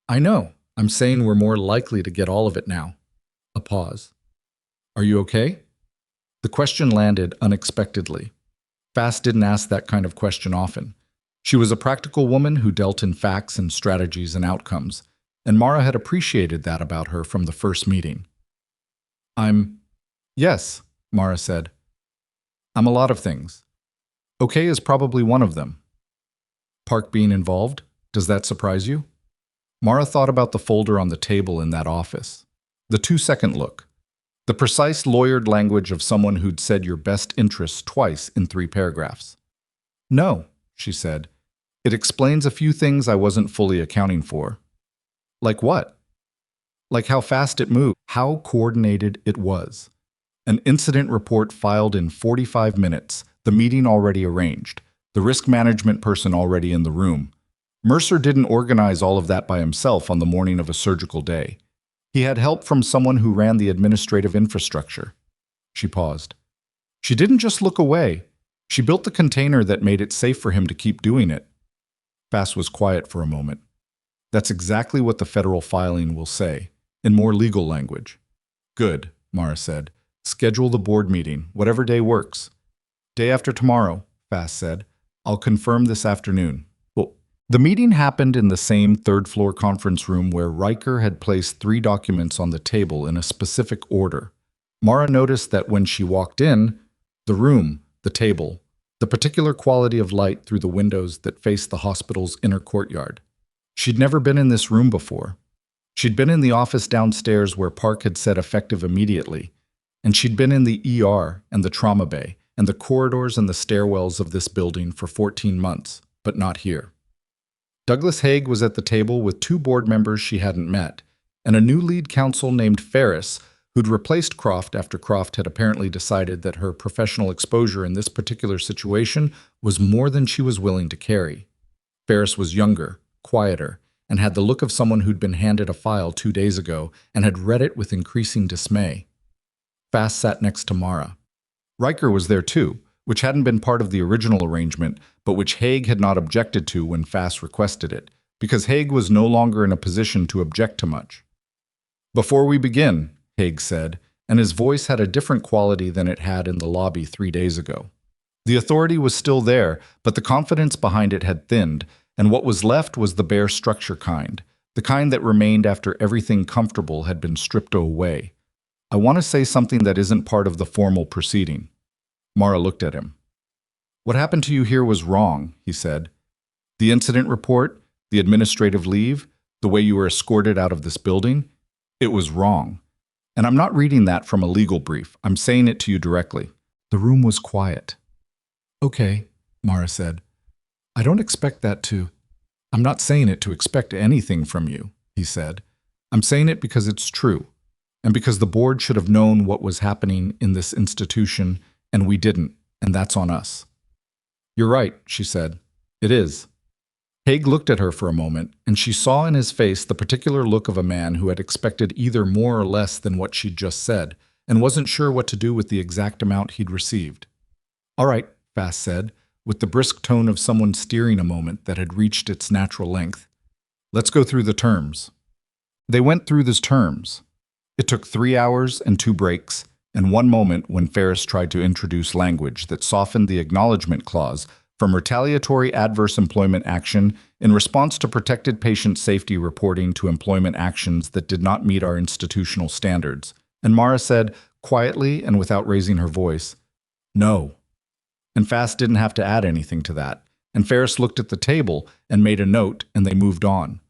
I know. I'm saying we're more likely to get all of it now. A pause. Are you okay? The question landed unexpectedly. Fass didn't ask that kind of question often. She was a practical woman who dealt in facts and strategies and outcomes, and Mara had appreciated that about her from the first meeting. Yes, Mara said. I'm a lot of things. Okay is probably one of them. Park being involved? Does that surprise you? Mara thought about the folder on the table in that office. The 2-second look. The precise lawyered language of someone who'd said your best interests twice in 3 paragraphs. No, she said. It explains a few things I wasn't fully accounting for. Like what? Like how fast it moved, how coordinated it was. An incident report filed in 45 minutes, the meeting already arranged, the risk management person already in the room. Mercer didn't organize all of that by himself on the morning of a surgical day. He had help from someone who ran the administrative infrastructure. She paused. She didn't just look away. She built the container that made it safe for him to keep doing it. Fass was quiet for a moment. That's exactly what the federal filing will say, in more legal language. Good, Mara said. Schedule the board meeting, whatever day works. Day after tomorrow, Fass said. I'll confirm this afternoon. The meeting happened in the same third-floor conference room where Riker had placed 3 documents on the table in a specific order. Mara noticed that when she walked in, the room, the table, the particular quality of light through the windows that faced the hospital's inner courtyard. She'd never been in this room before. She'd been in the office downstairs where Park had said effective immediately, and she'd been in the ER and the trauma bay and the corridors and the stairwells of this building for 14 months, but not here. Douglas Haig was at the table with 2 board members she hadn't met, and a new lead counsel named Ferris, who'd replaced Croft after Croft had apparently decided that her professional exposure in this particular situation was more than she was willing to carry. Ferris was younger, quieter, and had the look of someone who'd been handed a file 2 days ago and had read it with increasing dismay. Fass sat next to Mara. Riker was there too, which hadn't been part of the original arrangement, but which Haig had not objected to when Fass requested it, because Haig was no longer in a position to object to much. Before we begin, Haig said, and his voice had a different quality than it had in the lobby 3 days ago. The authority was still there, but the confidence behind it had thinned, and what was left was the bare structure kind, the kind that remained after everything comfortable had been stripped away. I want to say something that isn't part of the formal proceeding. Mara looked at him. What happened to you here was wrong, he said. The incident report, the administrative leave, the way you were escorted out of this building, it was wrong. And I'm not reading that from a legal brief. I'm saying it to you directly. The room was quiet. Okay, Mara said. I don't expect that to... I'm not saying it to expect anything from you, he said. I'm saying it because it's true, and because the board should have known what was happening in this institution, and we didn't, and that's on us. You're right, she said. It is. Haig looked at her for a moment, and she saw in his face the particular look of a man who had expected either more or less than what she'd just said, and wasn't sure what to do with the exact amount he'd received. All right, Fass said, with the brisk tone of someone steering a moment that had reached its natural length. Let's go through the terms. They went through these terms. It took 3 hours and 2 breaks, and 1 moment when Ferris tried to introduce language that softened the acknowledgement clause from retaliatory adverse employment action in response to protected patient safety reporting to employment actions that did not meet our institutional standards, And Mara said, quietly and without raising her voice, "No." And Fast didn't have to add anything to that. And Ferris looked at the table and made a note, and they moved on.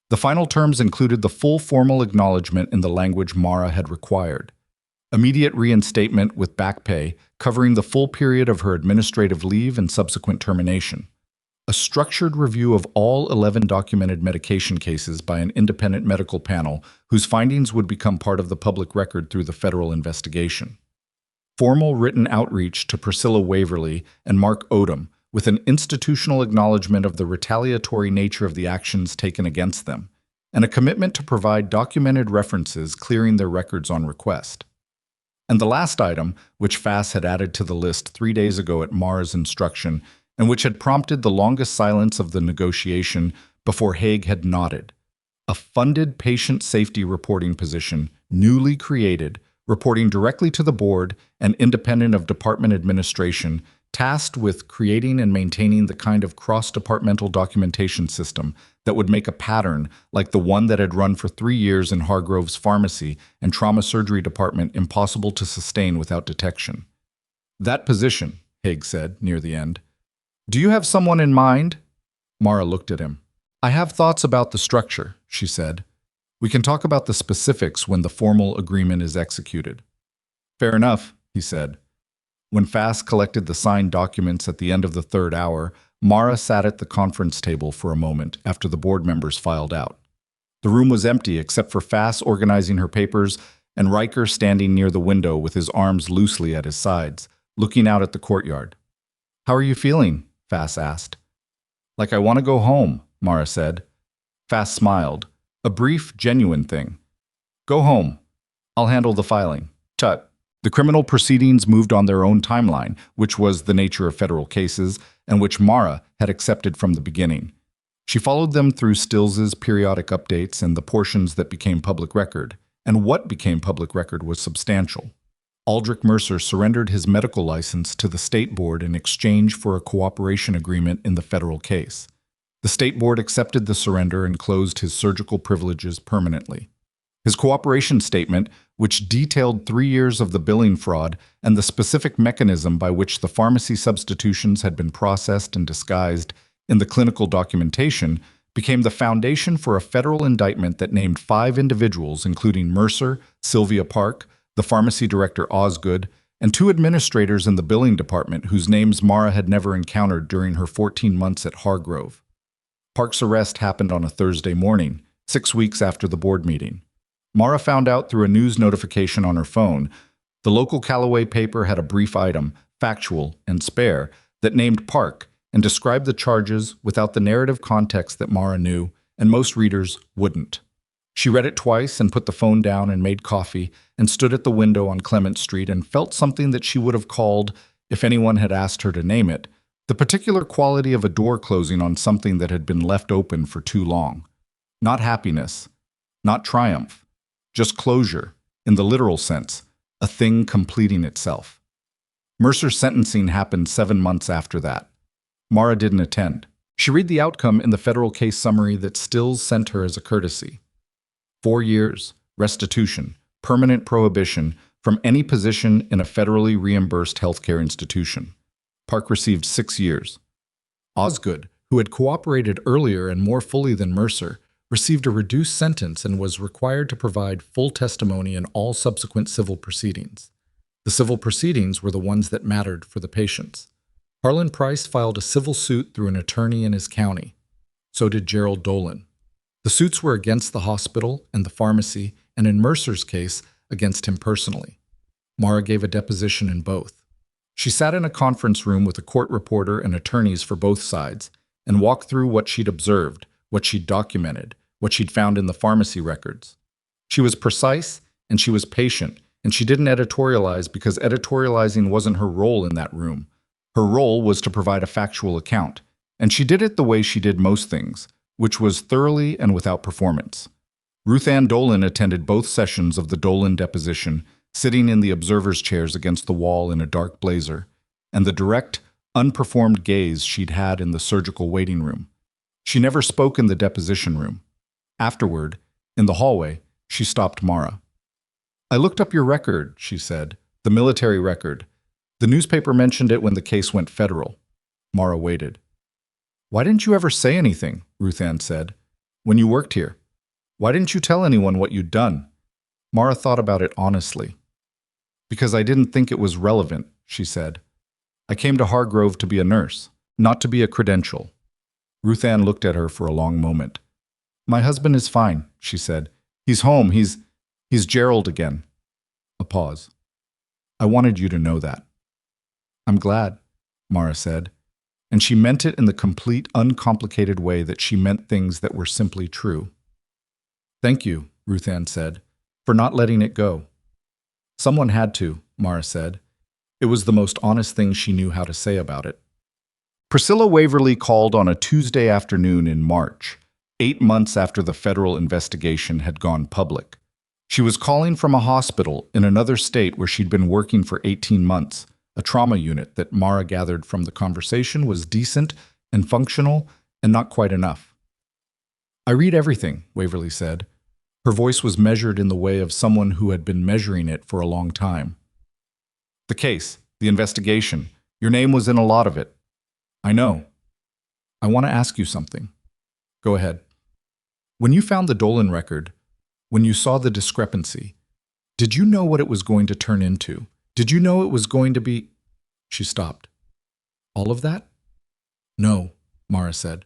The final terms included the full formal acknowledgement in the language Mara had required. Immediate reinstatement with back pay, covering the full period of her administrative leave and subsequent termination. A structured review of all 11 documented medication cases by an independent medical panel whose findings would become part of the public record through the federal investigation. Formal written outreach to Priscilla Waverly and Mark Odom with an institutional acknowledgement of the retaliatory nature of the actions taken against them, and a commitment to provide documented references clearing their records on request. And the last item, which Fass had added to the list 3 days ago at Mara's instruction, and which had prompted the longest silence of the negotiation before Haig had nodded. A funded patient safety reporting position, newly created, reporting directly to the board and independent of department administration, tasked with creating and maintaining the kind of cross-departmental documentation system that would make a pattern like the one that had run for 3 years in Hargrove's pharmacy and trauma surgery department impossible to sustain without detection. "That position," Haig said near the end. "Do you have someone in mind?" Mara looked at him. "I have thoughts about the structure," she said. "We can talk about the specifics when the formal agreement is executed." "Fair enough," he said. When Fass collected the signed documents at the end of the third hour, Mara sat at the conference table for a moment after the board members filed out. The room was empty except for Fass organizing her papers and Riker standing near the window with his arms loosely at his sides, looking out at the courtyard. "How are you feeling?" Fass asked. "Like I want to go home," Mara said. Fass smiled. A brief, genuine thing. "Go home. I'll handle the filing." Tut. The criminal proceedings moved on their own timeline, which was the nature of federal cases, and which Mara had accepted from the beginning. She followed them through Stills's periodic updates and the portions that became public record, and what became public record was substantial. Aldrich Mercer surrendered his medical license to the state board in exchange for a cooperation agreement in the federal case. The state board accepted the surrender and closed his surgical privileges permanently. His cooperation statement, which detailed 3 years of the billing fraud and the specific mechanism by which the pharmacy substitutions had been processed and disguised in the clinical documentation, became the foundation for a federal indictment that named 5 individuals, including Mercer, Sylvia Park, the pharmacy director Osgood, and 2 administrators in the billing department whose names Mara had never encountered during her 14 months at Hargrove. Park's arrest happened on a Thursday morning, 6 weeks after the board meeting. Mara found out through a news notification on her phone. The local Callaway paper had a brief item, factual and spare, that named Park and described the charges without the narrative context that Mara knew, and most readers wouldn't. She read it twice and put the phone down and made coffee and stood at the window on Clement Street and felt something that she would have called, if anyone had asked her to name it, the particular quality of a door closing on something that had been left open for too long. Not happiness, not triumph. Just closure, in the literal sense, a thing completing itself. Mercer's sentencing happened 7 months after that. Mara didn't attend. She read the outcome in the federal case summary that Stills sent her as a courtesy. 4 years, restitution, permanent prohibition from any position in a federally reimbursed healthcare institution. Park received 6 years. Osgood, who had cooperated earlier and more fully than Mercer, received a reduced sentence and was required to provide full testimony in all subsequent civil proceedings. The civil proceedings were the ones that mattered for the patients. Harlan Price filed a civil suit through an attorney in his county. So did Gerald Dolan. The suits were against the hospital and the pharmacy, and in Mercer's case, against him personally. Mara gave a deposition in both. She sat in a conference room with a court reporter and attorneys for both sides, and walked through what she'd observed, what she'd documented, what she'd found in the pharmacy records. She was precise, and she was patient, and she didn't editorialize because editorializing wasn't her role in that room. Her role was to provide a factual account, and she did it the way she did most things, which was thoroughly and without performance. Ruth Ann Dolan attended both sessions of the Dolan deposition, sitting in the observer's chairs against the wall in a dark blazer, and the direct, unperformed gaze she'd had in the surgical waiting room. She never spoke in the deposition room. Afterward, in the hallway, she stopped Mara. I looked up your record, she said. The military record. The newspaper mentioned it when the case went federal. Mara waited. Why didn't you ever say anything? Ruth Ann said. When you worked here. Why didn't you tell anyone what you'd done? Mara thought about it honestly. Because I didn't think it was relevant, she said. I came to Hargrove to be a nurse, not to be a credential. Ruth Ann looked at her for a long moment. My husband is fine, she said. He's home. He's Gerald again. A pause. I wanted you to know that. I'm glad, Mara said, and she meant it in the complete, uncomplicated way that she meant things that were simply true. Thank you, Ruth Ann said, for not letting it go. Someone had to, Mara said. It was the most honest thing she knew how to say about it. Priscilla Waverly called on a Tuesday afternoon in March, 8 months after the federal investigation had gone public. She was calling from a hospital in another state where she'd been working for 18 months, a trauma unit that Mara gathered from the conversation was decent and functional and not quite enough. I read everything, Waverly said. Her voice was measured in the way of someone who had been measuring it for a long time. The case, the investigation, your name was in a lot of it. I know. I want to ask you something. Go ahead. When you found the Dolan record, when you saw the discrepancy, did you know what it was going to turn into? Did you know it was going to be… She stopped. All of that? No, Mara said.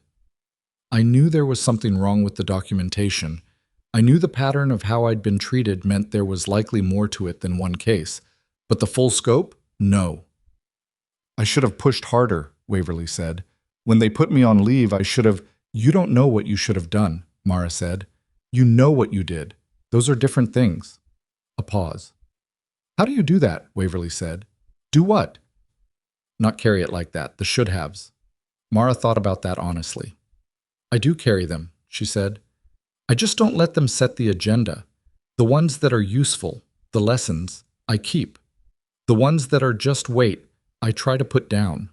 I knew there was something wrong with the documentation. I knew the pattern of how I'd been treated meant there was likely more to it than one case. But the full scope? No. I should have pushed harder, Waverly said. When they put me on leave, I should have… You don't know what you should have done, Mara said. You know what you did. Those are different things. A pause. How do you do that? Waverly said. Do what? Not carry it like that, the should-haves. Mara thought about that honestly. I do carry them, she said. I just don't let them set the agenda. The ones that are useful, the lessons, I keep. The ones that are just weight, I try to put down.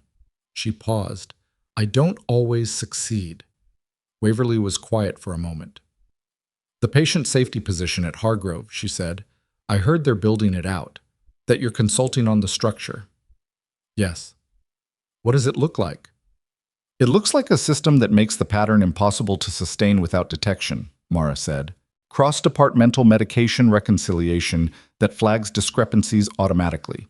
She paused. I don't always succeed. Waverly was quiet for a moment. The patient safety position at Hargrove, she said. I heard they're building it out, that you're consulting on the structure. Yes. What does it look like? It looks like a system that makes the pattern impossible to sustain without detection, Mara said. Cross-departmental medication reconciliation that flags discrepancies automatically.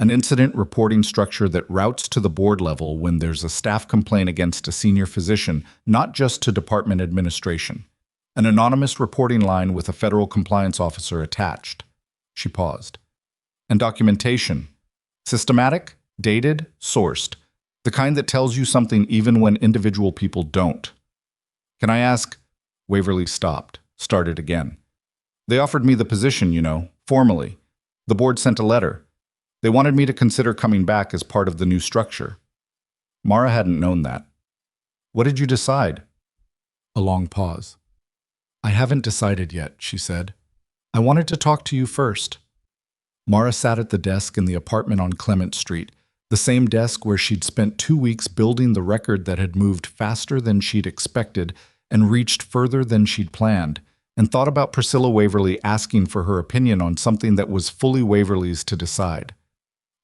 An incident reporting structure that routes to the board level when there's a staff complaint against a senior physician, not just to department administration. An anonymous reporting line with a federal compliance officer attached. She paused. And documentation. Systematic, dated, sourced. The kind that tells you something even when individual people don't. Can I ask? Waverly stopped, started again. They offered me the position, formally. The board sent a letter. They wanted me to consider coming back as part of the new structure. Mara hadn't known that. What did you decide? A long pause. I haven't decided yet, she said. I wanted to talk to you first. Mara sat at the desk in the apartment on Clement Street, the same desk where she'd spent 2 weeks building the record that had moved faster than she'd expected and reached further than she'd planned, and thought about Priscilla Waverly asking for her opinion on something that was fully Waverly's to decide.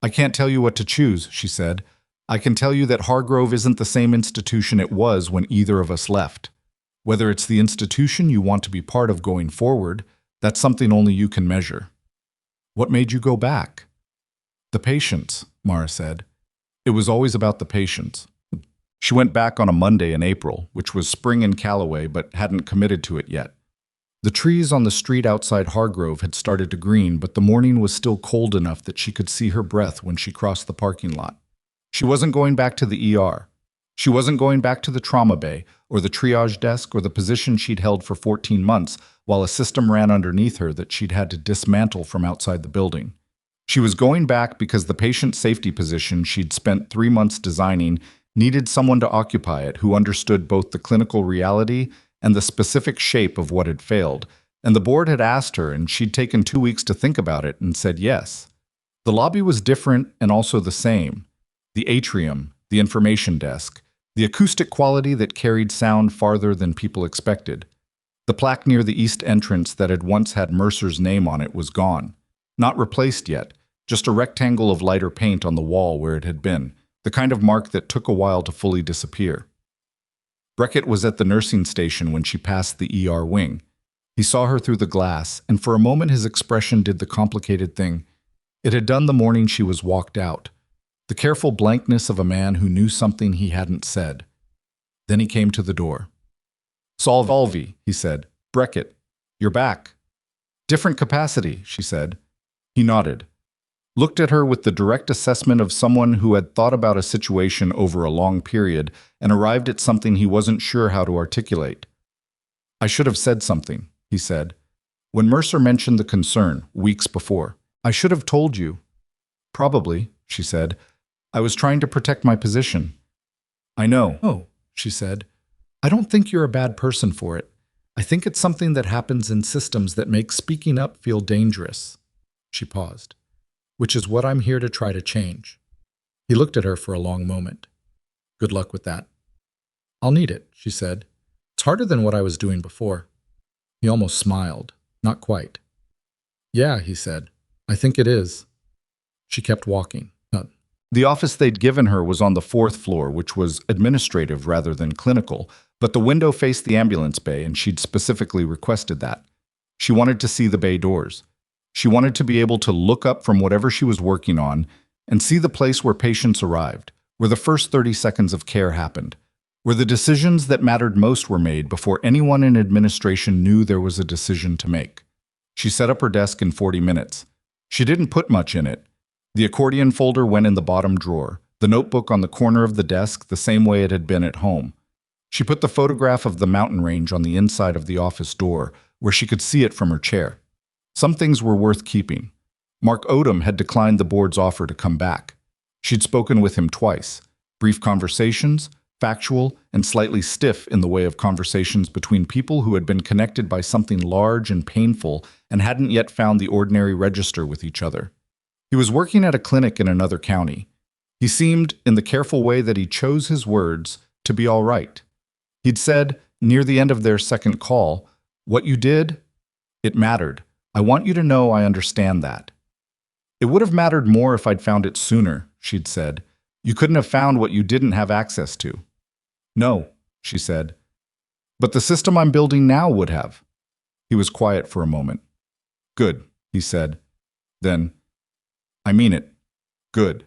I can't tell you what to choose, she said. I can tell you that Hargrove isn't the same institution it was when either of us left. Whether it's the institution you want to be part of going forward, that's something only you can measure. What made you go back? The patients, Mara said. It was always about the patients. She went back on a Monday in April, which was spring in Callaway, but hadn't committed to it yet. The trees on the street outside Hargrove had started to green, but the morning was still cold enough that she could see her breath when she crossed the parking lot. She wasn't going back to the ER. She wasn't going back to the trauma bay, or the triage desk, or the position she'd held for 14 months, while a system ran underneath her that she'd had to dismantle from outside the building. She was going back because the patient safety position she'd spent 3 months designing needed someone to occupy it who understood both the clinical reality and the specific shape of what had failed, and the board had asked her, and she'd taken 2 weeks to think about it and said yes. The lobby was different and also the same. The atrium, the information desk, the acoustic quality that carried sound farther than people expected. The plaque near the east entrance that had once had Mercer's name on it was gone. Not replaced yet, just a rectangle of lighter paint on the wall where it had been, the kind of mark that took a while to fully disappear. Beckett was at the nursing station when she passed the ER wing. He saw her through the glass, and for a moment his expression did the complicated thing. It had done the morning she was walked out. The careful blankness of a man who knew something he hadn't said. Then he came to the door. "Salve," he said. "Beckett, you're back." "Different capacity," she said. He nodded, looked at her with the direct assessment of someone who had thought about a situation over a long period and arrived at something he wasn't sure how to articulate. "I should have said something," he said. "When Mercer mentioned the concern, weeks before, I should have told you." "Probably," she said. "I was trying to protect my position." "I know." "Oh," she said. "I don't think you're a bad person for it. I think it's something that happens in systems that make speaking up feel dangerous." She paused. "Which is what I'm here to try to change." He looked at her for a long moment. "Good luck with that." "I'll need it," she said. "It's harder than what I was doing before." He almost smiled. Not quite. "Yeah," he said. "I think it is." She kept walking. The office they'd given her was on the 4th floor, which was administrative rather than clinical, but the window faced the ambulance bay, and she'd specifically requested that. She wanted to see the bay doors. She wanted to be able to look up from whatever she was working on and see the place where patients arrived, where the first 30 seconds of care happened, where the decisions that mattered most were made before anyone in administration knew there was a decision to make. She set up her desk in 40 minutes. She didn't put much in it. The accordion folder went in the bottom drawer, the notebook on the corner of the desk the same way it had been at home. She put the photograph of the mountain range on the inside of the office door, where she could see it from her chair. Some things were worth keeping. Mark Odom had declined the board's offer to come back. She'd spoken with him twice. Brief conversations, factual and slightly stiff in the way of conversations between people who had been connected by something large and painful and hadn't yet found the ordinary register with each other. He was working at a clinic in another county. He seemed, in the careful way that he chose his words, to be all right. He'd said, near the end of their second call, "What you did, it mattered. I want you to know I understand that." "It would have mattered more if I'd found it sooner," she'd said. "You couldn't have found what you didn't have access to." "No," she said. "But the system I'm building now would have." He was quiet for a moment. "Good," he said. Then, "I mean it. Good."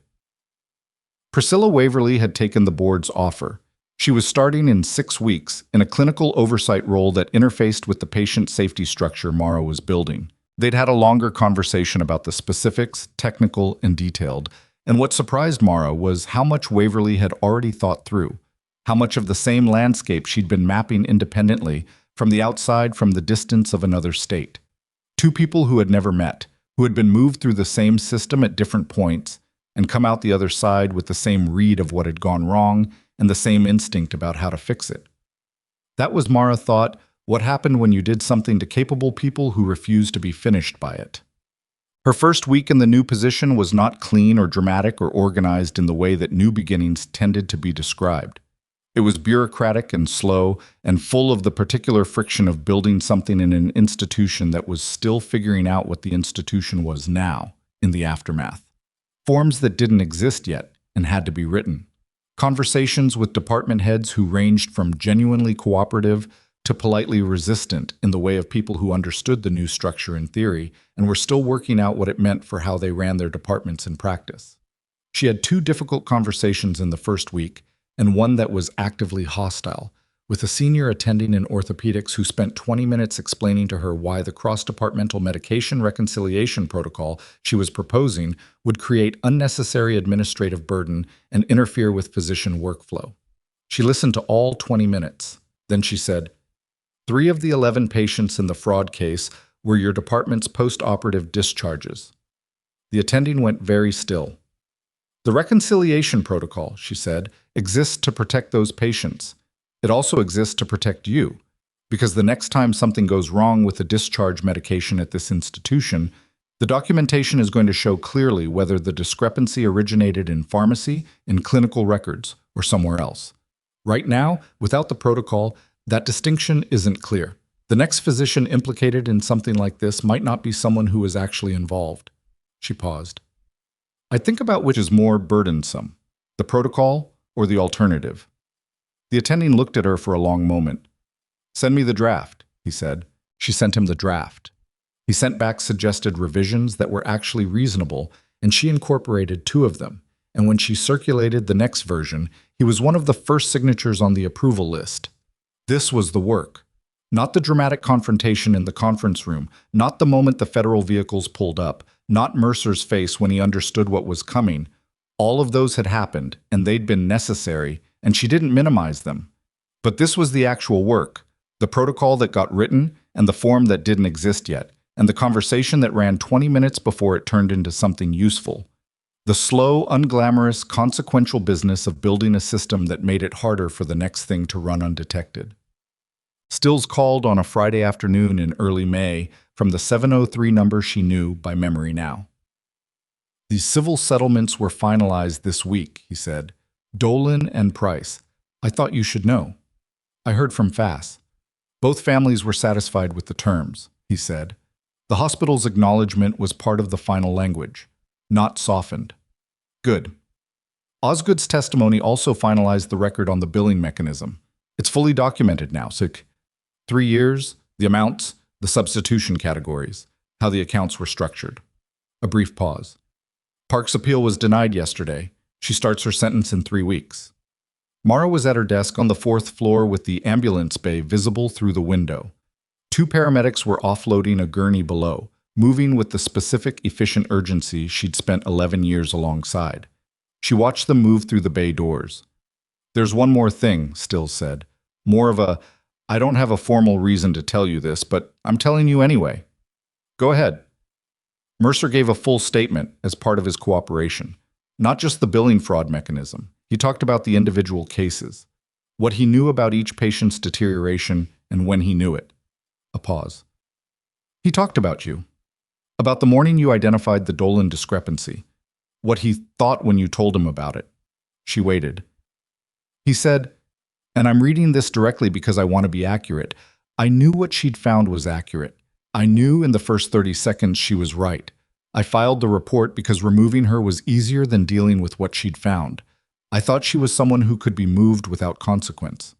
Priscilla Waverly had taken the board's offer. She was starting in 6 weeks in a clinical oversight role that interfaced with the patient safety structure Mara was building. They'd had a longer conversation about the specifics, technical and detailed, and what surprised Mara was how much Waverly had already thought through, how much of the same landscape she'd been mapping independently, from the outside, from the distance of another state. Two people who had never met, who had been moved through the same system at different points and come out the other side with the same read of what had gone wrong and the same instinct about how to fix it. That was, Mara thought, what happened when you did something to capable people who refused to be finished by it. Her first week in the new position was not clean or dramatic or organized in the way that new beginnings tended to be described. It was bureaucratic and slow and full of the particular friction of building something in an institution that was still figuring out what the institution was now, in the aftermath. Forms that didn't exist yet and had to be written. Conversations with department heads who ranged from genuinely cooperative to politely resistant in the way of people who understood the new structure in theory and were still working out what it meant for how they ran their departments in practice. She had 2 difficult conversations in the first week, and one that was actively hostile, with a senior attending in orthopedics who spent 20 minutes explaining to her why the cross-departmental medication reconciliation protocol she was proposing would create unnecessary administrative burden and interfere with physician workflow. She listened to all 20 minutes. Then she said, 3 of the 11 patients in the fraud case were your department's post-operative discharges. The attending went very still. The reconciliation protocol, she said, exists to protect those patients. It also exists to protect you, because the next time something goes wrong with the discharge medication at this institution, the documentation is going to show clearly whether the discrepancy originated in pharmacy, in clinical records, or somewhere else. Right now, without the protocol, that distinction isn't clear. The next physician implicated in something like this might not be someone who is actually involved. She paused. I think about which is more burdensome, the protocol or the alternative. The attending looked at her for a long moment. Send me the draft, he said. She sent him the draft. He sent back suggested revisions that were actually reasonable, and she incorporated 2 of them. And when she circulated the next version, he was one of the first signatures on the approval list. This was the work. Not the dramatic confrontation in the conference room, not the moment the federal vehicles pulled up, not Mercer's face when he understood what was coming. All of those had happened, and they'd been necessary, and she didn't minimize them. But this was the actual work, the protocol that got written, and the form that didn't exist yet, and the conversation that ran 20 minutes before it turned into something useful. The slow, unglamorous, consequential business of building a system that made it harder for the next thing to run undetected. Stills called on a Friday afternoon in early May from the 703 number she knew by memory now. The civil settlements were finalized this week, he said. Dolan and Price. I thought you should know. I heard from Fass. Both families were satisfied with the terms, he said. The hospital's acknowledgement was part of the final language, not softened. Good. Osgood's testimony also finalized the record on the billing mechanism. It's fully documented now, so 3 years, the amounts, the substitution categories, how the accounts were structured. A brief pause. Park's appeal was denied yesterday. She starts her sentence in 3 weeks. Mara was at her desk on the 4th floor with the ambulance bay visible through the window. 2 paramedics were offloading a gurney below, moving with the specific, efficient urgency she'd spent 11 years alongside. She watched them move through the bay doors. There's one more thing, Stills said. More of a, I don't have a formal reason to tell you this, but I'm telling you anyway. Go ahead. Mercer gave a full statement as part of his cooperation. Not just the billing fraud mechanism. He talked about the individual cases, what he knew about each patient's deterioration and when he knew it. A pause. He talked about you. About the morning you identified the Dolan discrepancy. What he thought when you told him about it. She waited. He said, and I'm reading this directly because I want to be accurate. I knew what she'd found was accurate. I knew in the first 30 seconds she was right. I filed the report because removing her was easier than dealing with what she'd found. I thought she was someone who could be moved without consequence.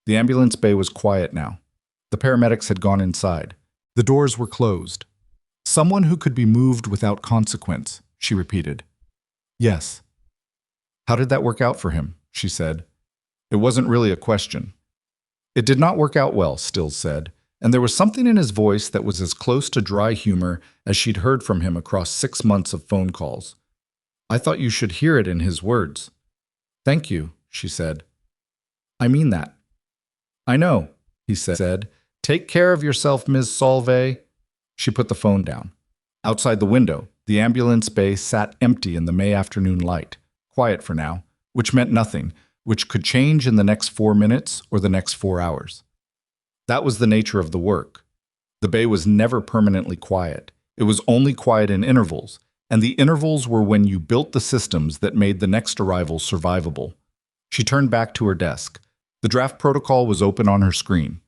The ambulance bay was quiet now. The paramedics had gone inside. The doors were closed. Someone who could be moved without consequence, she repeated. Yes. How did that work out for him? She said. It wasn't really a question. It did not work out well, Stills said, and there was something in his voice that was as close to dry humor as she'd heard from him across 6 months of phone calls. I thought you should hear it in his words. Thank you, she said. I mean that. I know, he said. Take care of yourself, Ms. Solvay. She put the phone down. Outside the window, the ambulance bay sat empty in the May afternoon light, quiet for now, which meant nothing, which could change in the next 4 minutes or the next 4 hours. That was the nature of the work. The bay was never permanently quiet. It was only quiet in intervals, and the intervals were when you built the systems that made the next arrival survivable. She turned back to her desk. The draft protocol was open on her screen.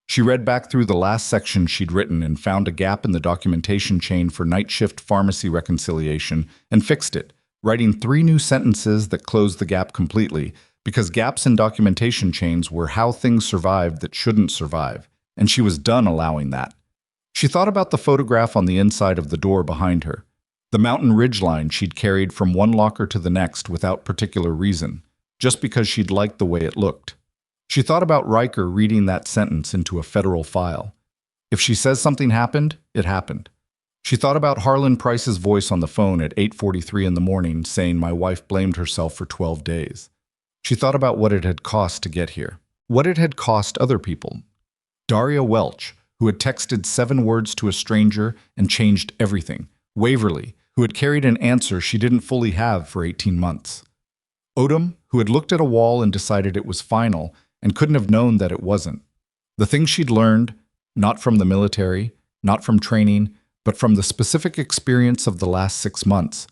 She read back through the last section she'd written and found a gap in the documentation chain for night shift pharmacy reconciliation and fixed it, writing 3 new sentences that closed the gap completely, because gaps in documentation chains were how things survived that shouldn't survive, and she was done allowing that. She thought about the photograph on the inside of the door behind her, the mountain ridgeline she'd carried from one locker to the next without particular reason, just because she'd liked the way it looked. She thought about Riker reading that sentence into a federal file. If she says something happened, it happened. She thought about Harlan Price's voice on the phone at 8:43 in the morning saying my wife blamed herself for 12 days. She thought about what it had cost to get here, what it had cost other people. Daria Welch, who had texted 7 words to a stranger and changed everything. Waverly, who had carried an answer she didn't fully have for 18 months. Odom, who had looked at a wall and decided it was final and couldn't have known that it wasn't. The things she'd learned, not from the military, not from training, but from the specific experience of the last 6 months,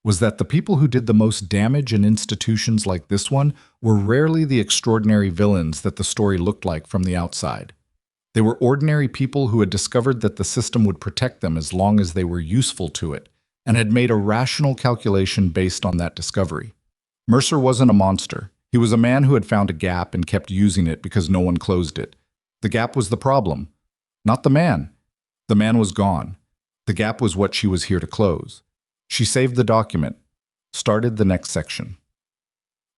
was that the people who did the most damage in institutions like this one were rarely the extraordinary villains that the story looked like from the outside. They were ordinary people who had discovered that the system would protect them as long as they were useful to it, and had made a rational calculation based on that discovery. Mercer wasn't a monster. He was a man who had found a gap and kept using it because no one closed it. The gap was the problem, not the man. The man was gone. The gap was what she was here to close. She saved the document, started the next section.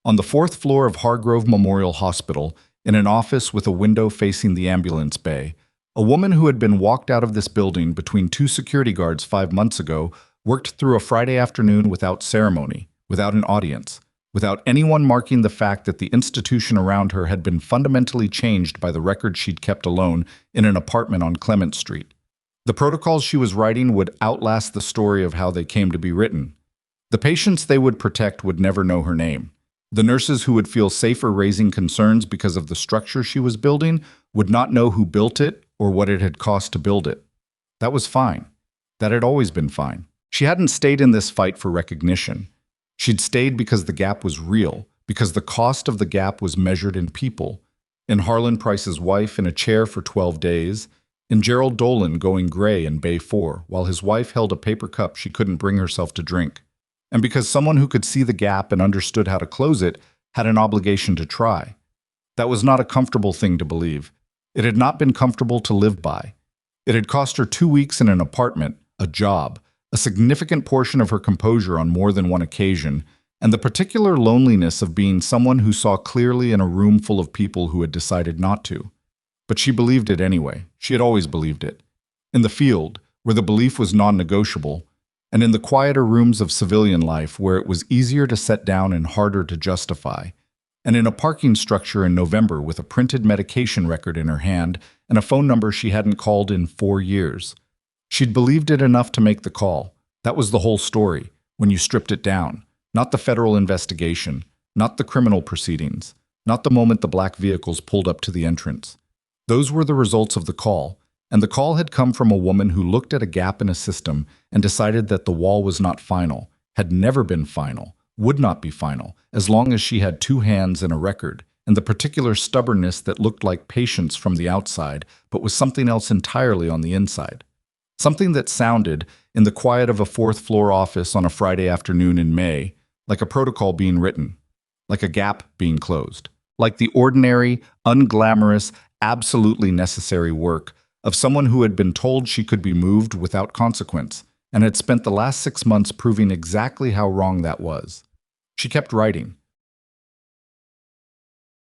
On the fourth floor of Hargrove Memorial Hospital, in an office with a window facing the ambulance bay, a woman who had been walked out of this building between two security guards 5 months ago worked through a Friday afternoon without ceremony, without an audience, without anyone marking the fact that the institution around her had been fundamentally changed by the record she'd kept alone in an apartment on Clement Street. The protocols she was writing would outlast the story of how they came to be written. The patients they would protect would never know her name. The nurses who would feel safer raising concerns because of the structure she was building would not know who built it or what it had cost to build it. That was fine. That had always been fine. She hadn't stayed in this fight for recognition. She'd stayed because the gap was real, because the cost of the gap was measured in people. In Harlan Price's wife in a chair for 12 days, in Gerald Dolan going gray in Bay 4 while his wife held a paper cup she couldn't bring herself to drink. And because someone who could see the gap and understood how to close it had an obligation to try. That was not a comfortable thing to believe. It had not been comfortable to live by. It had cost her 2 weeks in an apartment, a job, a significant portion of her composure on more than one occasion, and the particular loneliness of being someone who saw clearly in a room full of people who had decided not to. But she believed it anyway. She had always believed it. In the field, where the belief was non-negotiable, and in the quieter rooms of civilian life where it was easier to set down and harder to justify, and in a parking structure in November with a printed medication record in her hand and a phone number she hadn't called in 4 years. She'd believed it enough to make the call. That was the whole story, when you stripped it down. Not the federal investigation, not the criminal proceedings, not the moment the black vehicles pulled up to the entrance. Those were the results of the call, and the call had come from a woman who looked at a gap in a system and decided that the wall was not final, had never been final, would not be final, as long as she had 2 hands and a record, and the particular stubbornness that looked like patience from the outside, but was something else entirely on the inside. Something that sounded, in the quiet of a 4th-floor office on a Friday afternoon in May, like a protocol being written, like a gap being closed, like the ordinary, unglamorous, absolutely necessary work of someone who had been told she could be moved without consequence and had spent the last 6 months proving exactly how wrong that was. She kept writing.